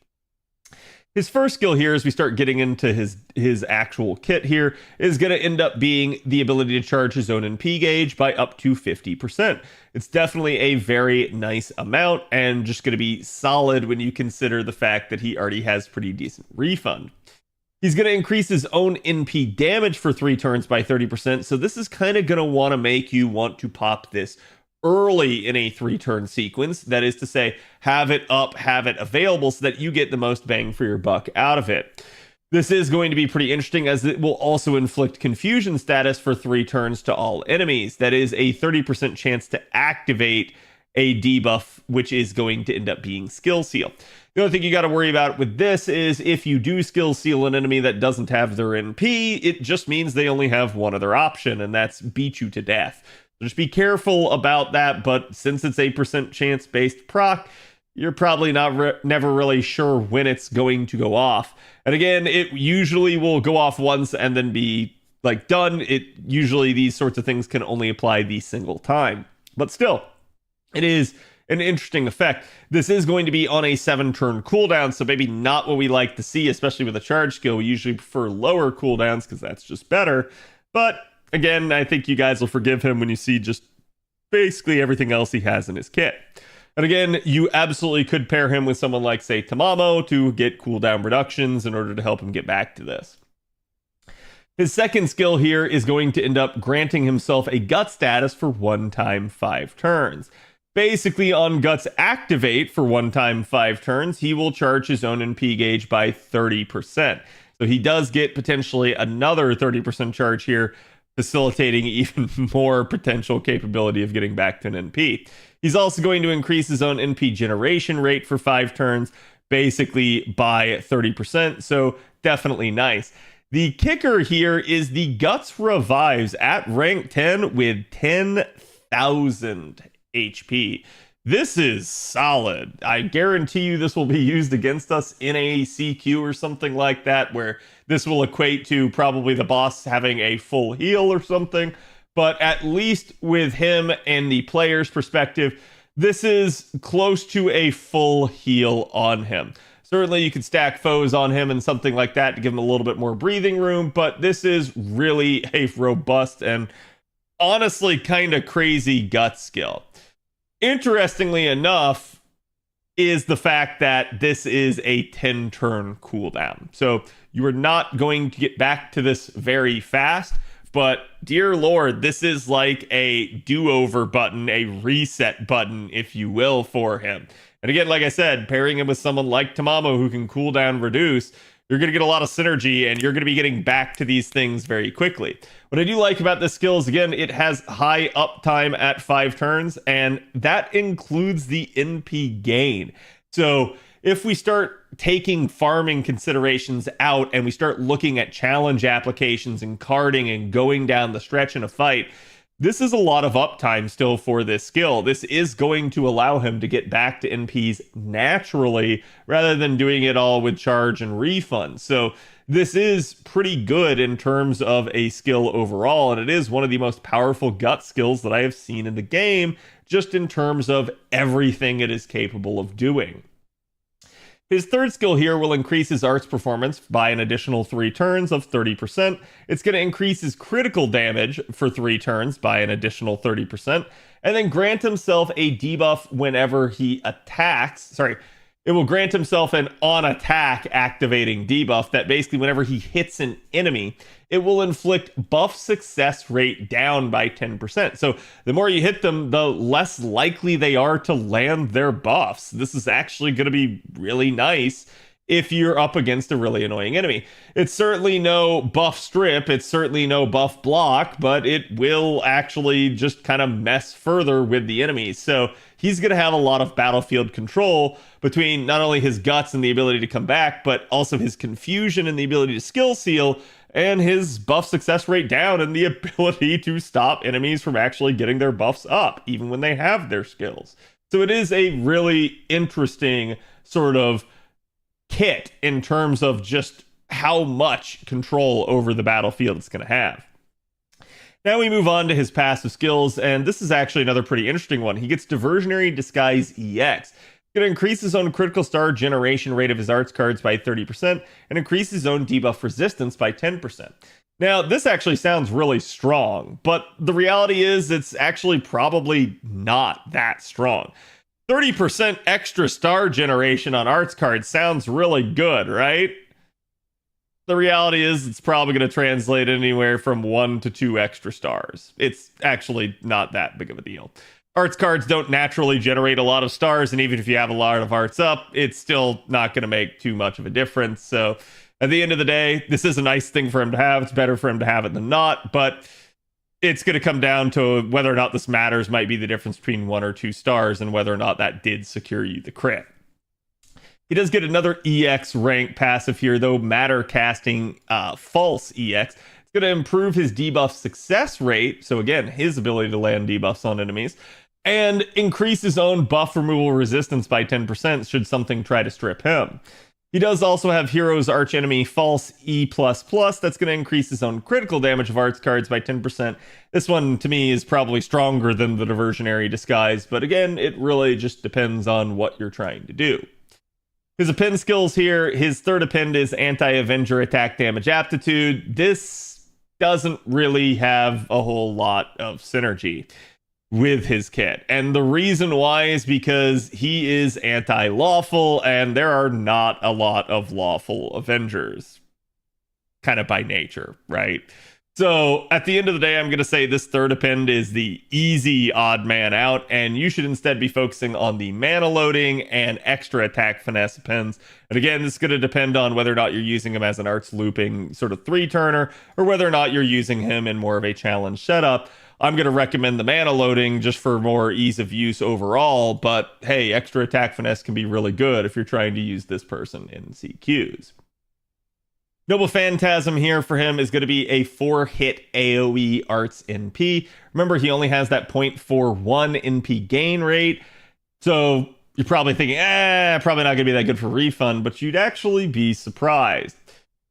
His first skill here, as we start getting into his actual kit here, is going to end up being the ability to charge his own NP gauge by up to 50%. It's definitely a very nice amount, and just going to be solid when you consider the fact that he already has pretty decent refund. He's going to increase his own NP damage for 3 turns by 30%, so this is kind of going to want to make you want to pop this early in a 3-turn sequence. That is to say, have it up, have it available so that you get the most bang for your buck out of it. This is going to be pretty interesting as it will also inflict confusion status for 3 turns to all enemies. That is a 30% chance to activate a debuff, which is going to end up being Skill Seal. The only thing you got to worry about with this is if you do Skill Seal an enemy that doesn't have their NP, it just means they only have one other option, and that's beat you to death. Just be careful about that, but since it's a % chance based proc, you're probably never really sure when it's going to go off. And again, it usually will go off once and then be like done. Usually these sorts of things can only apply the single time, but still, it is an interesting effect. This is going to be on a 7-turn cooldown, so maybe not what we like to see, especially with a charge skill. We usually prefer lower cooldowns because that's just better, but again, I think you guys will forgive him when you see just basically everything else he has in his kit. And again, you absolutely could pair him with someone like, say, Tamamo to get cooldown reductions in order to help him get back to this. His second skill here is going to end up granting himself a gut status for 1 time 5 turns. Basically, on Guts Activate for 1 time 5 turns, he will charge his own NP gauge by 30%. So he does get potentially another 30% charge here, facilitating even more potential capability of getting back to an NP. He's also going to increase his own NP generation rate for 5 turns, basically by 30%, so definitely nice. The kicker here is the Guts revives at rank 10 with 10,000 HP. This is solid. I guarantee you this will be used against us in a CQ or something like that, where this will equate to probably the boss having a full heal or something. But at least with him and the player's perspective, this is close to a full heal on him. Certainly, you could stack foes on him and something like that to give him a little bit more breathing room, but this is really a robust and honestly kind of crazy gut skill. Interestingly enough, is the fact that this is a 10 turn cooldown. So you are not going to get back to this very fast, but dear Lord, this is like a do-over button, a reset button, if you will, for him. And again, like I said, pairing him with someone like Tamamo who can cooldown reduce, you're going to get a lot of synergy and you're going to be getting back to these things very quickly. What I do like about this skill is, again, it has high uptime at 5 turns, and that includes the NP gain. So if we start taking farming considerations out and we start looking at challenge applications and carding and going down the stretch in a fight, this is a lot of uptime still for this skill. This is going to allow him to get back to NPs naturally rather than doing it all with charge and refund. So this is pretty good in terms of a skill overall, and it is one of the most powerful gut skills that I have seen in the game, just in terms of everything it is capable of doing. His third skill here will increase his arts performance by an additional 3 turns of 30%. It's going to increase his critical damage for 3 turns by an additional 30%, and then grant himself a debuff whenever he attacks. It will grant himself an on-attack activating debuff that basically whenever he hits an enemy, it will inflict buff success rate down by 10%. So the more you hit them, the less likely they are to land their buffs. This is actually going to be really nice if you're up against a really annoying enemy. It's certainly no buff strip, it's certainly no buff block, but it will actually just kind of mess further with the enemies. So he's going to have a lot of battlefield control between not only his guts and the ability to come back, but also his confusion and the ability to skill seal, and his buff success rate down and the ability to stop enemies from actually getting their buffs up, even when they have their skills. So it is a really interesting sort of kit in terms of just how much control over the battlefield it's going to have. Now we move on to his passive skills, and this is actually another pretty interesting one. He gets Diversionary Disguise EX. It's going to increase his own critical star generation rate of his arts cards by 30% and increase his own debuff resistance by 10%. Now, this actually sounds really strong, but the reality is it's actually probably not that strong. 30% extra star generation on arts cards sounds really good, right? The reality is it's probably going to translate anywhere from 1 to 2 extra stars. It's actually not that big of a deal. Arts cards don't naturally generate a lot of stars, and even if you have a lot of arts up, it's still not going to make too much of a difference. So at the end of the day, this is a nice thing for him to have. It's better for him to have it than not, but it's going to come down to whether or not this matters. Might be the difference between 1 or 2 stars and whether or not that did secure you the crit. He does get another EX rank passive here, though, Matter Casting False EX. It's going to improve his debuff success rate, so again, his ability to land debuffs on enemies, and increase his own buff removal resistance by 10% should something try to strip him. He does also have Hero's Archenemy False E++. That's going to increase his own critical damage of arts cards by 10%. This one, to me, is probably stronger than the Diversionary Disguise, but again, it really just depends on what you're trying to do. His append skills here, his third append is Anti-Avenger Attack Damage Aptitude. This doesn't really have a whole lot of synergy with his kit. And the reason why is because he is anti-lawful, and there are not a lot of lawful Avengers, kind of by nature, right? So at the end of the day, I'm going to say this third append is the easy odd man out, and you should instead be focusing on the mana loading and extra attack finesse appends. And again, this is going to depend on whether or not you're using him as an arts looping sort of 3-turner, or whether or not you're using him in more of a challenge setup. I'm going to recommend the mana loading just for more ease of use overall, but hey, extra attack finesse can be really good if you're trying to use this person in CQs. Noble Phantasm here for him is going to be a 4-hit AoE arts NP. Remember, he only has that 0.41 NP gain rate. So you're probably thinking, probably not going to be that good for refund, but you'd actually be surprised.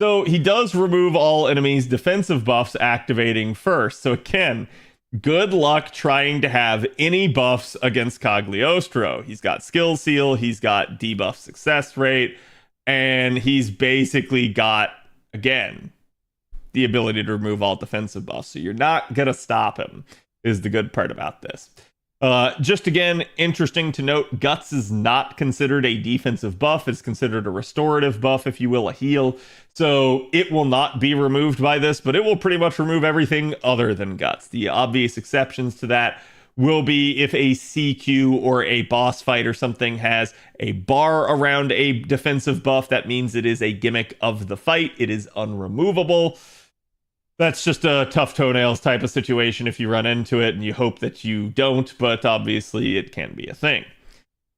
So he does remove all enemies' defensive buffs activating first. So again, good luck trying to have any buffs against Cagliostro. He's got skill seal, he's got debuff success rate, and he's basically got, again, the ability to remove all defensive buffs. So you're not going to stop him, is the good part about this. Just again, interesting to note, Guts is not considered a defensive buff. It's considered a restorative buff, if you will, a heal. So it will not be removed by this, but it will pretty much remove everything other than Guts. The obvious exceptions to that will be if a CQ or a boss fight or something has a bar around a defensive buff. That means it is a gimmick of the fight. It is unremovable. That's just a tough toenails type of situation if you run into it, and you hope that you don't, but obviously it can be a thing.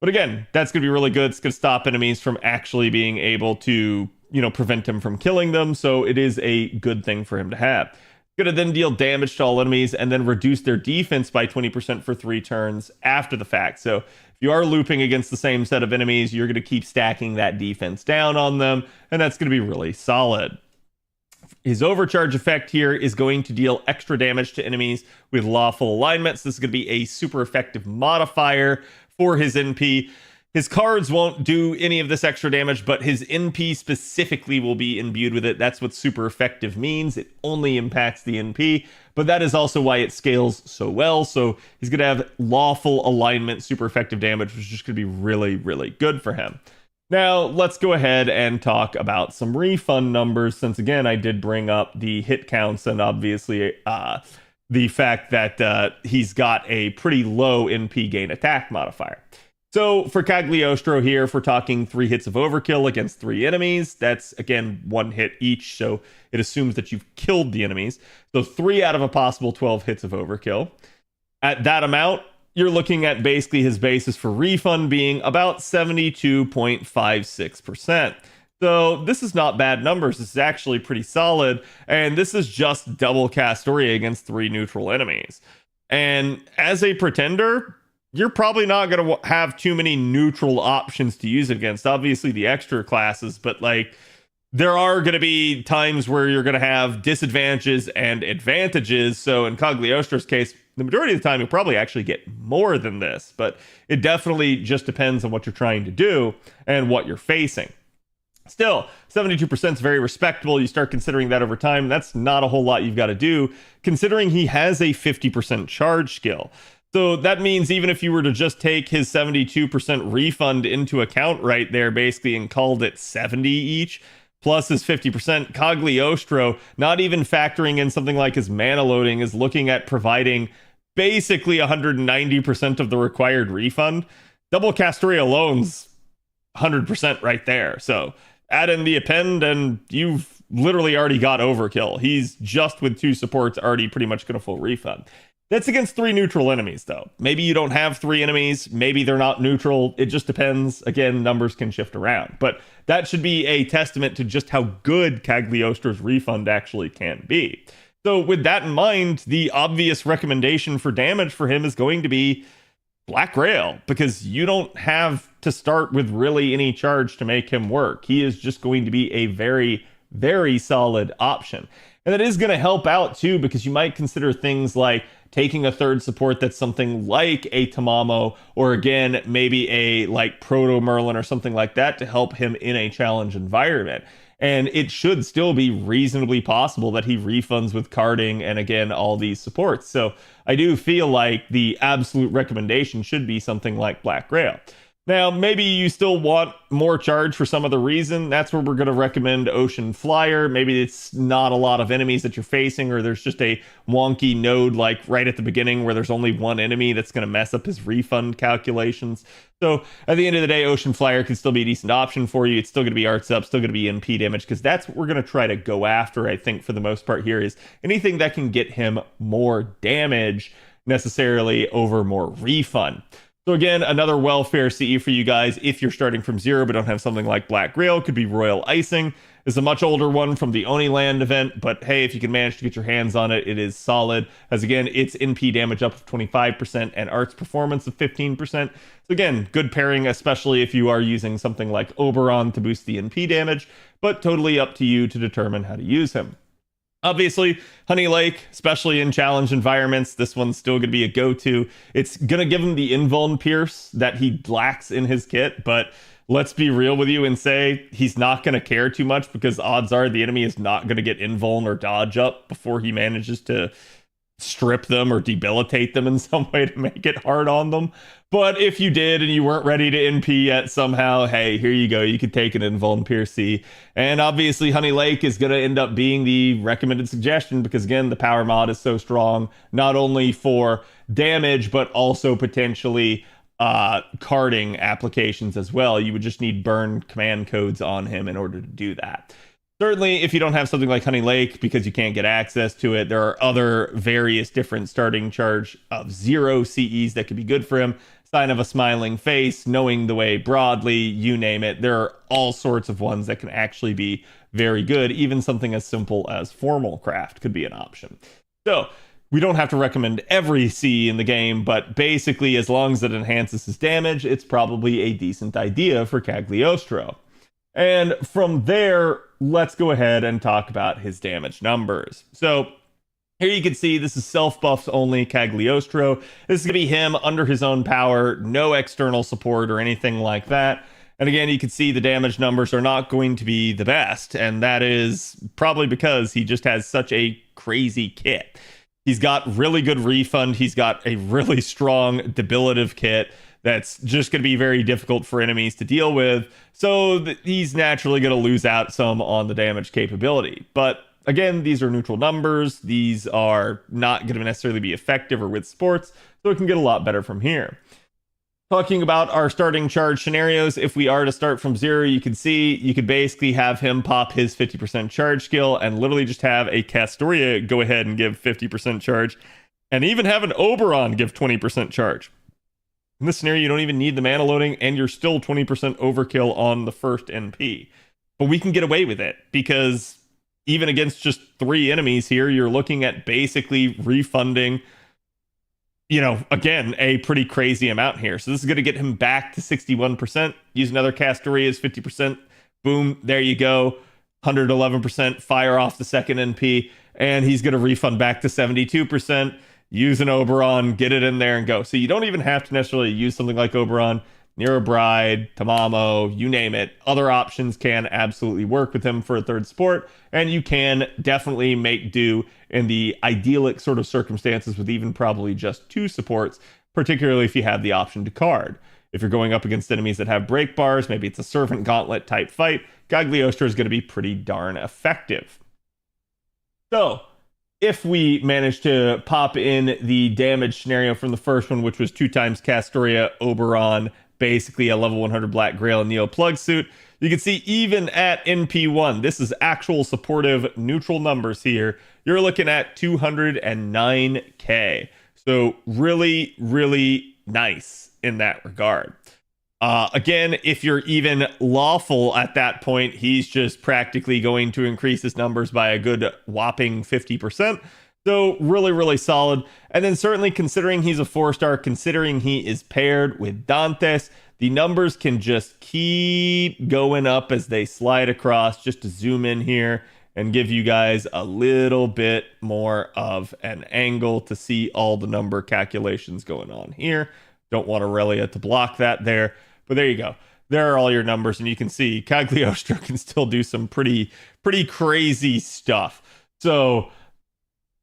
But again, that's going to be really good. It's going to stop enemies from actually being able to, prevent him from killing them, so it is a good thing for him to have. It's going to then deal damage to all enemies and then reduce their defense by 20% for 3 turns after the fact. So if you are looping against the same set of enemies, you're going to keep stacking that defense down on them, and that's going to be really solid. His overcharge effect here is going to deal extra damage to enemies with lawful alignments. This is going to be a super effective modifier for his NP. His cards won't do any of this extra damage, but his NP specifically will be imbued with it. That's what super effective means. It only impacts the NP, but that is also why it scales so well. So he's going to have lawful alignment, super effective damage, which is just going to be really, really good for him. Now, let's go ahead and talk about some refund numbers, since, again, I did bring up the hit counts and obviously the fact that he's got a pretty low NP gain attack modifier. So for Cagliostro here, if we're talking 3 hits of overkill against 3 enemies, that's, again, 1 hit each, so it assumes that you've killed the enemies. So 3 out of a possible 12 hits of overkill. At that amount, you're looking at basically his basis for refund being about 72.56%. So this is not bad numbers. This is actually pretty solid. And this is just double Castoria against 3 neutral enemies. And as a pretender, you're probably not going to have too many neutral options to use it against. Obviously the extra classes, but there are going to be times where you're going to have disadvantages and advantages. So in Cagliostro's case, the majority of the time, you'll probably actually get more than this, but it definitely just depends on what you're trying to do and what you're facing. Still, 72% is very respectable. You start considering that over time, that's not a whole lot you've got to do, considering he has a 50% charge skill. So that means even if you were to just take his 72% refund into account right there, basically, and called it 70 each, plus his 50%, Cagliostro, not even factoring in something like his mana loading, is looking at providing basically 190% of the required refund. Double Castoria alone's 100% right there. So add in the append and you've literally already got overkill. He's just with 2 supports already pretty much going to full refund. That's against 3 neutral enemies, though. Maybe you don't have 3 enemies. Maybe they're not neutral. It just depends. Again, numbers can shift around. But that should be a testament to just how good Cagliostro's refund actually can be. So with that in mind, the obvious recommendation for damage for him is going to be Black Grail, because you don't have to start with really any charge to make him work. He is just going to be a very, very solid option. And that is going to help out too, because you might consider things like taking a third support that's something like a Tamamo, or again, maybe a Proto Merlin or something like that to help him in a challenge environment. And it should still be reasonably possible that he refunds with carding and, again, all these supports. So I do feel like the absolute recommendation should be something like Black Grail. Now, maybe you still want more charge for some other reason. That's where we're going to recommend Ocean Flyer. Maybe it's not a lot of enemies that you're facing, or there's just a wonky node right at the beginning where there's only 1 enemy that's going to mess up his refund calculations. So at the end of the day, Ocean Flyer can still be a decent option for you. It's still going to be arts up, still going to be NP damage, because that's what we're going to try to go after, I think, for the most part here, is anything that can get him more damage necessarily over more refund. So again, another welfare CE for you guys if you're starting from 0 but don't have something like Black Grail could be Royal Icing. This is a much older one from the Oni Land event, but hey, if you can manage to get your hands on it, it is solid. As again, it's NP damage up of 25% and arts performance of 15%. So again, good pairing, especially if you are using something like Oberon to boost the NP damage, but totally up to you to determine how to use him. Obviously, Honey Lake, especially in challenge environments, this one's still going to be a go-to. It's going to give him the invuln pierce that he lacks in his kit, but let's be real with you and say he's not going to care too much because odds are the enemy is not going to get invuln or dodge up before he manages to strip them or debilitate them in some way to make it hard on them. But if you did and you weren't ready to NP yet somehow, hey, here you go. You could take an invuln pierce C. And obviously Honey Lake is going to end up being the recommended suggestion because again, the power mod is so strong, not only for damage, but also potentially carding applications as well. You would just need burn command codes on him in order to do that. Certainly, if you don't have something like Honey Lake because you can't get access to it, there are other various different starting charge of 0 CEs that could be good for him. Sign of a Smiling Face, Knowing the Way broadly, you name it. There are all sorts of ones that can actually be very good. Even something as simple as Formal Craft could be an option. So, we don't have to recommend every CE in the game, but basically, as long as it enhances his damage, it's probably a decent idea for Cagliostro. And from there, let's go ahead and talk about his damage numbers. So here you can see this is self-buffs only Cagliostro. This is going to be him under his own power, no external support or anything like that. And again, you can see the damage numbers are not going to be the best, and that is probably because he just has such a crazy kit. He's got really good refund. He's got a really strong debilitive kit that's just going to be very difficult for enemies to deal with. So he's naturally going to lose out some on the damage capability. But again, these are neutral numbers. These are not going to necessarily be effective or with sports. So it can get a lot better from here. Talking about our starting charge scenarios, if we are to start from 0, you can see you could basically have him pop his 50% charge skill and literally just have a Castoria go ahead and give 50% charge, and even have an Oberon give 20% charge. In this scenario, you don't even need the mana loading, and you're still 20% overkill on the first NP. But we can get away with it, because even against just 3 enemies here, you're looking at basically refunding, again, a pretty crazy amount here. So this is going to get him back to 61%. Use another Castoria's 50%. Boom, there you go. 111%, fire off the second NP, and he's going to refund back to 72%. Use an Oberon, get it in there and go. So you don't even have to necessarily use something like Oberon. Near a Bride, Tamamo, you name it. Other options can absolutely work with him for a third support, and you can definitely make do in the idyllic sort of circumstances with even probably just 2 supports, particularly if you have the option to card. If you're going up against enemies that have break bars, maybe it's a Servant Gauntlet type fight, Cagliostro is going to be pretty darn effective. So, if we manage to pop in the damage scenario from the first one, which was 2 times Castoria, Oberon, basically a level 100 Black Grail and Neo Plug Suit, you can see even at NP1, this is actual supportive neutral numbers here, you're looking at 209k. So really, really nice in that regard. Again, if you're even lawful at that point, he's just practically going to increase his numbers by a good whopping 50%. So really, really solid. And then certainly considering he's a 4-star, considering he is paired with Dantes, the numbers can just keep going up as they slide across. Just to zoom in here and give you guys a little bit more of an angle to see all the number calculations going on here. Don't want Aurelia to block that there. But there you go. There are all your numbers, and you can see Cagliostro can still do some pretty crazy stuff. So,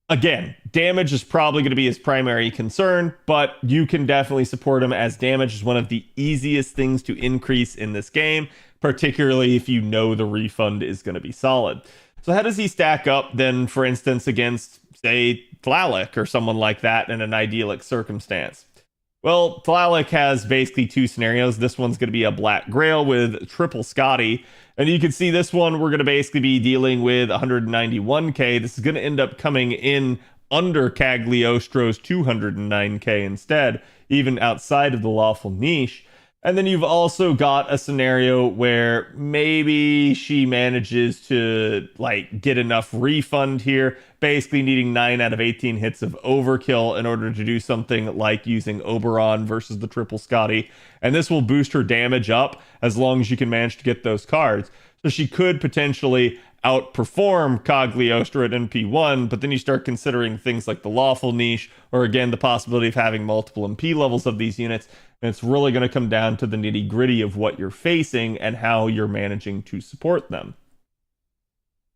again, damage is probably going to be his primary concern, but you can definitely support him, as damage is one of the easiest things to increase in this game, particularly if you know the refund is going to be solid. So how does he stack up then, for instance, against, say, Tlaloc or someone like that in an idyllic circumstance? Well, Tlaloc has basically 2 scenarios. This one's going to be a Black Grail with triple Scotty. And you can see this one, we're going to basically be dealing with 191k. This is going to end up coming in under Cagliostro's 209k instead, even outside of the lawful niche. And then you've also got a scenario where maybe she manages to like get enough refund here, basically needing 9 out of 18 hits of overkill in order to do something like using Oberon versus the triple Scotty. And this will boost her damage up as long as you can manage to get those cards. So she could potentially outperform Cagliostro at NP1, but then you start considering things like the lawful niche, or again, the possibility of having multiple MP levels of these units. And it's really going to come down to the nitty gritty of what you're facing and how you're managing to support them.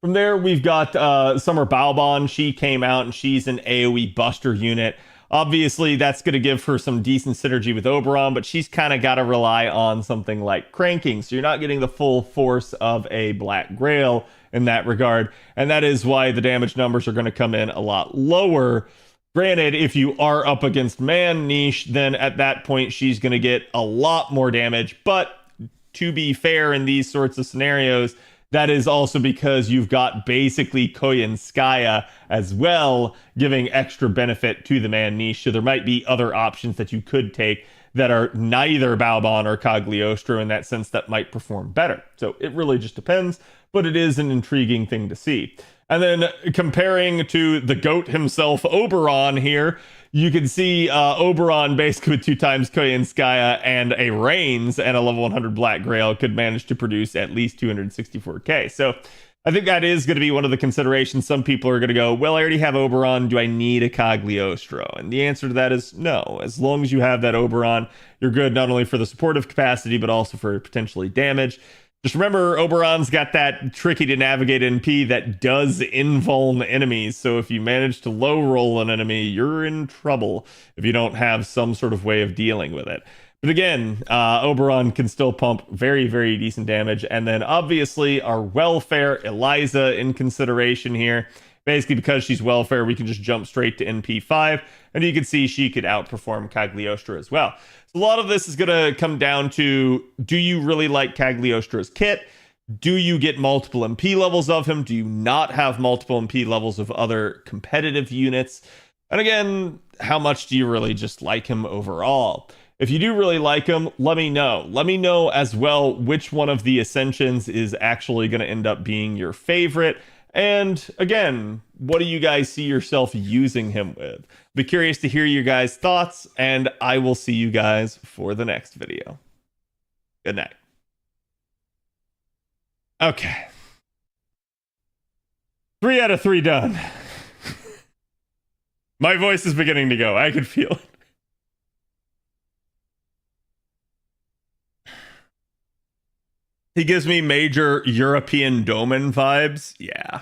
From there, we've got Summer Balbon. She came out and she's an AoE buster unit. Obviously, that's going to give her some decent synergy with Oberon, but she's kind of got to rely on something like cranking. So you're not getting the full force of a Black Grail in that regard. And that is why the damage numbers are going to come in a lot lower. Granted, if you are up against Man Niche, then at that point she's going to get a lot more damage. But to be fair, in these sorts of scenarios, that is also because you've got basically Koyanskaya as well, giving extra benefit to the Man Niche. So there might be other options that you could take that are neither Balbon or Cagliostro in that sense that might perform better. So it really just depends, but it is an intriguing thing to see. And then comparing to the GOAT himself, Oberon here, you can see Oberon basically with 2 times Koyanskaya and a Reigns and a level 100 Black Grail could manage to produce at least 264k. So I think that is going to be one of the considerations. Some people are going to go, well, I already have Oberon. Do I need a Cagliostro? And the answer to that is no. As long as you have that Oberon, you're good not only for the supportive capacity, but also for potentially damage. Just remember, Oberon's got that tricky to navigate NP that does invuln enemies. So if you manage to low roll an enemy, you're in trouble if you don't have some sort of way of dealing with it. But again, Oberon can still pump very, very decent damage. And then obviously our welfare, Eliza in consideration here. Basically, because she's welfare, we can just jump straight to NP5. And you can see she could outperform Cagliostro as well. So a lot of this is going to come down to, do you really like Cagliostro's kit? Do you get multiple MP levels of him? Do you not have multiple MP levels of other competitive units? And again, how much do you really just like him overall? If you do really like him, let me know. Let me know as well which one of the Ascensions is actually going to end up being your favorite. And again, what do you guys see yourself using him with? Be curious to hear your guys' thoughts, and I will see you guys for the next video. Good night. Okay. 3 out of 3 done. My voice is beginning to go. I could feel it. He gives me major European Doman vibes. Yeah.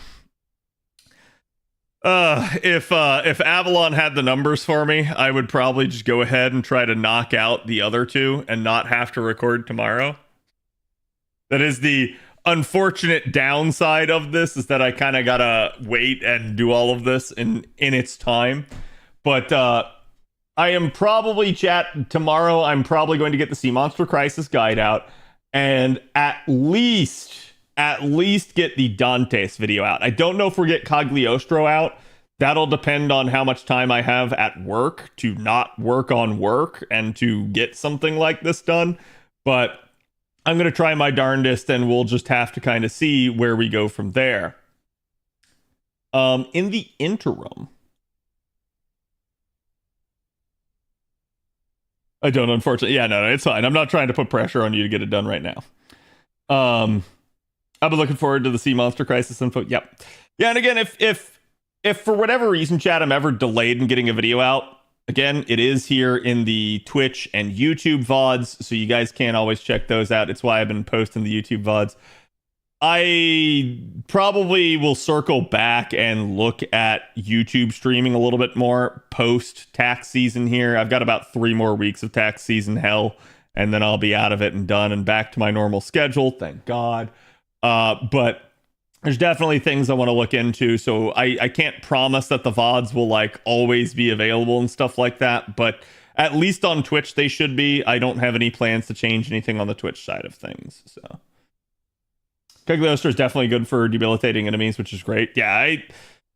If Avalon had the numbers for me, I would probably just go ahead and try to knock out the other 2 and not have to record tomorrow. That is the unfortunate downside of this, is that I kind of gotta wait and do all of this in its time. But I am probably tomorrow. I'm probably going to get the Sea Monster Crisis guide out. And at least get the Dantes video out. I don't know if we'll get Cagliostro out. That'll depend on how much time I have at work to not work on work and to get something like this done. But I'm going to try my darndest, and we'll just have to kind of see where we go from there. In the interim, I don't, unfortunately. Yeah, no, it's fine. I'm not trying to put pressure on you to get it done right now. I've been looking forward to the Sea Monster Crisis info. Yep. Yeah, and again, if for whatever reason, chat, I'm ever delayed in getting a video out, again, it is here in the Twitch and YouTube VODs, so you guys can always check those out. It's why I've been posting the YouTube VODs. I probably will circle back and look at YouTube streaming a little bit more post tax season here. I've got about 3 more weeks of tax season hell, and then I'll be out of it and done and back to my normal schedule. Thank God. But there's definitely things I want to look into. So I can't promise that the VODs will like always be available and stuff like that. But at least on Twitch, they should be. I don't have any plans to change anything on the Twitch side of things. So Cagliostro is definitely good for debilitating enemies, which is great. Yeah,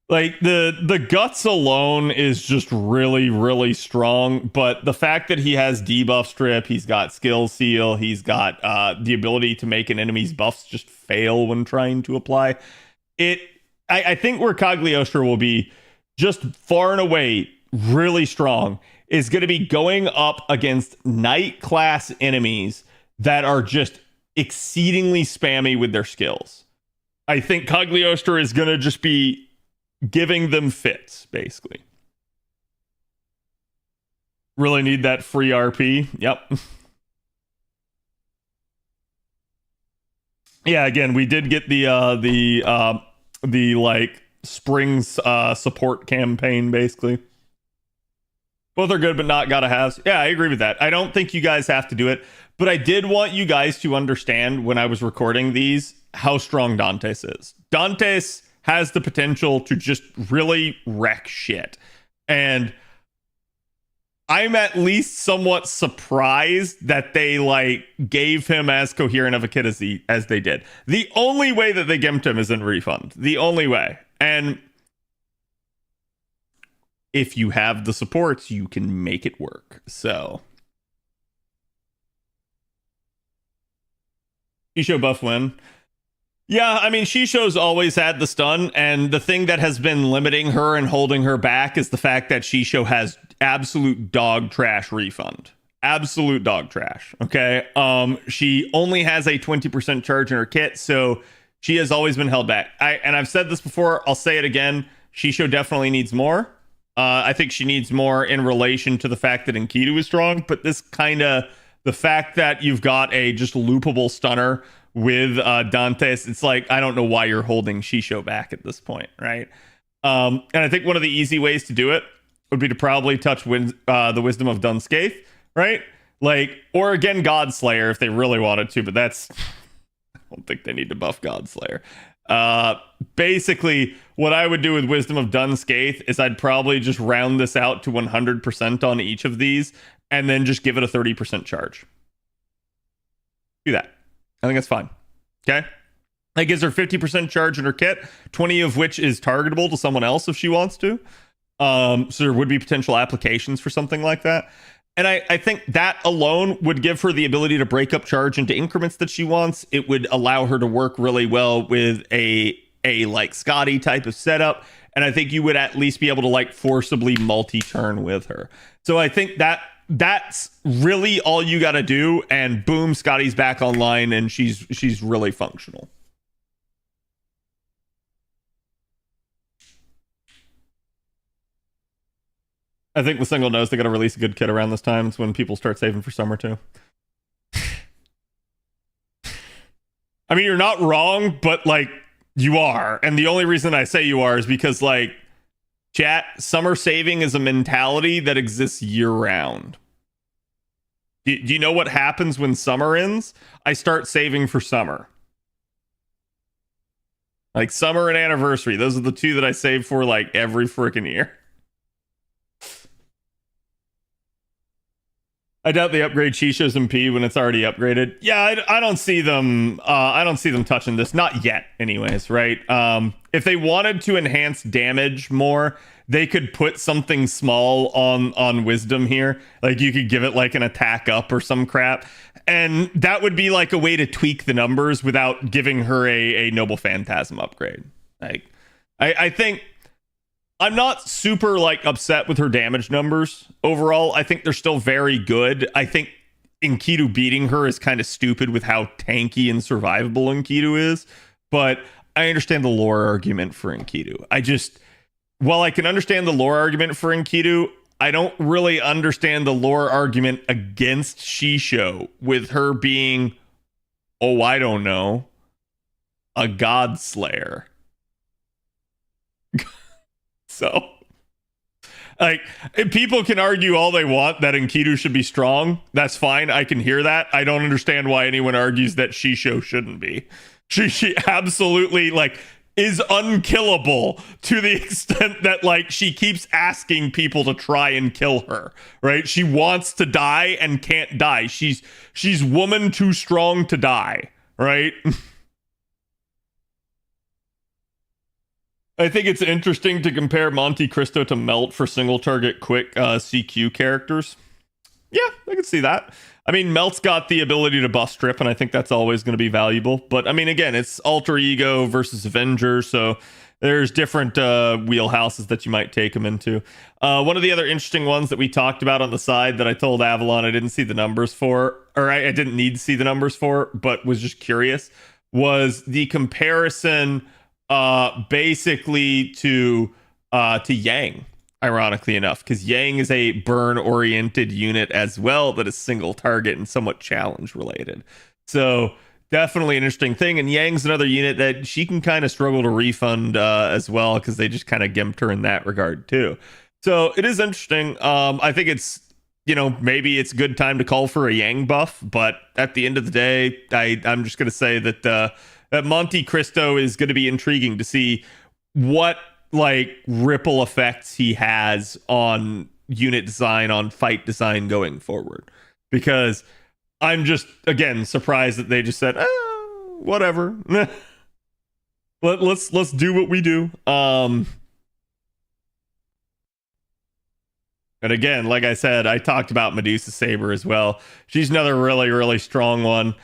Like the guts alone is just really, really strong. But the fact that he has debuff strip, he's got skill seal, he's got the ability to make an enemy's buffs just fail when trying to apply it. I think where Cagliostro will be just far and away really strong is going to be going up against knight class enemies that are just exceedingly spammy with their skills. I think Cagliostro is going to just be giving them fits, basically. Really need that free RP. Yep. Yeah, again, we did get the like Springs support campaign, basically. Both are good, but not gotta have. Yeah, I agree with that. I don't think you guys have to do it, but I did want you guys to understand when I was recording these how strong Dantes is. Dantes has the potential to just really wreck shit. And I'm at least somewhat surprised that they like gave him as coherent of a kid as they did. The only way that they gimped him is in Refund. The only way. And if you have the supports, you can make it work. So Shisho buff win. Yeah, I mean, Shisho's always had the stun, and the thing that has been limiting her and holding her back is the fact that Shisho has absolute dog trash Refund. Absolute dog trash. Okay. She only has a 20% charge in her kit, so she has always been held back. And I've said this before, I'll say it again. Shisho definitely needs more. I think she needs more in relation to the fact that Enkidu is strong, but this kind of the fact that you've got a just loopable stunner with Dantes, it's like, I don't know why you're holding Shisho back at this point, right? And I think one of the easy ways to do it would be to probably touch the Wisdom of Dunscaith, right? Like, or again, Godslayer if they really wanted to, but that's, I don't think they need to buff Godslayer. Basically, what I would do with Wisdom of Dunscaith is I'd probably just round this out to 100% on each of these, and then just give it a 30% charge. Do that. I think that's fine. Okay. That gives her 50% charge in her kit, 20 of which is targetable to someone else if she wants to. So there would be potential applications for something like that. And I think that alone would give her the ability to break up charge into increments that she wants. It would allow her to work really well with a like Scotty type of setup. And I think you would at least be able to like forcibly multi-turn with her. So I think that's really all you got to do, and boom, Scotty's back online and she's really functional. I think the single knows they got to release a good kit around this time. It's when people start saving for summer too. I mean, you're not wrong, but like you are, and the only reason I say you are is because like chat, summer saving is a mentality that exists year round. Do you know what happens when summer ends? I start saving for summer. Like summer and anniversary. Those are the two that I save for like every freaking year. I doubt they upgrade Shisho's MP when it's already upgraded. Yeah, I don't see them. I don't see them touching this. Not yet, anyways. Right? If they wanted to enhance damage more, they could put something small on Wisdom here. Like you could give it like an attack up or some crap, and that would be like a way to tweak the numbers without giving her a Noble Phantasm upgrade. Like, I think. I'm not super like upset with her damage numbers overall. I think they're still very good. I think Enkidu beating her is kind of stupid with how tanky and survivable Enkidu is, but I understand the lore argument for Enkidu. While I can understand the lore argument for Enkidu, I don't really understand the lore argument against Shisho with her being, oh, I don't know, a god slayer. So, like, if people can argue all they want that Enkidu should be strong, that's fine. I can hear that. I don't understand why anyone argues that Shisho shouldn't be. She absolutely, like, is unkillable to the extent that, like, she keeps asking people to try and kill her, right? She wants to die and can't die. She's woman too strong to die, right? I think it's interesting to compare Monte Cristo to Melt for single target quick CQ characters. Yeah, I can see that. I mean, Melt's got the ability to buff strip, and I think that's always going to be valuable. But I mean, again, it's alter ego versus Avenger, so there's different wheelhouses that you might take them into. One of the other interesting ones that we talked about on the side that I told Avalon I didn't see the numbers for, or I didn't need to see the numbers for, but was just curious, was the comparison basically to Yang. Ironically enough, because Yang is a burn-oriented unit as well that is single target and somewhat challenge related. So definitely an interesting thing. And Yang's another unit that she can kind of struggle to refund as well, because they just kind of gimped her in that regard too. So it is interesting. I think it's, maybe it's a good time to call for a Yang buff, but at the end of the day, I'm just going to say that that Monte Cristo is going to be intriguing to see what ripple effects he has on unit design, on fight design going forward, because I'm just again surprised that they just said whatever. let's do what we do. And again, like I said, I talked about Medusa Saber as well. She's another really, really strong one.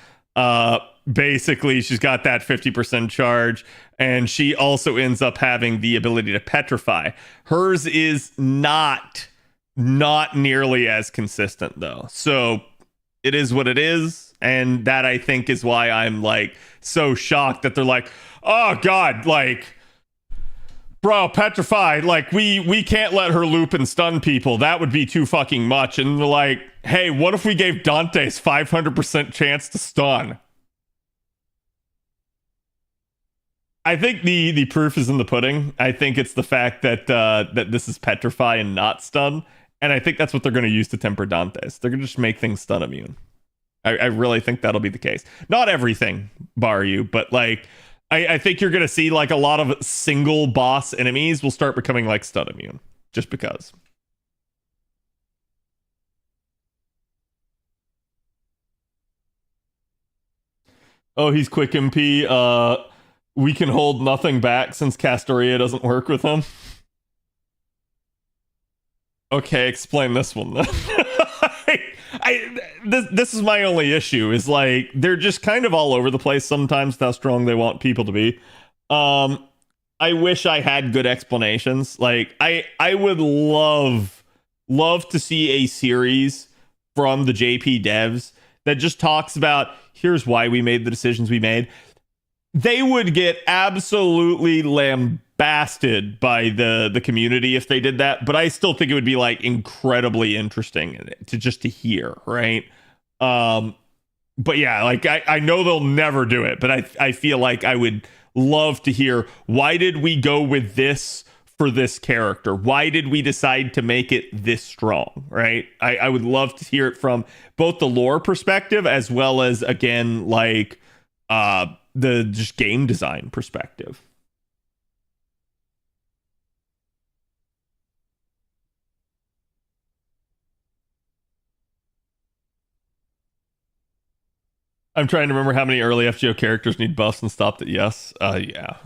Basically, she's got that 50% charge, and she also ends up having the ability to petrify. Hers is not nearly as consistent, though. So it is what it is, and that, I think, is why I'm so shocked that they're like, oh god, bro, petrify, we can't let her loop and stun people. That would be too fucking much. And they're like, hey, what if we gave Dantes 500% chance to stun? I think the proof is in the pudding. I think it's the fact that that this is petrify and not stun, and I think that's what they're going to use to temper Dantes. They're going to just make things stun immune. I really think that'll be the case. Not everything, bar you, but I think you're going to see a lot of single boss enemies will start becoming stun immune, just because. Oh, he's quick MP. We can hold nothing back since Castoria doesn't work with him. Okay, explain this one then. This is my only issue, is they're just kind of all over the place sometimes with how strong they want people to be. I wish I had good explanations. I would love to see a series from the JP devs that just talks about here's why we made the decisions we made. They would get absolutely lambasted by the community if they did that, but I still think it would be incredibly interesting to hear, right? But yeah, I know they'll never do it, but I feel like I would love to hear, why did we go with this for this character? Why did we decide to make it this strong, right? I would love to hear it from both the lore perspective as well as, again, the just game design perspective. I'm trying to remember how many early FGO characters need buffs and stopped at yes. Yeah.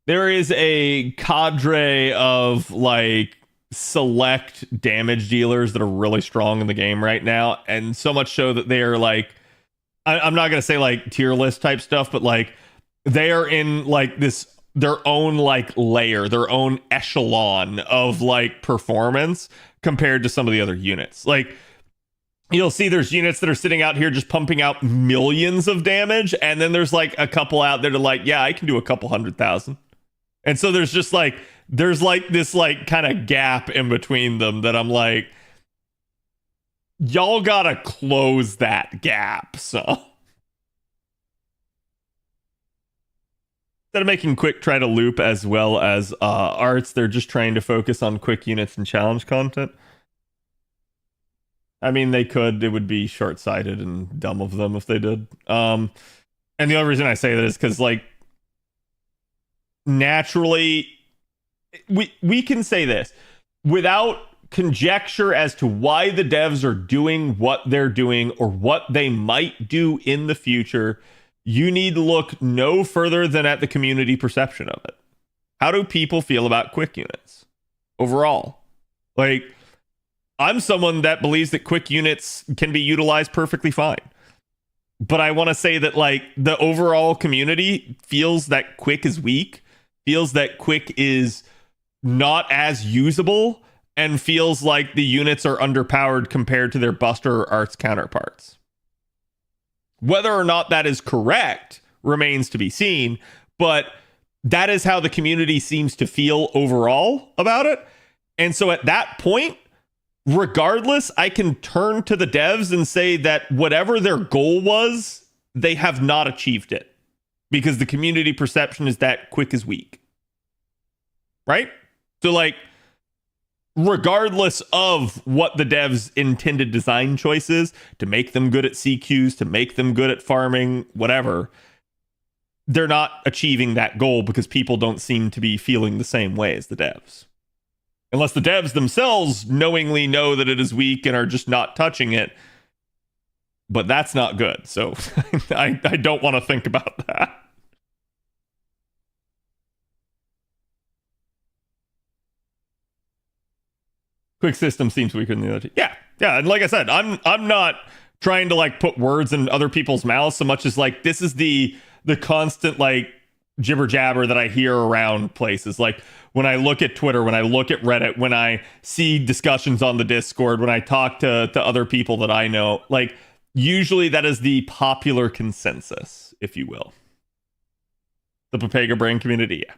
There is a cadre of select damage dealers that are really strong in the game right now, and so much so that they are I'm not gonna say tier list type stuff, but they are in this their own layer, their own echelon of performance compared to some of the other units. You'll see there's units that are sitting out here just pumping out millions of damage, and then there's a couple out there to yeah, I can do a couple 100,000. And so there's just there's this kind of gap in between them that I'm y'all gotta close that gap. So instead of making quick try to loop as well as arts, they're just trying to focus on quick units and challenge content. I mean, they could. It would be short-sighted and dumb of them if they did. And the only reason I say that is because naturally we can say this without conjecture as to why the devs are doing what they're doing or what they might do in the future. You need to look no further than at the community perception of it. How do people feel about quick units overall? Like, I'm someone that believes that quick units can be utilized perfectly fine. But I want to say that, like, the overall community feels that quick is weak, feels that quick is not as usable, and feels like the units are underpowered compared to their Buster or Arts counterparts. Whether or not that is correct remains to be seen, but that is how the community seems to feel overall about it. And so at that point, regardless, I can turn to the devs and say that whatever their goal was, they have not achieved it because the community perception is that quick is weak. Right? So, like, regardless of what the devs' intended design choices to make them good at CQs, to make them good at farming, whatever, they're not achieving that goal because people don't seem to be feeling the same way as the devs. Unless the devs themselves knowingly know that it is weak and are just not touching it. But that's not good. So I don't want to think about that. Quick system seems weaker than the other two. Yeah. And like I said, I'm not trying to like put words in other people's mouths so much as like this is the constant like jibber jabber that I hear around places. Like when I look at Twitter, when I look at Reddit, when I see discussions on the Discord, when I talk to other people that I know, like usually that is the popular consensus, if you will. The Papega Brain community, yeah.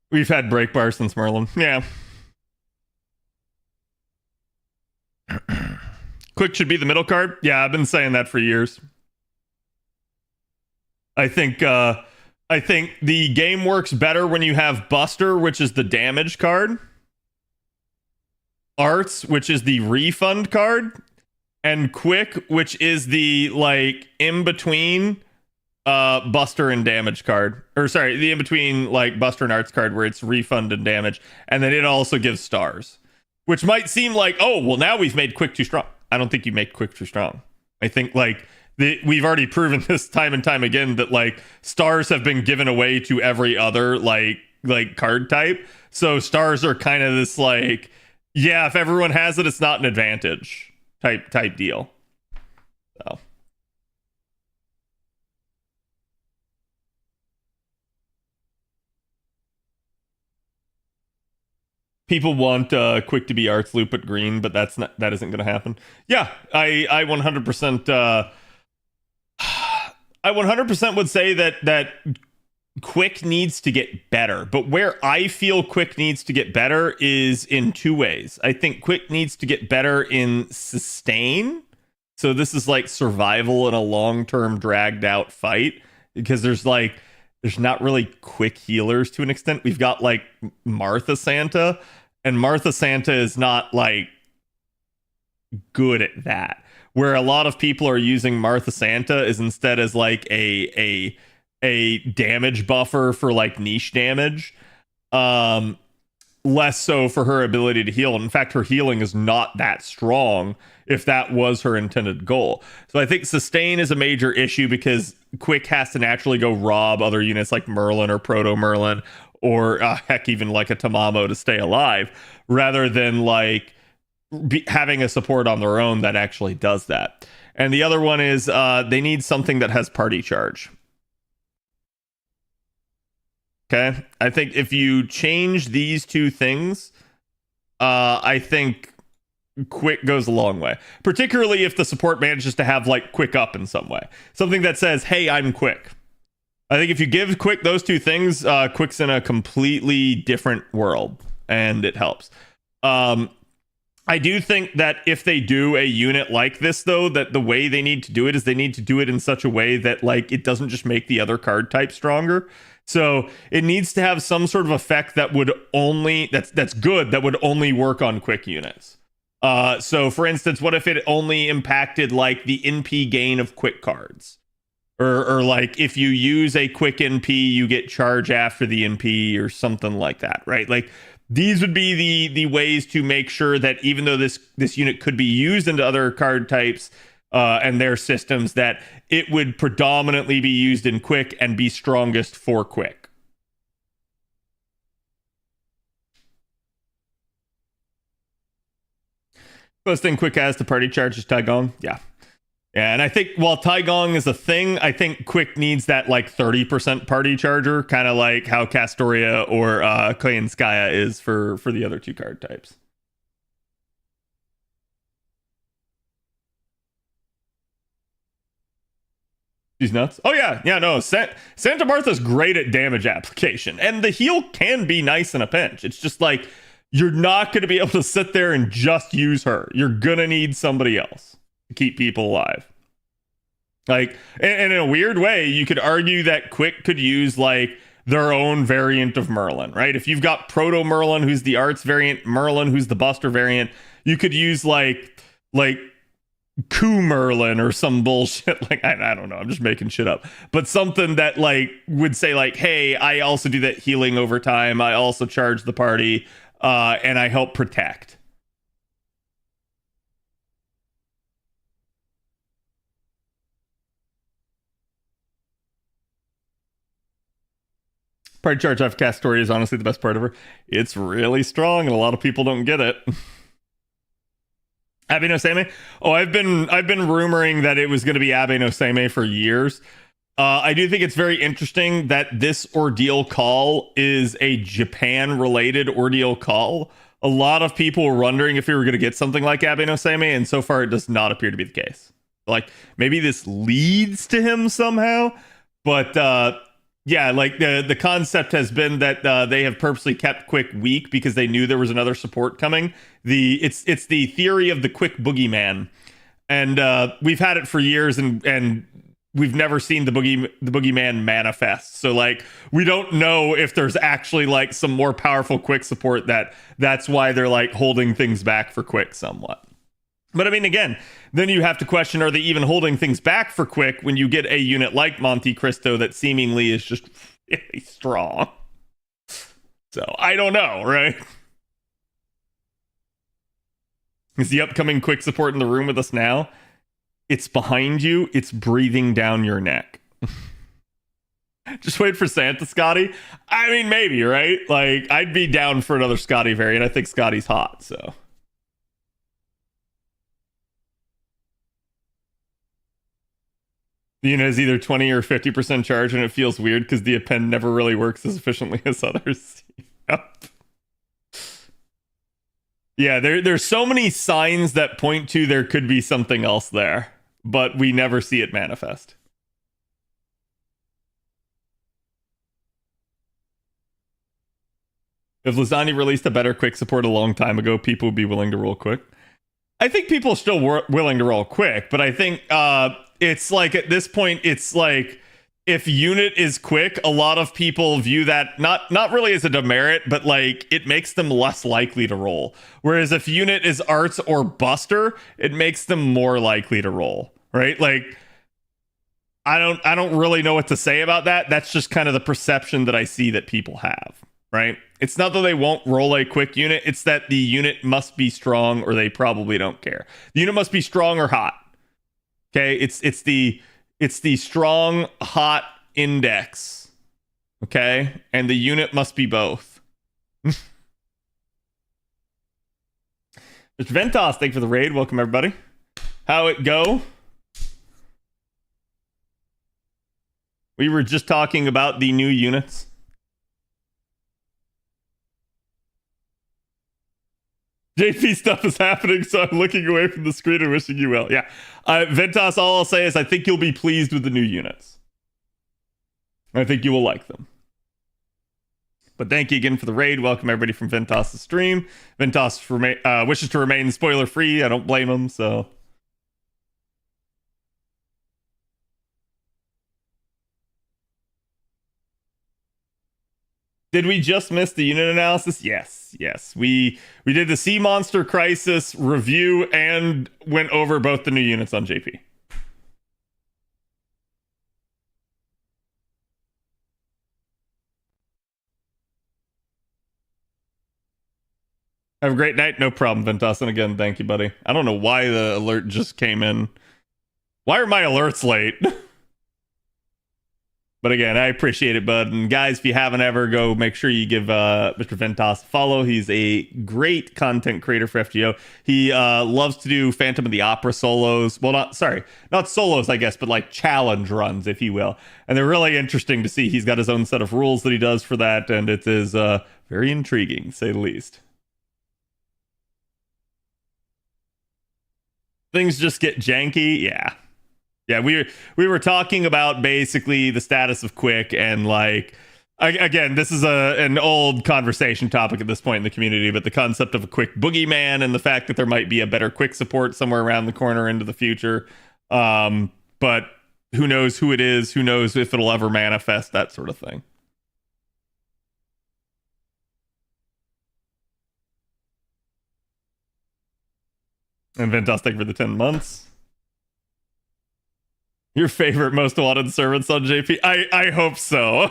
We've had break bars since Merlin. Yeah. Quick should be the middle card. Yeah, I've been saying that for years. I think the game works better when you have Buster, which is the damage card, Arts, which is the refund card, and Quick, which is the like in between Buster and damage card, or sorry, the in between like Buster and Arts card where it's refund and damage, and then it also gives stars, which might seem like, oh well, now we've made Quick too strong. I don't think you make Quick too strong. I think like we've already proven this time and time again that like stars have been given away to every other like card type, so stars are kind of this like, yeah, if everyone has it, it's not an advantage type deal. So. People want Quick to be Arts loop at green, but that isn't going to happen. Yeah, I 100% I 100% would say that Quick needs to get better. But where I feel Quick needs to get better is in two ways. I think Quick needs to get better in sustain. So this is like survival in a long-term dragged out fight, because there's not really quick healers to an extent. We've got like Martha Santa, and Martha Santa is not like good at that. Where a lot of people are using Martha Santa is instead as like a damage buffer for like niche damage. Less so for her ability to heal. In fact, her healing is not that strong if that was her intended goal. So I think sustain is a major issue because Quick has to naturally go rob other units like Merlin or Proto Merlin, or heck, even like a Tamamo to stay alive, rather than like having a support on their own that actually does that. And the other one is they need something that has party charge. Okay, I think if you change these two things, I think Quick goes a long way. Particularly if the support manages to have like Quick up in some way. Something that says, hey, I'm Quick. I think if you give Quick those two things, Quick's in a completely different world, and it helps. I do think that if they do a unit like this, though, that the way they need to do it is they need to do it in such a way that like it doesn't just make the other card type stronger. So it needs to have some sort of effect that would only that's good, that would only work on Quick units. So for instance, what if it only impacted like the NP gain of Quick cards? Or like if you use a Quick NP, you get charge after the NP or something like that, right? Like these would be the ways to make sure that even though this unit could be used into other card types, and their systems, that it would predominantly be used in quick and be strongest for quick. Closest thing quick has to party charge is Taigong. Yeah. Yeah, and I think while Taigong is a thing, I think quick needs that like 30% party charger, kind of like how Castoria or Koyanskaya is for the other two card types. She's nuts. Oh yeah, yeah, no. Santa Martha's great at damage application, and the heal can be nice in a pinch. It's just like you're not going to be able to sit there and just use her. You're gonna need somebody else to keep people alive. Like, and in a weird way, you could argue that Quick could use like their own variant of Merlin, right? If you've got Proto Merlin, who's the arts variant, Merlin, who's the Buster variant, you could use like Coup Merlin or some bullshit. Like, I don't know, I'm just making shit up, but something that like would say like, hey, I also do that healing over time, I also charge the party, and I help protect. Party charge off Castoria is honestly the best part of her. It's really strong, and a lot of people don't get it. Abe no Seimei? Oh, I've been rumoring that it was going to be Abe no Seimei for years. I do think it's very interesting that this Ordeal call is a Japan-related Ordeal call. A lot of people were wondering if we were going to get something like Abe no Seimei, and so far it does not appear to be the case. Like, maybe this leads to him somehow, but yeah, like the concept has been that they have purposely kept Quick weak because they knew there was another support coming. It's the theory of the Quick boogeyman, and we've had it for years, and we've never seen the boogeyman manifest. So like, we don't know if there's actually like some more powerful Quick support that's why they're like holding things back for Quick somewhat. But I mean, again, then you have to question, are they even holding things back for Quick when you get a unit like Monte Cristo that seemingly is just really strong? So I don't know, right? Is the upcoming Quick support in the room with us now? It's behind you. It's breathing down your neck. Just wait for Santa, Scotty. I mean, maybe, right? Like, I'd be down for another Scotty variant. I think Scotty's hot, so. The unit is either 20 or 50% charge, and it feels weird because the append never really works as efficiently as others. Yep. Yeah, there's so many signs that point to there could be something else there, but we never see it manifest. If Lasagna released a better Quick support a long time ago, people would be willing to roll Quick. I think people are still willing to roll Quick, but I think it's like at this point, it's like if unit is Quick, a lot of people view that not really as a demerit, but like it makes them less likely to roll. Whereas if unit is arts or buster, it makes them more likely to roll, right? Like I don't really know what to say about that. That's just kind of the perception that I see that people have, right? It's not that they won't roll a Quick unit, it's that the unit must be strong or they probably don't care. The unit must be strong or hot. Okay, it's the strong hot index. Okay, and the unit must be both. Mr. Ventos, thank you for the raid. Welcome everybody. How it go? We were just talking about the new units. JP stuff is happening, so I'm looking away from the screen and wishing you well. Yeah. Ventos, all I'll say is I think you'll be pleased with the new units. I think you will like them. But thank you again for the raid. Welcome everybody from Ventos' stream. Ventos wishes to remain spoiler-free. I don't blame him, so... Did we just miss the unit analysis? Yes. We did the Sea Monster Crisis review and went over both the new units on JP. Have a great night. No problem, Ventas. And again, thank you, buddy. I don't know why the alert just came in. Why are my alerts late? But again, I appreciate it, bud. And guys, if you haven't ever, go make sure you give Mr. Ventas a follow. He's a great content creator for FGO. He loves to do Phantom of the Opera solos. Well, not solos, I guess, but like challenge runs, if you will. And they're really interesting to see. He's got his own set of rules that he does for that, and it is very intriguing, to say the least. Things just get janky, yeah. Yeah, we were talking about basically the status of Quick, and like again, this is an old conversation topic at this point in the community, but the concept of a Quick boogeyman and the fact that there might be a better Quick support somewhere around the corner into the future. But who knows who it is? Who knows if it'll ever manifest? That sort of thing. And Ventas, thank you for the 10 months. Your favorite most wanted servants on JP? I hope so.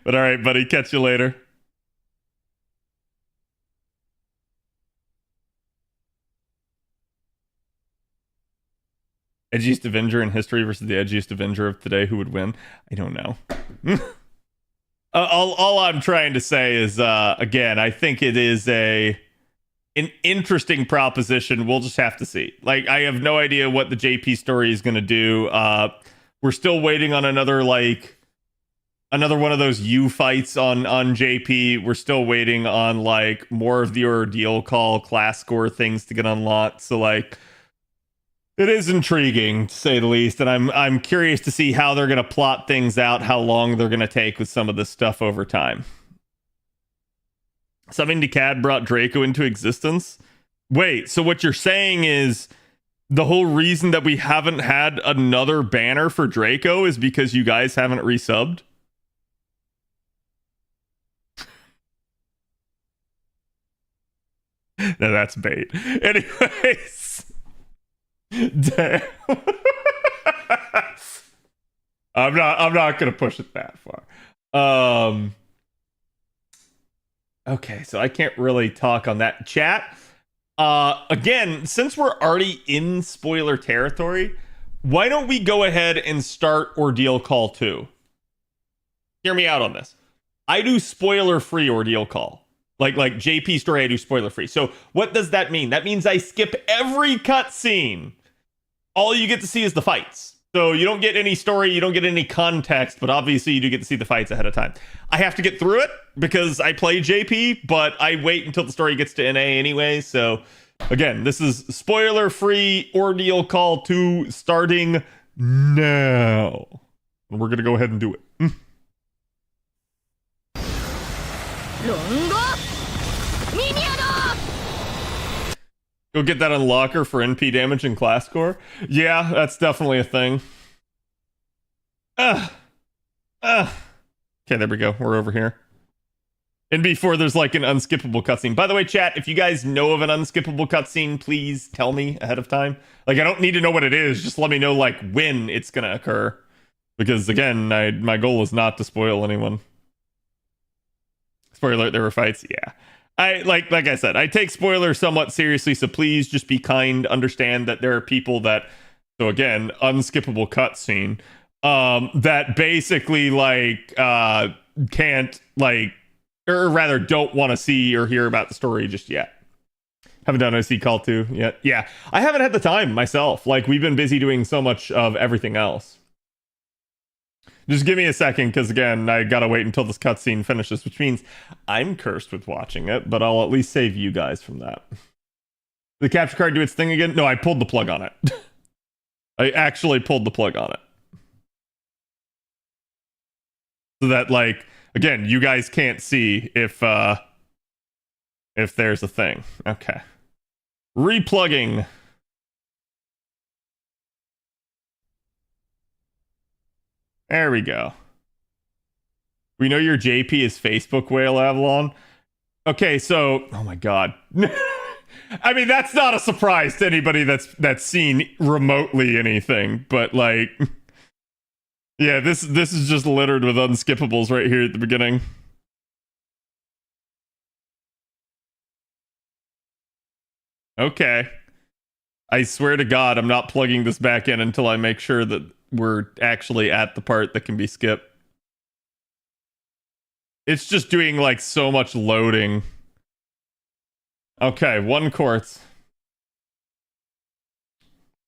But all right, buddy, catch you later. Edgiest Avenger in history versus the edgiest Avenger of today, who would win? I don't know. All I'm trying to say is, again, I think it is an interesting proposition. We'll just have to see. Like, I have no idea what the JP story is going to do. We're still waiting on another one of those U fights on JP. We're still waiting on like more of the Ordeal call class score things to get unlocked. So like, it is intriguing to say the least, and I'm curious to see how they're going to plot things out, how long they're going to take with some of this stuff over time. Something Decad brought Draco into existence. Wait, so what you're saying is the whole reason that we haven't had another banner for Draco is because you guys haven't resubbed? No, that's bait. Anyways. Damn. I'm not gonna push it that far. Okay, so I can't really talk on that. Chat, again, since we're already in spoiler territory, why don't we go ahead and start Ordeal Call 2? Hear me out on this. I do spoiler-free Ordeal Call. Like JP story, I do spoiler-free. So what does that mean? That means I skip every cutscene. All you get to see is the fights. So you don't get any story, you don't get any context, but obviously you do get to see the fights ahead of time. I have to get through it because I play JP, but I wait until the story gets to NA anyway. So again, this is spoiler-free Ordeal Call 2 starting now. And we're going to go ahead and do it. Go get that unlocker for NP damage and class score. Yeah, that's definitely a thing. Okay, there we go. We're over here. And before there's like an unskippable cutscene. By the way, chat, if you guys know of an unskippable cutscene, please tell me ahead of time. Like, I don't need to know what it is. Just let me know like when it's gonna occur. Because again, my goal is not to spoil anyone. Spoiler alert, there were fights. Yeah. I like I said, I take spoilers somewhat seriously, so please just be kind. Understand that there are people that, so again, unskippable cutscene, that basically like can't like, or rather don't want to see or hear about the story just yet. Haven't done OC Call 2 yet. Yeah, I haven't had the time myself. Like, we've been busy doing so much of everything else. Just give me a second, because again, I gotta wait until this cutscene finishes, which means I'm cursed with watching it, but I'll at least save you guys from that. Did the capture card do its thing again? No, I pulled the plug on it. I actually pulled the plug on it. So that, like, again, you guys can't see if there's a thing. Okay. Replugging. There we go. We know your JP is Facebook whale, Avalon. Okay, so oh my god. I mean, that's not a surprise to anybody that's seen remotely anything, but like, yeah, this is just littered with unskippables right here at the beginning. Okay. I swear to God, I'm not plugging this back in until I make sure that we're actually at the part that can be skipped. It's just doing like so much loading. Okay, 1 quartz.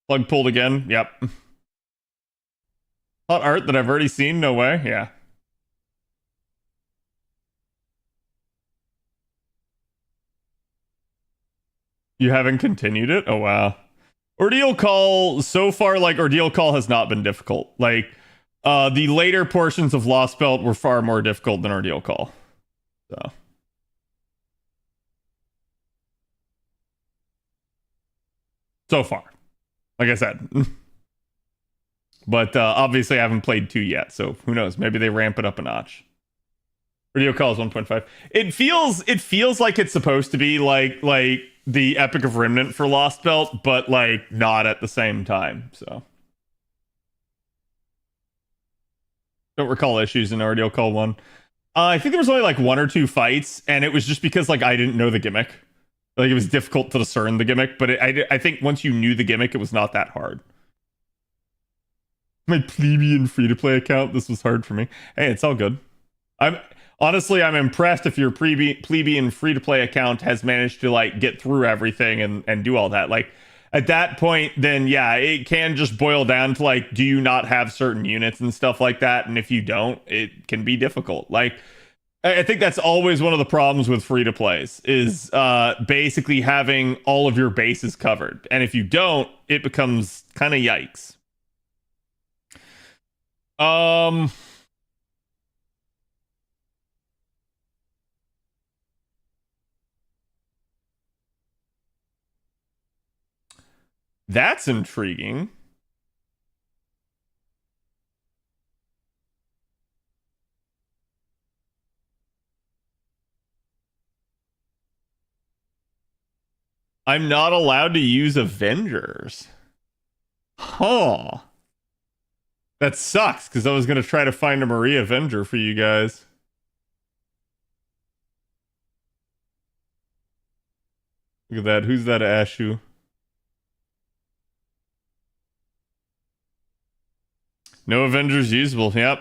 Plug pulled again. Yep. Hot art that I've already seen? No way. Yeah. You haven't continued it? Oh, wow. Ordeal Call, so far, like, Ordeal Call has not been difficult. Like, the later portions of Lost Belt were far more difficult than Ordeal Call. So far. Like I said. But obviously I haven't played 2 yet, so who knows? Maybe they ramp it up a notch. Ordeal Call is 1.5. It feels like it's supposed to be like the Epic of Remnant for Lost Belt, but like not at the same time. So don't recall issues in Ordeal Call 1. I think there was only like 1 or 2 fights, and it was just because like I didn't know the gimmick. Like it was difficult to discern the gimmick, but I think once you knew the gimmick, it was not that hard. My plebeian free-to-play account, this was hard for me. Hey, it's all good. I'm impressed if your plebeian free-to-play account has managed to like get through everything and do all that. Like at that point, then yeah, it can just boil down to like, do you not have certain units and stuff like that? And if you don't, it can be difficult. Like I think that's always one of the problems with free-to-plays is basically having all of your bases covered. And if you don't, it becomes kind of yikes. That's intriguing. I'm not allowed to use Avengers. Huh. That sucks, because I was going to try to find a Marie Avenger for you guys. Look at that. Who's that Ashu? No Avengers usable. Yep.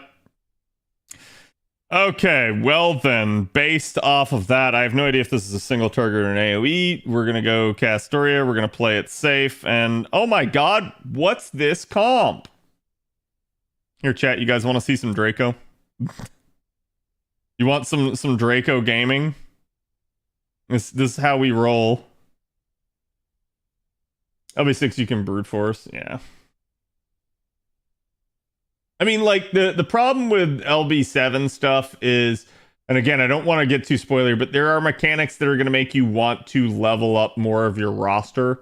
Okay, well then, based off of that, I have no idea if this is a single target or an AoE. We're going to go Castoria. We're going to play it safe. And, oh my god, what's this comp? Here, chat, you guys want to see some Draco? You want some Draco gaming? This is how we roll. LB6 you can brute force, yeah. I mean, like, the problem with LB7 stuff is, and again, I don't want to get too spoilery, but there are mechanics that are going to make you want to level up more of your roster.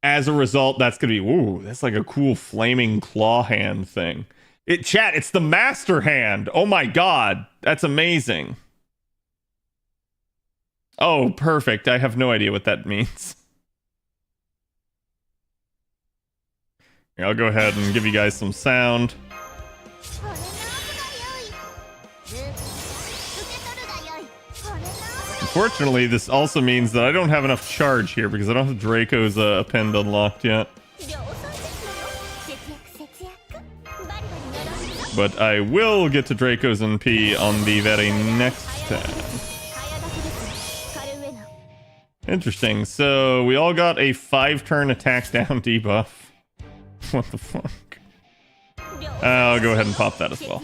As a result, that's going to be, ooh, that's like a cool flaming claw hand thing. Chat, it's the master hand. Oh my god, that's amazing. Oh, perfect. I have no idea what that means. Here, I'll go ahead and give you guys some sound. Unfortunately, this also means that I don't have enough charge here because I don't have Draco's append unlocked yet. But I will get to Draco's NP on the very next tab. Interesting. So we all got a 5-turn attack down debuff. What the fuck? I'll go ahead and pop that as well.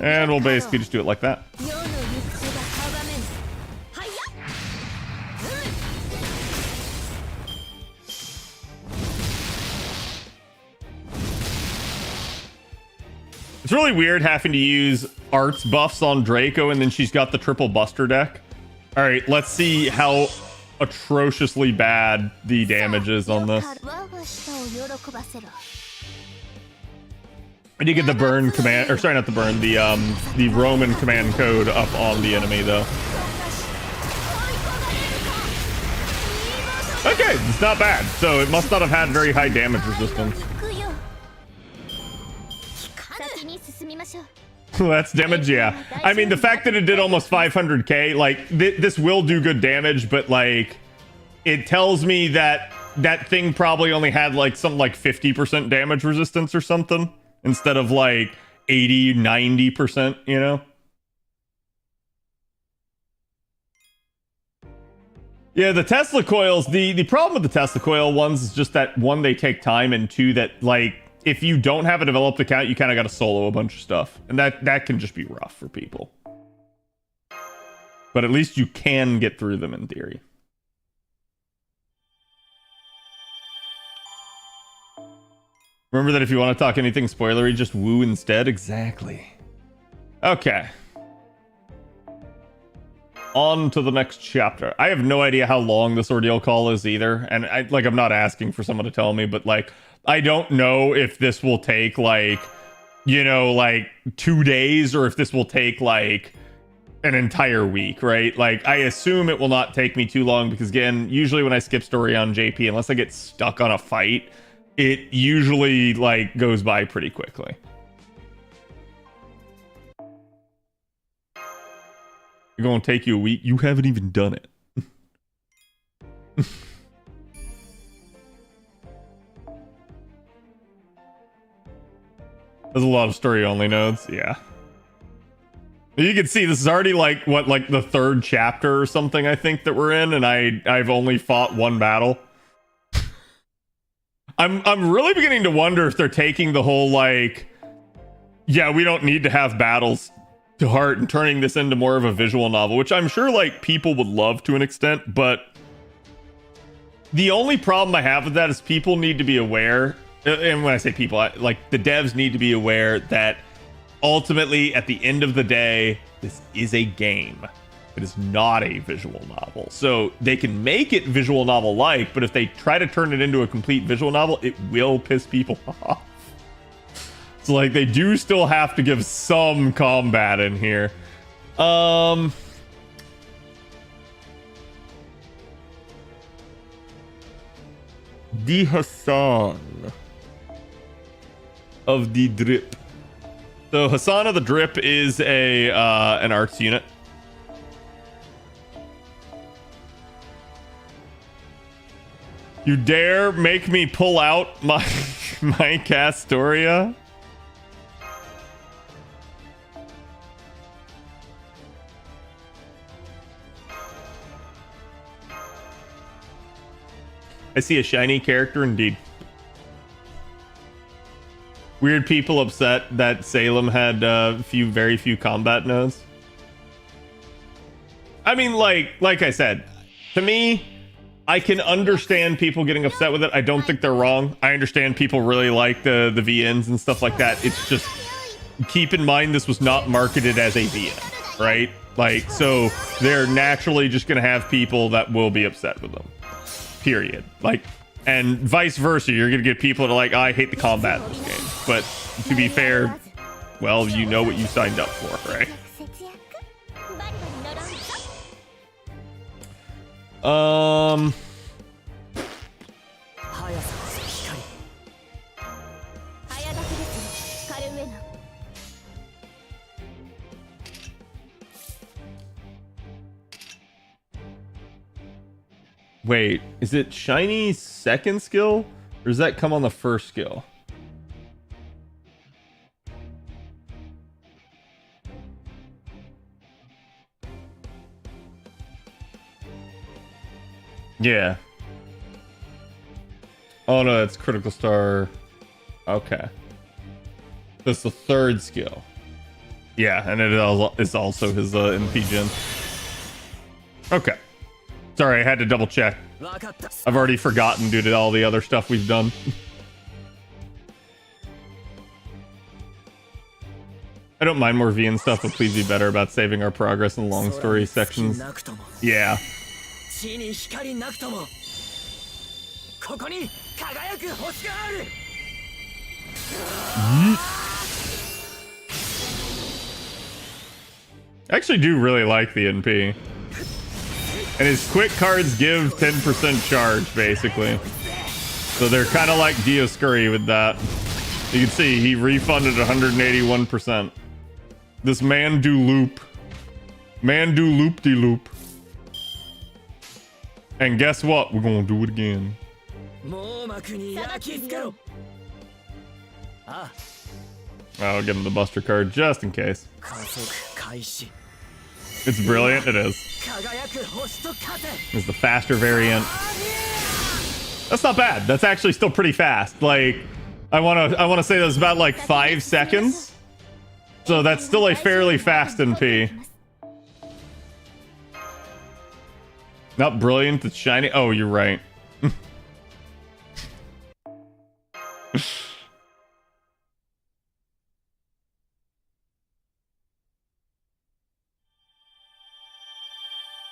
And we'll basically just do it like that. It's really weird having to use arts buffs on Draco and then she's got the triple buster deck. Alright, let's see how atrociously bad the damage is on this. I did get the burn command, or sorry, not the burn, the Roman command code up on the enemy though. Okay, it's not bad. So it must not have had very high damage resistance. That's damage, yeah. I mean, the fact that it did almost 500k, like, this will do good damage, but, like, it tells me that that thing probably only had, like, some, like, 50% damage resistance or something, instead of, like, 80, 90%, you know? Yeah, the Tesla coils, the problem with the Tesla coil ones is just that, one, they take time, and two, that, like, if you don't have a developed account, you kind of got to solo a bunch of stuff. And that can just be rough for people. But at least you can get through them in theory. Remember that if you want to talk anything spoilery, just woo instead. Exactly. Okay. On to the next chapter. I have no idea how long this ordeal call is either. And I'm not asking for someone to tell me, but like, I don't know if this will take like, you know, like 2 days or if this will take like an entire week, right? Like, I assume it will not take me too long because, again, usually when I skip story on JP, unless I get stuck on a fight, it usually like goes by pretty quickly. It's going to take you a week. You haven't even done it. There's a lot of story-only nodes. Yeah. You can see this is already like, what, like the 3rd chapter or something, I think, that we're in, and I've only fought 1 battle. I'm really beginning to wonder if they're taking the whole, like, yeah, we don't need to have battles to heart and turning this into more of a visual novel, which I'm sure, like, people would love to an extent, but the only problem I have with that is people need to be aware. And when I say people, like, the devs need to be aware that ultimately, at the end of the day, this is a game. It is not a visual novel. So they can make it visual novel-like, but if they try to turn it into a complete visual novel, it will piss people off. So, like, they do still have to give some combat in here. The Hassan of the Drip. So Hassan of the Drip is a an arts unit. You dare make me pull out my Castoria? I see a shiny character indeed. Weird people upset that Salem had very few combat nodes. I mean, like I said, to me, I can understand people getting upset with it. I don't think they're wrong. I understand people really like the VNs and stuff like that. It's just, keep in mind this was not marketed as a VN, right? Like, so they're naturally just going to have people that will be upset with them. Period. Like, and vice versa, you're gonna get people that are like, oh, I hate the combat in this game. But to be fair, well, you know what you signed up for, right? Wait, is it Shiny's second skill? Or does that come on the first skill? Yeah. Oh no, that's critical star. Okay. That's the 3rd skill. Yeah, and it's also his NP gen. Okay. Sorry, I had to double check. I've already forgotten due to all the other stuff we've done. I don't mind more VN stuff, but please be better about saving our progress in long story sections. Yeah. I actually do really like the NP. And his quick cards give 10% charge, basically. So they're kind of like Dioscuri with that. You can see he refunded 181%. This man do loop. Man do loop-de-loop. And guess what? We're gonna do it again. I'll give him the Buster card just in case. It's brilliant. It is. It's the faster variant. That's not bad. That's actually still pretty fast. Like, I wanna say that's about like 5 seconds. So that's still a fairly fast NP. Not brilliant, it's shiny. Oh, you're right. I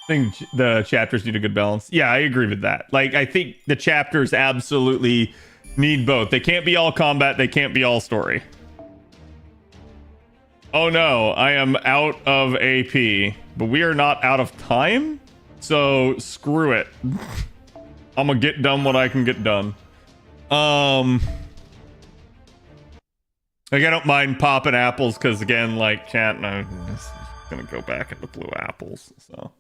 think the chapters need a good balance. Yeah, I agree with that. Like, I think the chapters absolutely need both. They can't be all combat, they can't be all story. Oh no, I am out of AP, but we are not out of time, so screw it. I'm gonna get done what I can get done. Like, I don't mind popping apples, because again, like, chat, no, I'm just gonna go back into blue apples, so.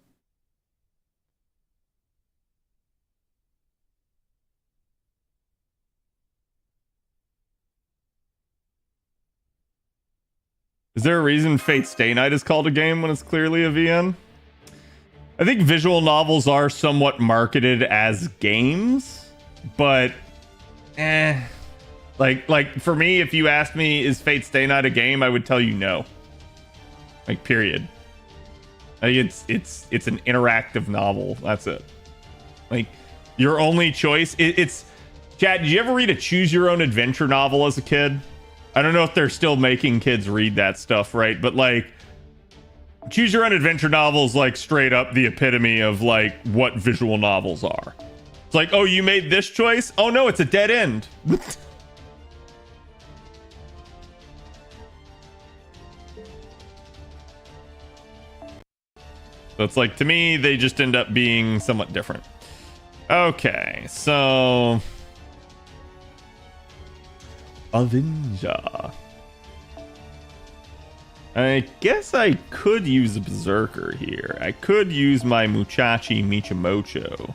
Is there a reason Fate Stay Night is called a game when it's clearly a VN? I think visual novels are somewhat marketed as games, but like for me, if you asked me, is Fate Stay Night a game, I would tell you no. Like, period. Like, it's an interactive novel. That's it. Like, your only choice. It's Chad, did you ever read a choose your own adventure novel as a kid? I don't know if they're still making kids read that stuff, right? But like, choose your own adventure novels, like straight up the epitome of like what visual novels are. It's like, oh, you made this choice? Oh no, it's a dead end. So it's like, to me, they just end up being somewhat different. Okay, so Avenger. I guess I could use a Berserker here. I could use my Muchachi Michimocho.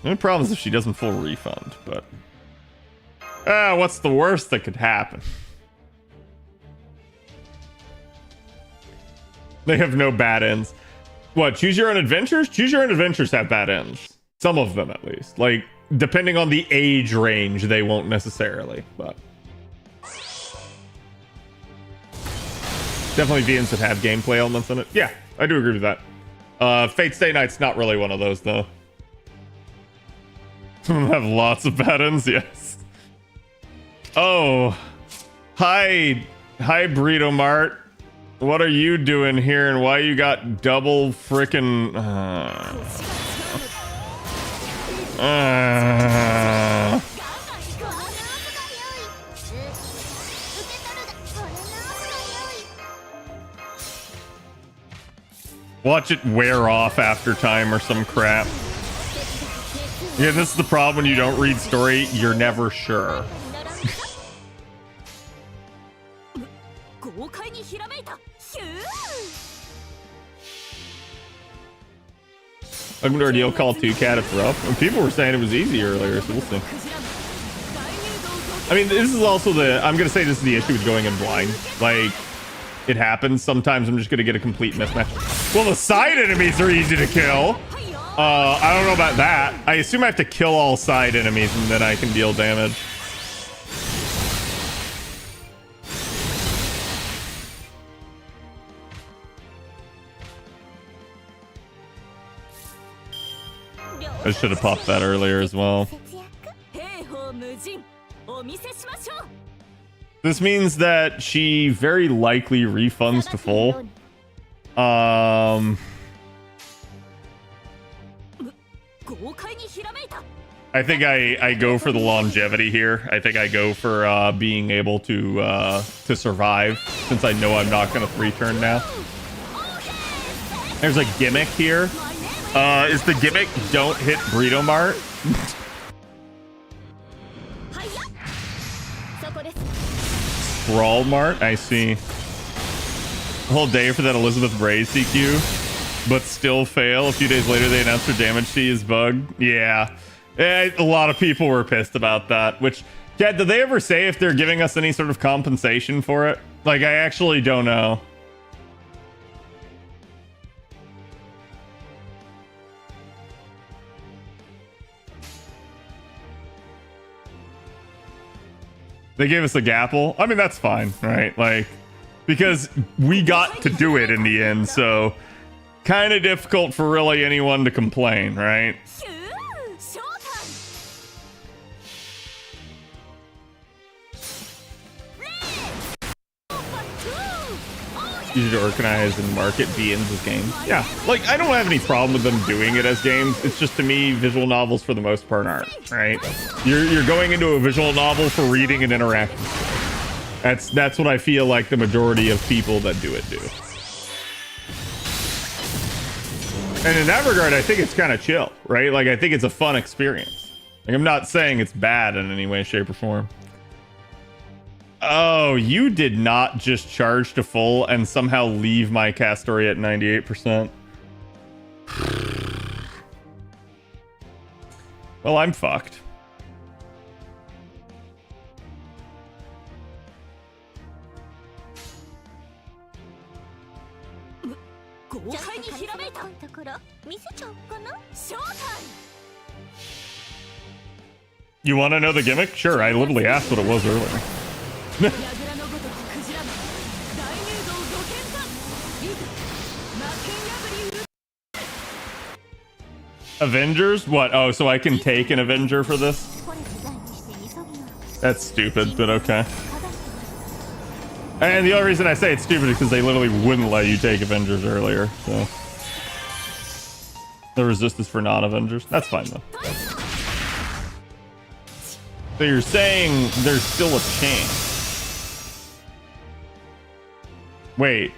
The only problem is if she doesn't full refund, but what's the worst that could happen? They have no bad ends. What, choose your own adventures? Choose your own adventures have bad ends. Some of them, at least. Like, depending on the age range, they won't necessarily, but definitely VNs that have gameplay elements in it. Yeah, I do agree with that. Fate Stay Night's not really one of those, though. Some of them have lots of bad ends, yes. Oh, hi Burrito Mart. What are you doing here, and why you got double frickin' watch it wear off after time or some crap. Yeah, this is the problem when you don't read story. You're never sure. Welcome to Ordeal Call 2 Cat. It's rough. And people were saying it was easy earlier, so we'll see. I mean, this is also I'm gonna say this is the issue with going in blind. Like, it happens. Sometimes I'm just gonna get a complete mismatch. Well, the side enemies are easy to kill. I don't know about that. I assume I have to kill all side enemies and then I can deal damage. I should have popped that earlier as well. This means that she very likely refunds to full. I think I go for the longevity here. I think I go for being able to survive, since I know I'm not going to 3-turn now. There's a gimmick here. Is the gimmick don't hit Burrito Mart? Brawl Mart. I see. A whole day for that Elizabeth Braze CQ, but still fail. A few days later, they announced her damage C is bugged. Yeah. A lot of people were pissed about that. Which, Chad, did they ever say if they're giving us any sort of compensation for it? Like, I actually don't know. They gave us a gapple. I mean, that's fine, right? Like, because we got to do it in the end, so kind of difficult for really anyone to complain, right? Easy to organize and market be-ins as games. Yeah, like, I don't have any problem with them doing it as games. It's just, to me, visual novels for the most part aren't, right? You're going into a visual novel for reading and interacting. That's what I feel like the majority of people that do it do. And in that regard, I think it's kind of chill, right? Like, I think it's a fun experience. Like, I'm not saying it's bad in any way, shape, or form. Oh, you did not just charge to full and somehow leave my cast story at 98%. Well, I'm fucked. You want to know the gimmick? Sure, I literally asked what it was earlier. Avengers? What? Oh, so I can take an Avenger for this? That's stupid, but okay. And the only reason I say it's stupid is because they literally wouldn't let you take Avengers earlier, so. The resistance for non-Avengers? That's fine, though. So you're saying there's still a chance. Wait.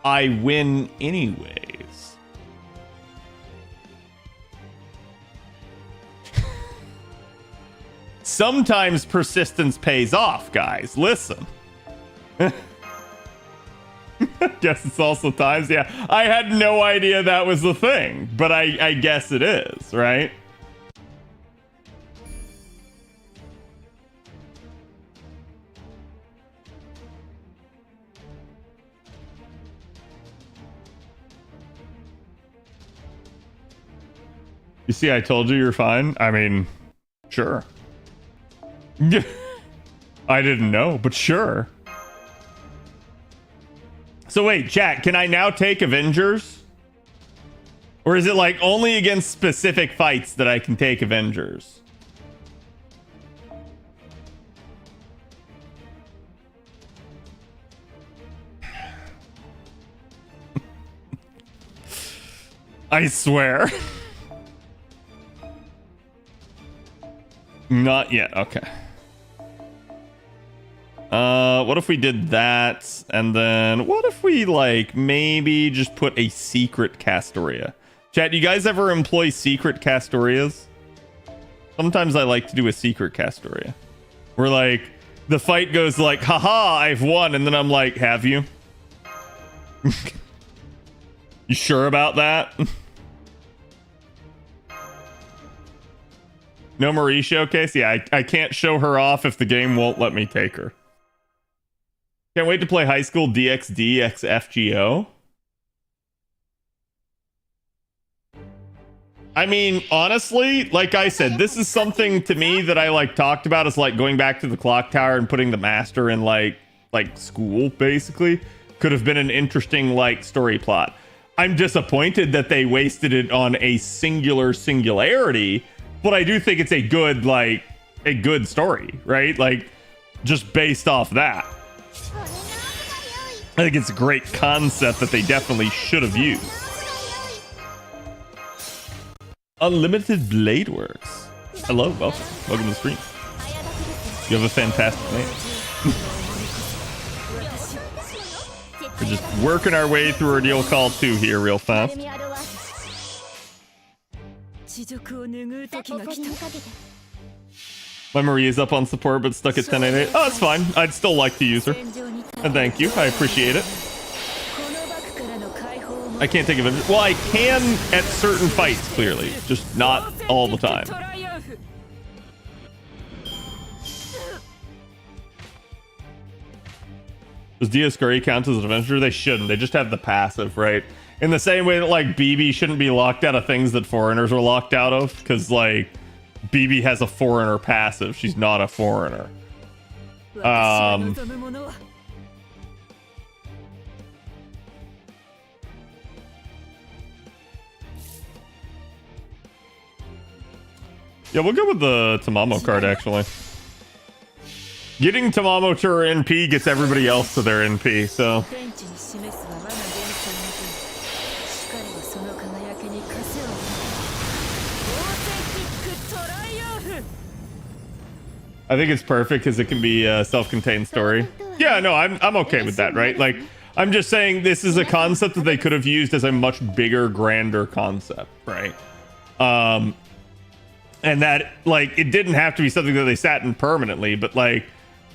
I win anyways. Sometimes persistence pays off, guys. Listen. Guess it's also times. Yeah, I had no idea that was the thing, but I guess it is, right? You see, I told you you're fine. I mean, sure. I didn't know, but sure. So wait, chat, can I now take Avengers? Or is it like only against specific fights that I can take Avengers? I swear. Not yet. Okay. What if we did that, and then what if we like maybe just put a secret Castoria? Chat, do you guys ever employ secret Castorias? Sometimes I like to do a secret Castoria, where like the fight goes like, haha, I've won, and then I'm like, have you? You sure about that? No Marie showcase? Yeah, I can't show her off if the game won't let me take her. Can't wait to play High School DxD x FGO. I mean, honestly, like I said, this is something to me that I like talked about as like going back to the clock tower and putting the master in like school, basically. Could have been an interesting like story plot. I'm disappointed that they wasted it on a singularity, but I do think it's a good story, right? Like just based off that. I think it's a great concept that they definitely should have used. Unlimited Blade Works. Hello, welcome to the stream. You have a fantastic name. We're just working our way through Ordeal Call 2 here real fast. My Marie is up on support but stuck at 1088. Oh, it's fine. I'd still like to use her. And thank you. I appreciate it. I can't take advantage. Well, I can at certain fights, clearly. Just not all the time. Does Dioscuri count as an Avenger? They shouldn't. They just have the passive, right? In the same way that, like, BB shouldn't be locked out of things that foreigners are locked out of. Because, like, BB has a foreigner passive. She's not a foreigner. Yeah, we'll go with the Tamamo card, actually. Getting Tamamo to her NP gets everybody else to their NP, so... I think it's perfect because it can be a self-contained story. Yeah, no, I'm okay with that, right? Like, I'm just saying this is a concept that they could have used as a much bigger, grander concept, right? And that, like, it didn't have to be something that they sat in permanently, but, like,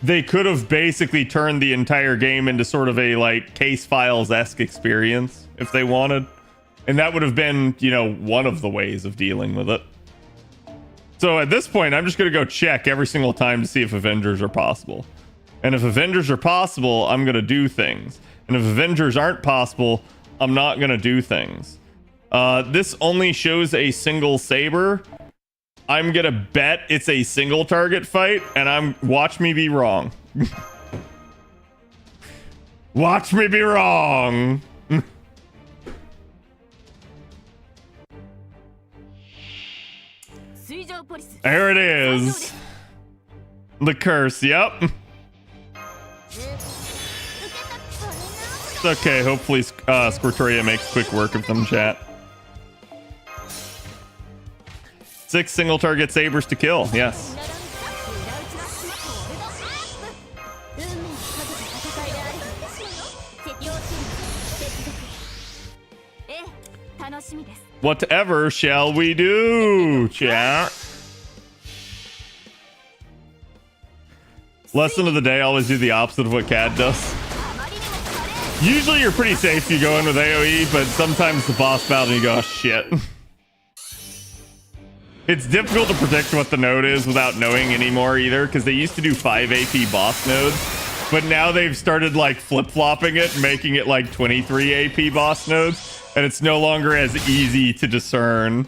they could have basically turned the entire game into sort of a, like, case files-esque experience if they wanted. And that would have been, you know, one of the ways of dealing with it. So at this point, I'm just going to go check every single time to see if Avengers are possible. And if Avengers are possible, I'm going to do things. And if Avengers aren't possible, I'm not going to do things. This only shows a single Saber. I'm gonna bet it's a single target fight, and watch me be wrong. Watch me be wrong. There it is. The curse, yep. It's okay, hopefully Squirtoria makes quick work of them, chat. 6 single target Sabers to kill, yes. Whatever shall we do, chat? Lesson of the day, always do the opposite of what Cad does. Usually you're pretty safe if you go in with AoE, but sometimes the boss battle and you go, oh, shit. It's difficult to predict what the node is without knowing anymore either, because they used to do 5 AP boss nodes, but now they've started like flip-flopping it, making it like 23 AP boss nodes, and it's no longer as easy to discern.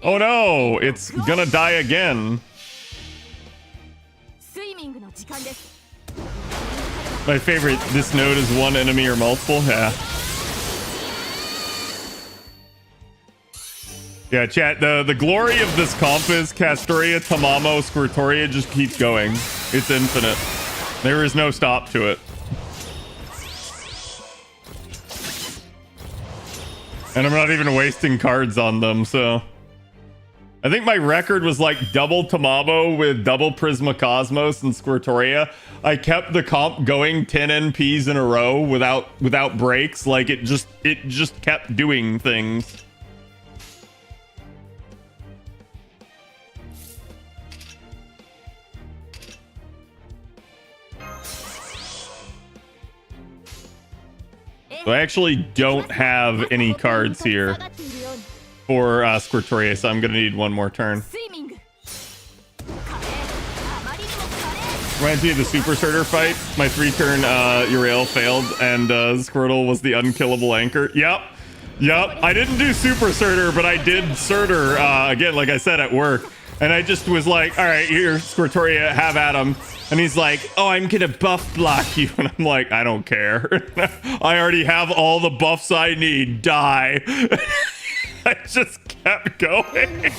Oh no, it's gonna die again. My favorite, this node is one enemy or multiple, yeah. Yeah, chat, the glory of this comp is Castoria, Tamamo, Squirtoria just keeps going. It's infinite. There is no stop to it. And I'm not even wasting cards on them, so... I think my record was like double Tamamo with double Prisma Cosmos and Squirtoria. I kept the comp going 10 NPs in a row without breaks. Like it just kept doing things. So I actually don't have any cards here for Squirtoria, so I'm gonna need one more turn. Reminds me of the Super Surter fight. My 3-turn Urael failed, and Squirtle was the unkillable anchor. Yep. I didn't do Super Surter, but I did Surter, again, like I said, at work. And I just was like, all right, here, Squirtoria, have at him. And he's like, oh, I'm gonna buff block you. And I'm like, I don't care. I already have all the buffs I need. Die. I just kept going.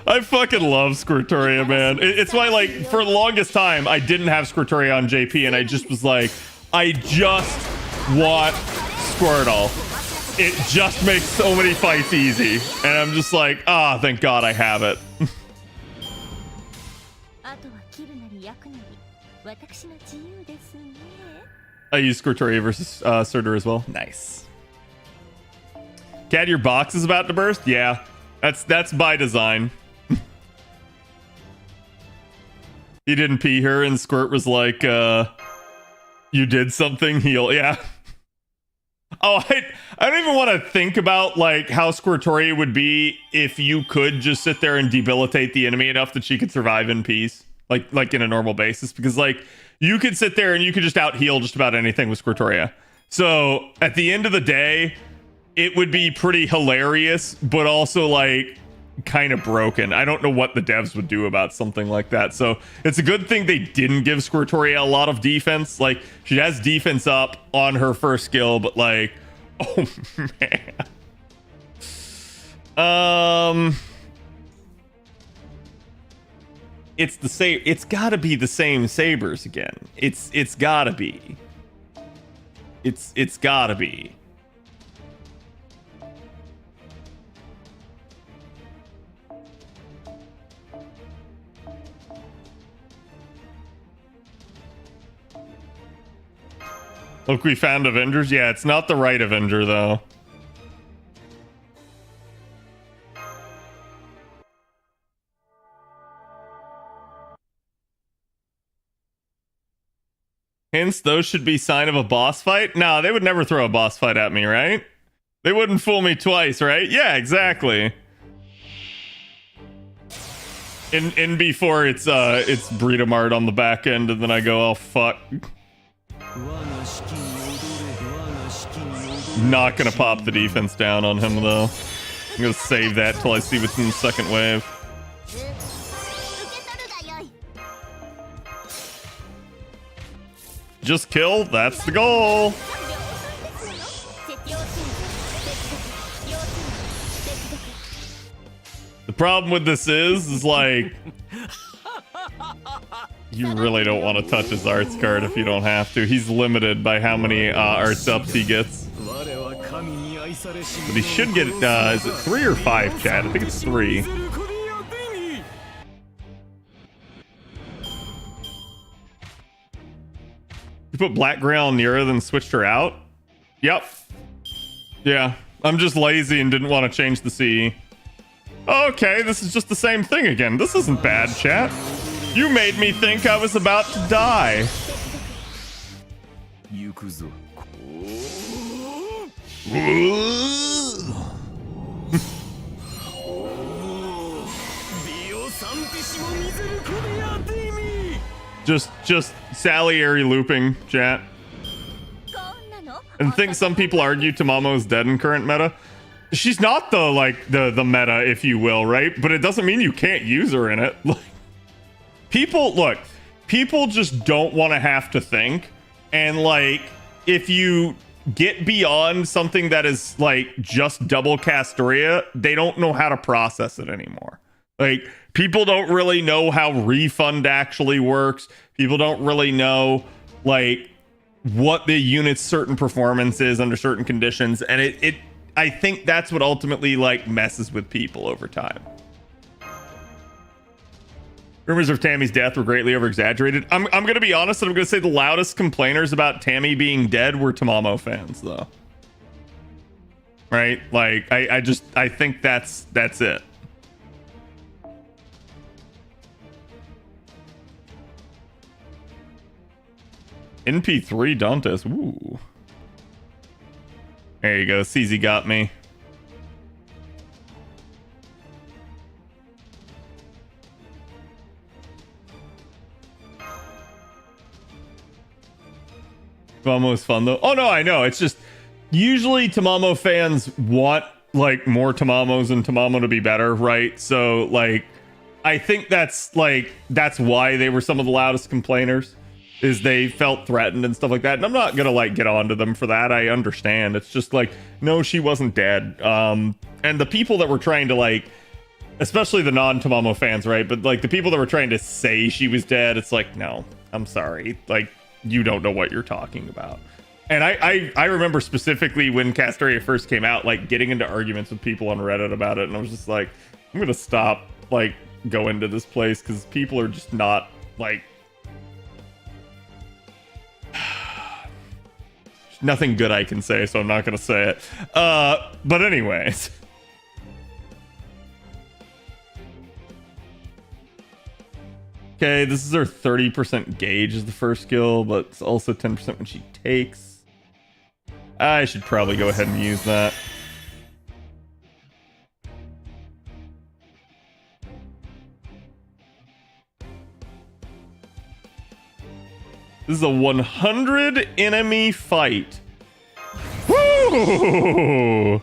I fucking love Squirtoria, man. It's why, like, for the longest time, I didn't have Squirtoria on JP, and I just was like, I just want Squirtle. It just makes so many fights easy. And I'm just like, ah, thank God I have it. I used Squirtoria versus Surtur as well. Nice. Cad, your box is about to burst? Yeah. That's by design. He didn't pee her and Squirt was like, you did something, heal. Yeah. Oh, I don't even want to think about like how Squirtoria would be if you could just sit there and debilitate the enemy enough that she could survive in peace, like in a normal basis, because like you could sit there and you could just out heal just about anything with Squirtoria. So at the end of the day, it would be pretty hilarious, but also like kind of broken. I don't know what the devs would do about something like that. So it's a good thing they didn't give Squirtoria a lot of defense. Like she has defense up on her first skill, but like, oh man. It's the same. It's gotta be the same Sabers again. It's gotta be. It's gotta be. Look, we found Avengers. Yeah, it's not the right Avenger, though. Hence, those should be sign of a boss fight? No, they would never throw a boss fight at me, right? They wouldn't fool me twice, right? Yeah, exactly. In before it's Breedamart on the back end, and then I go, oh, fuck. Not gonna pop the defense down on him though. I'm gonna save that till I see what's in the second wave. Just kill, that's the goal. The problem with this is like you really don't want to touch his arts card if you don't have to. He's limited by how many arts ups he gets. But he should get, is it 3 or 5, chat? I think it's 3. You put Black Grail on Nira, then switched her out? Yep. Yeah, I'm just lazy and didn't want to change the CE. Okay, this is just the same thing again. This isn't bad, chat. You made me think I was about to die. just Salieri looping, chat. And think some people argue Tamamo's dead in current meta. She's not the meta, if you will, right? But it doesn't mean you can't use her in it. Like, people just don't want to have to think, and like if you get beyond something that is like just double Castoria, they don't know how to process it anymore. Like, people don't really know how Refund actually works. People don't really know like what the unit's certain performance is under certain conditions, and I think that's what ultimately like messes with people over time. Rumors of Tammy's death were greatly over-exaggerated. I'm going to be honest, and I'm going to say the loudest complainers about Tammy being dead were Tamamo fans, though. Right? Like, I think that's it. NP3 Dantes. Ooh. There you go. CZ got me. Tamamo is fun though. Oh no, I know. It's just usually Tamamo fans want like more Tamamos and Tamamo to be better, right? So like I think that's why they were some of the loudest complainers, is they felt threatened and stuff like that. And I'm not gonna like get onto them for that. I understand. It's just like, no, she wasn't dead. And the people that were trying to like, especially the non-Tamamo fans, right? But like the people that were trying to say she was dead, it's like, no, I'm sorry. Like, you don't know what you're talking about. And I remember specifically when Castoria first came out, like getting into arguments with people on Reddit about it, and I was just like, I'm gonna stop like going to this place because people are just not like nothing good I can say, so I'm not gonna say it. But anyways. Okay, this is her 30% gauge is the first skill, but it's also 10% when she takes. I should probably go ahead and use that. This is a 100 enemy fight. Woo!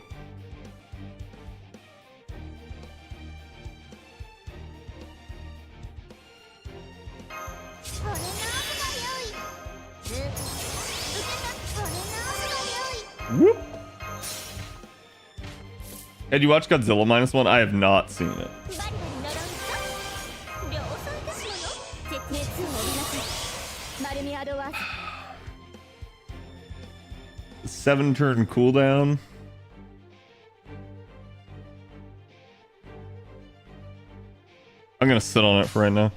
Whoop. Had you watched Godzilla -1? I have not seen it. 7-turn cooldown. I'm gonna sit on it for right now.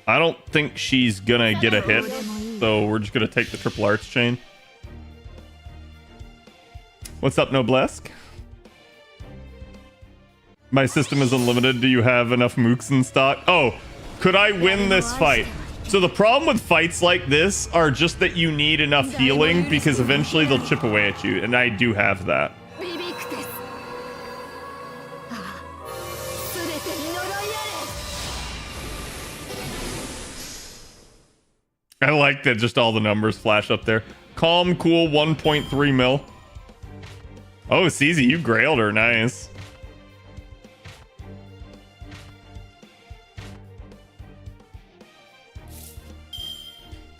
I don't think she's gonna get a hit, so we're just gonna take the triple arts chain. What's up, Noblesk? My system is unlimited. Do you have enough mooks in stock? Oh, could I win this fight? So the problem with fights like this are just that you need enough healing because eventually they'll chip away at you, and I do have that. I like that just all the numbers flash up there. Calm, cool, 1.3 mil. Oh, CZ, you grailed her. Nice.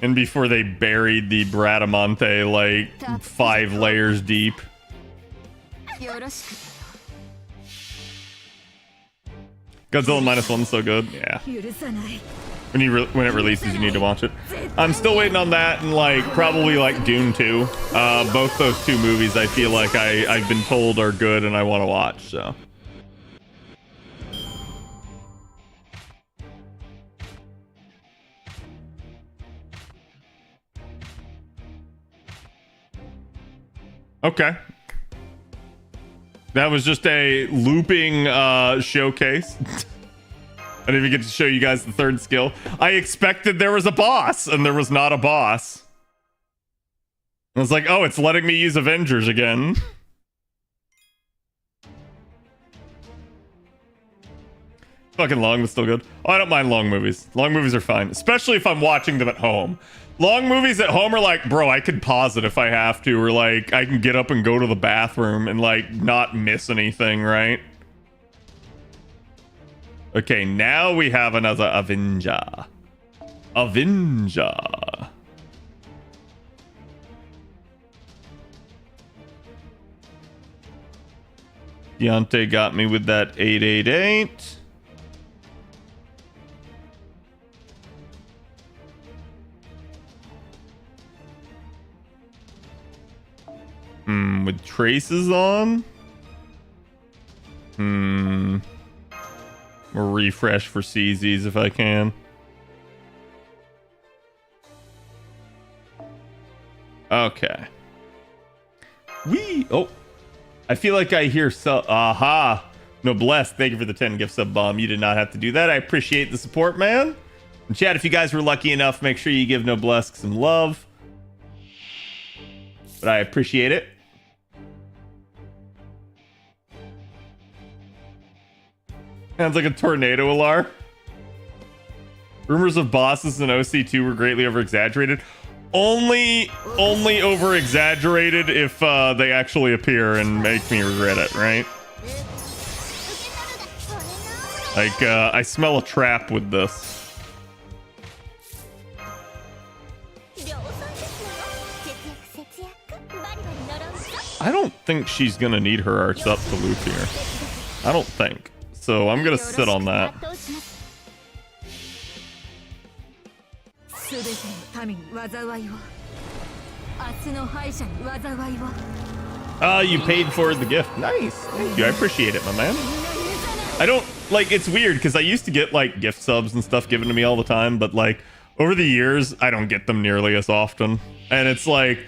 And before they buried the Bradamante like 5 layers deep. Godzilla -1's so good. Yeah. When it releases, you need to watch it. I'm still waiting on that and like probably like Dune 2. Both those two movies I feel like I've been told are good and I want to watch, so. Okay. That was just a looping showcase. I didn't even get to show you guys the third skill. I expected there was a boss, and there was not a boss. I was like, oh, it's letting me use Avengers again. Fucking long, but still good. Oh, I don't mind long movies. Long movies are fine, especially if I'm watching them at home. Long movies at home are like, bro, I could pause it if I have to, or like, I can get up and go to the bathroom and like not miss anything, right? Okay, now we have another Avenger. Avenger. Deontay got me with that 888. With traces on? Or refresh for CZs if I can. Okay. Oh, I feel like I hear aha. Noblesse, thank you for the 10 gift sub bomb. You did not have to do that. I appreciate the support, man. And chat, if you guys were lucky enough, make sure you give Noblesse some love. But I appreciate it. Sounds like a tornado alarm. Rumors of bosses in OC2 were greatly over-exaggerated. Only over-exaggerated if they actually appear and make me regret it, right? Like, I smell a trap with this. I don't think she's gonna need her arts up to loop here. I don't think. So I'm gonna sit on that. You paid for the gift. Nice. Thank you. I appreciate it, my man. I don't like, it's weird because I used to get like gift subs and stuff given to me all the time, but like over the years, I don't get them nearly as often. And it's like,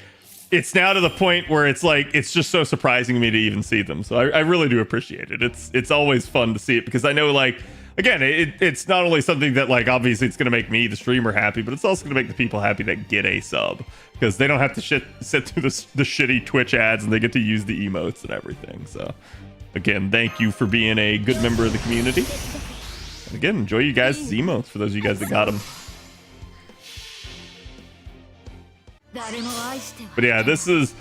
it's now to the point where it's like, it's just so surprising to me to even see them. So I really do appreciate it. It's always fun to see it because I know, like, again, it's not only something that, like, obviously it's going to make me, the streamer, happy, but it's also going to make the people happy that get a sub because they don't have to sit through the shitty Twitch ads and they get to use the emotes and everything. So again, thank you for being a good member of the community. And again, enjoy you guys' emotes for those of you guys that got them. But yeah, this is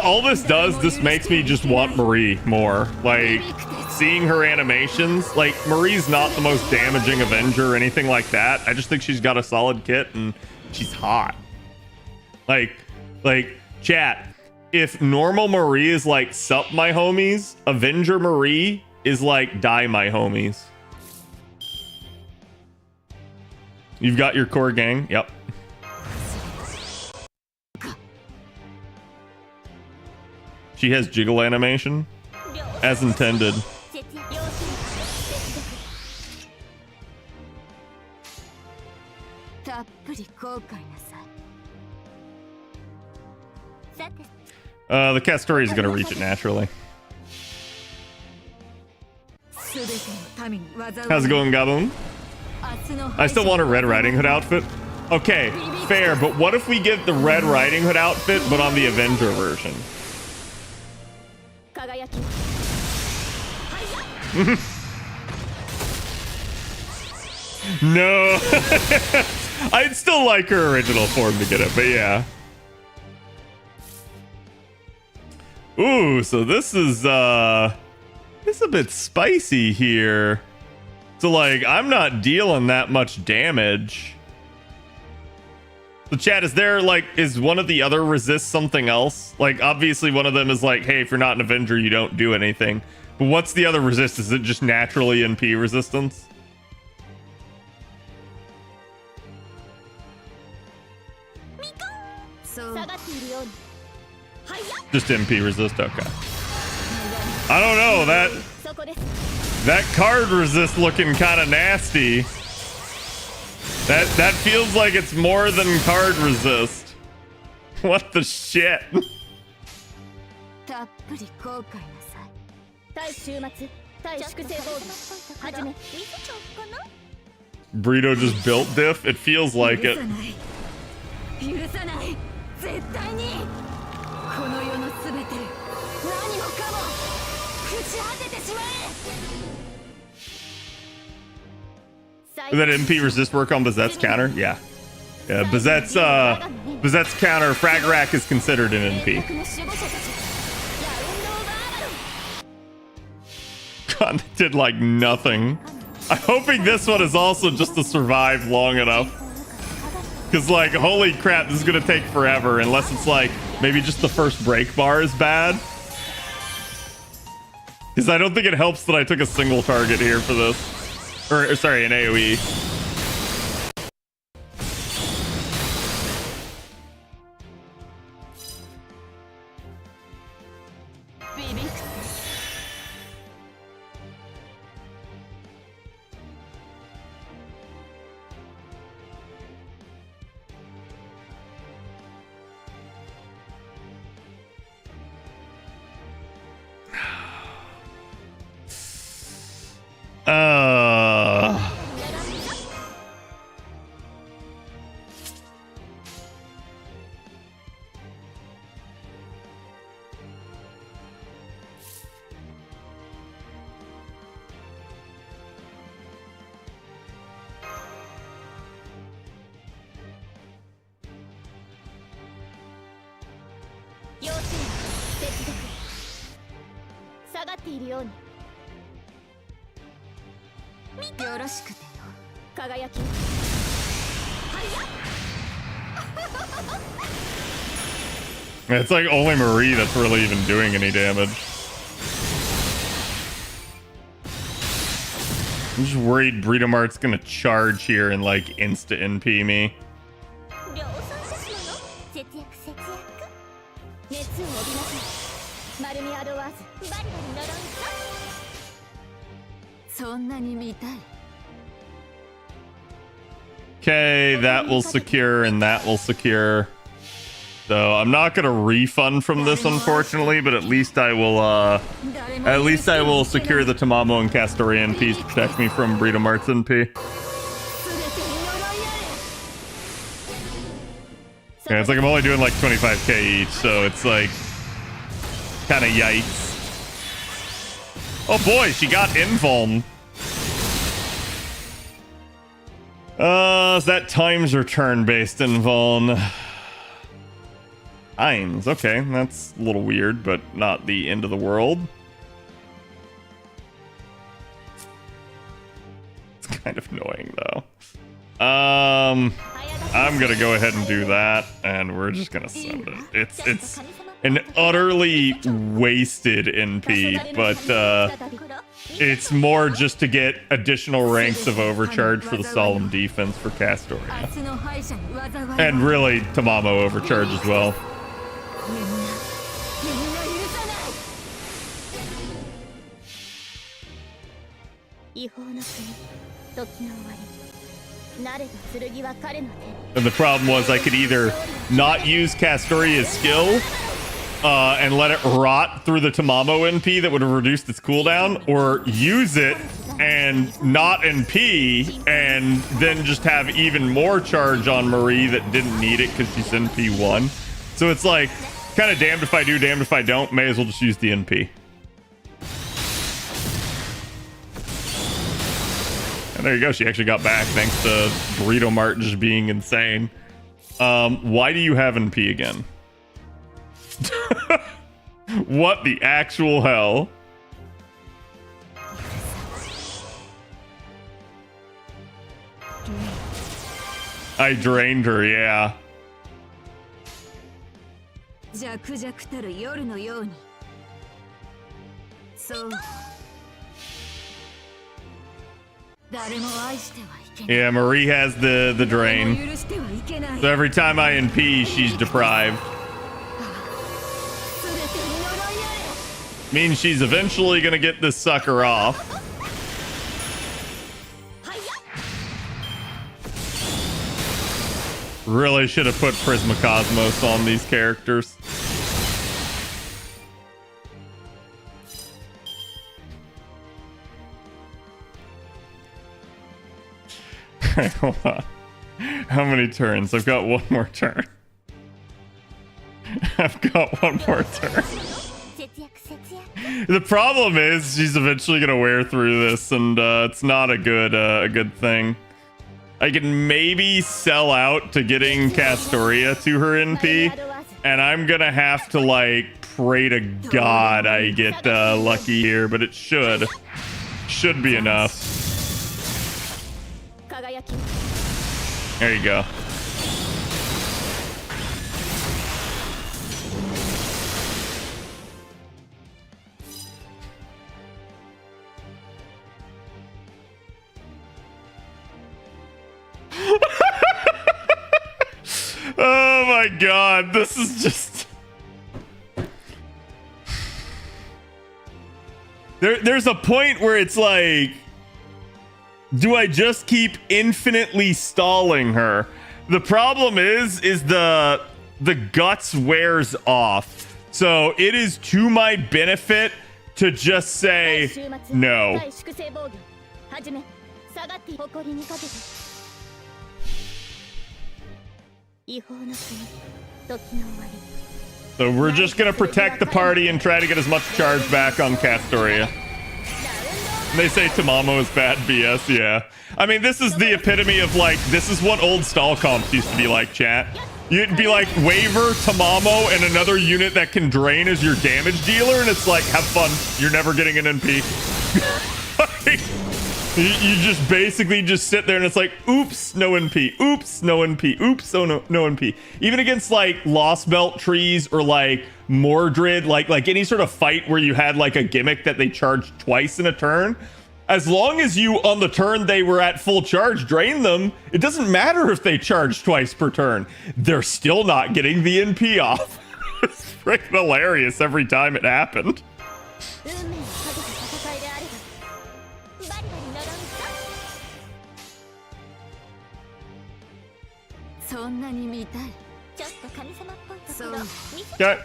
all this does. This makes me just want Marie more. Like, seeing her animations, like, Marie's not the most damaging Avenger or anything like that. I just think she's got a solid kit and she's hot. Like chat, if normal Marie is like sup my homies, Avenger Marie is like die my homies. You've got your core gang. Yep. She has jiggle animation as intended. The cat story is going to reach it naturally. How's it going, Gaboon? I still want a Red Riding Hood outfit. Okay, fair, but what if we get the Red Riding Hood outfit, but on the Avenger version? No. I'd still like her original form to get it, but yeah. Ooh, so this is it's a bit spicy here. So, like, I'm not dealing that much damage. So chat, is there, like, is one of the other resist something else? Like, obviously one of them is like, hey, if you're not an Avenger, you don't do anything. But what's the other resist? Is it just naturally NP resistance? Just MP resist, okay. I don't know, that card resist looking kind of nasty. That feels like it's more than card resist. What the shit? Burrito just built diff? It feels like it. Does that MP resist work on Bazette's counter? Yeah. Yeah, Bazette's counter, Frag Rack is considered an NP. God, that did like nothing. I'm hoping this one is also just to survive long enough. Because, like, holy crap, this is going to take forever. Unless it's, like, maybe just the first break bar is bad. Because I don't think it helps that I took a single target here for this. Or sorry, an AoE. It's like only Marie that's really even doing any damage. I'm just worried Burrito Mart's gonna charge here and like insta NP me. Okay, that will secure and that will secure. So I'm not gonna refund from this, unfortunately, but at least I will secure the Tamamo and Castoria NPs to protect me from Burrito Mart's NP. Yeah, it's like I'm only doing like 25k each, so it's like kind of yikes. Oh boy, she got invuln. Is that times or turn-based invuln? Times, okay, that's a little weird, but not the end of the world. It's kind of annoying though. I'm gonna go ahead and do that, and we're just gonna send it. It's an utterly wasted NP, but it's more just to get additional ranks of overcharge for the solemn defense for Castoria. And really, Tamamo overcharge as well. And the problem was I could either not use Castoria's skill and let it rot through the Tamamo NP that would have reduced its cooldown, or use it and not NP and then just have even more charge on Marie that didn't need it because she's NP1. So it's like kind of damned if I do, damned if I don't. May as well just use the NP. And there you go. She actually got back thanks to Burrito Mart just being insane. Why do you have NP again? What the actual hell? I drained her, yeah. Yeah, Marie has the drain. So every time I NP, she's deprived. Means she's eventually gonna get this sucker off. Really should have put Prismacosmos on these characters. Hold on. How many turns? I've got one more turn. I've got one more turn. The problem is she's eventually gonna wear through this, and it's not a good thing. I can maybe sell out to getting Castoria to her NP, and I'm gonna have to like pray to God I get lucky here, but it should be enough. There you go. Oh my god, this is just... There's a point where it's like, do I just keep infinitely stalling her? The problem is the guts wears off. So it is to my benefit to just say no. So we're just gonna protect the party and try to get as much charge back on Castoria. And they say Tamamo is bad BS, yeah. I mean, this is the epitome of like, this is what old stall comps used to be like, chat. You'd be like, Waver, Tamamo, and another unit that can drain as your damage dealer, and it's like, have fun. You're never getting an NP. You just basically just sit there and it's like, oops, no NP, oops, no NP, oops, oh no NP. Even against like Lost Belt trees or like Mordred, like any sort of fight where you had like a gimmick that they charged twice in a turn, as long as you on the turn they were at full charge drain them, it doesn't matter if they charge twice per turn, they're still not getting the NP off. It's freaking hilarious every time it happened. Okay.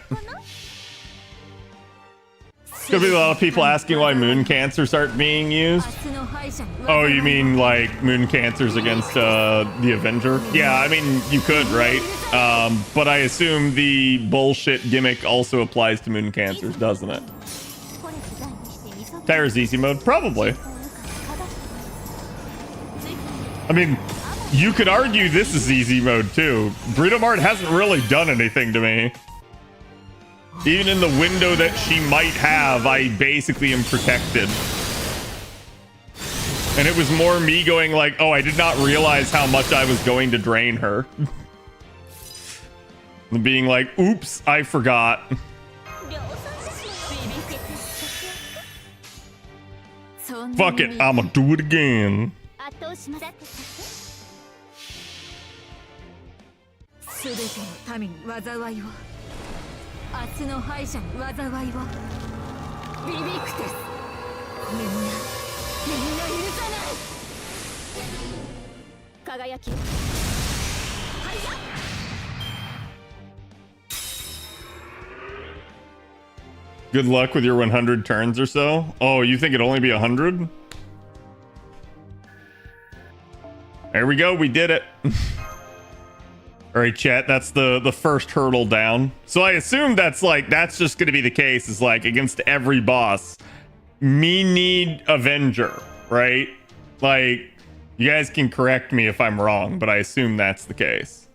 Could be a lot of people asking why moon cancers aren't being used. Oh, you mean like moon cancers against the Avenger? Yeah, I mean, you could, right? But I assume the bullshit gimmick also applies to moon cancers, doesn't it? Tyra's easy mode? Probably. I mean, you could argue this is easy mode too. Burrito Mart hasn't really done anything to me. Even in the window that she might have, I basically am protected. And it was more me going like, oh, I did not realize how much I was going to drain her. And being like, oops, I forgot. Fuck it, I'ma do it again. Good luck with your 100 turns or so. Oh, you think it'd only be 100? There we go, we did it. All right, chat, that's the first hurdle down. So I assume that's just gonna be the case, is like against every boss, me need Avenger, right? Like, you guys can correct me if I'm wrong, but I assume that's the case.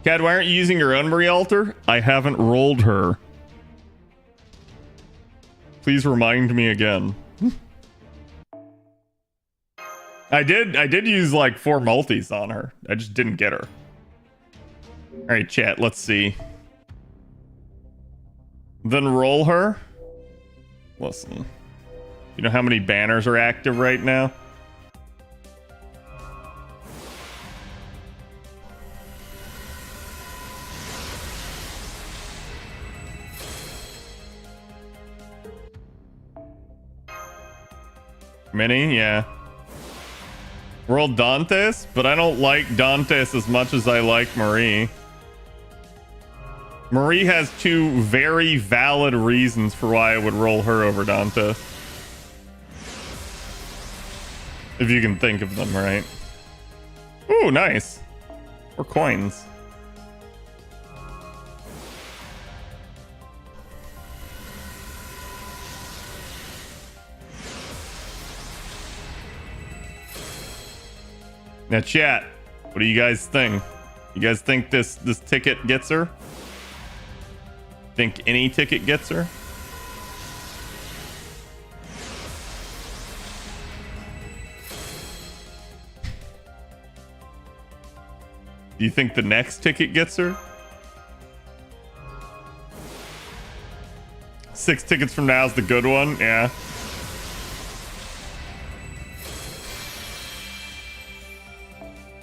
Cad, why aren't you using your own Marie altar? I haven't rolled her. Please remind me again. I did use like 4 multis on her. I just didn't get her. All right, chat, let's see. Then roll her. Listen. You know how many banners are active right now? Many, yeah. Roll Dantes, but I don't like Dantes as much as I like Marie. Marie has 2 very valid reasons for why I would roll her over Dantes. If you can think of them, right? Ooh, nice. 4 coins. Now, chat, what do you guys think? You guys think this ticket gets her? Think any ticket gets her? Do you think the next ticket gets her? 6 tickets from now is the good one? Yeah.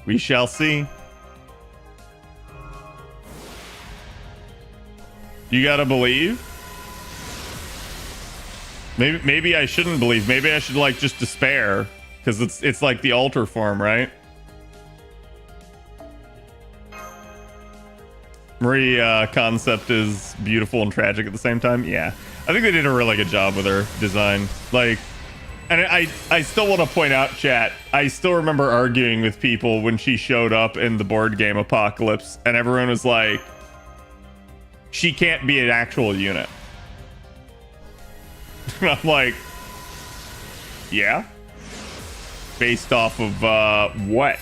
We shall see. You gotta believe. Maybe I shouldn't believe. Maybe I should like just despair, because it's like the altar form, right? Marie concept is beautiful and tragic at the same time. Yeah, I think they did a really good job with her design. Like, and I still want to point out, chat, I still remember arguing with people when she showed up in the board game Apocalypse, and everyone was like, she can't be an actual unit. And I'm like, yeah? Based off of what?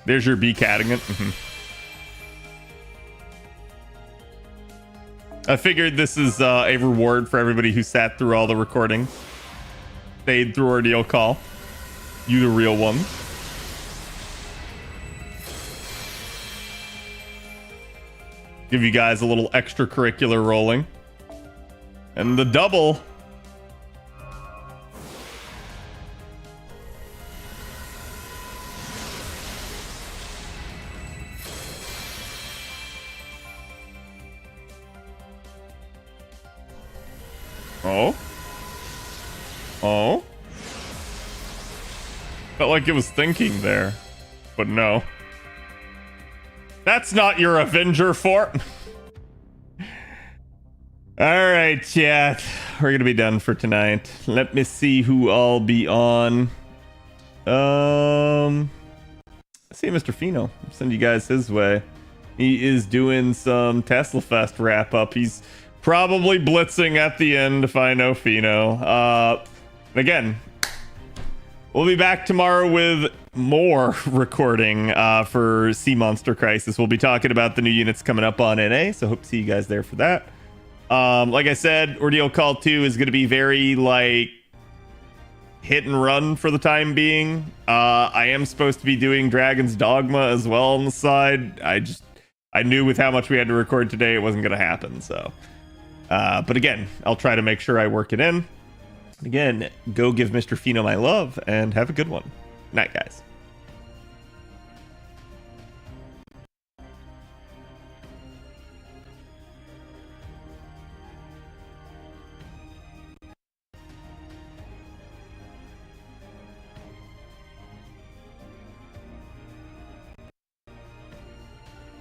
There's your B-catting it. I figured this is a reward for everybody who sat through all the recordings. Stayed through Ordeal Call. You the real one. Give you guys a little extracurricular rolling. And the double. Oh. Oh? Felt like it was thinking there. But no. That's not your Avenger form. Alright, chat. We're gonna be done for tonight. Let me see who I'll be on. See Mr. Fino. I'll send you guys his way. He is doing some Tesla Fest wrap up. He's probably blitzing at the end if I know Fino. And again, we'll be back tomorrow with more recording for Sea Monster Crisis. We'll be talking about the new units coming up on NA, so hope to see you guys there for that. Like I said, Ordeal Call 2 is going to be very, like, hit and run for the time being. I am supposed to be doing Dragon's Dogma as well on the side. I knew with how much we had to record today, it wasn't going to happen, so. But again, I'll try to make sure I work it in. Again, go give Mr. Fino my love, and have a good one. Night, guys.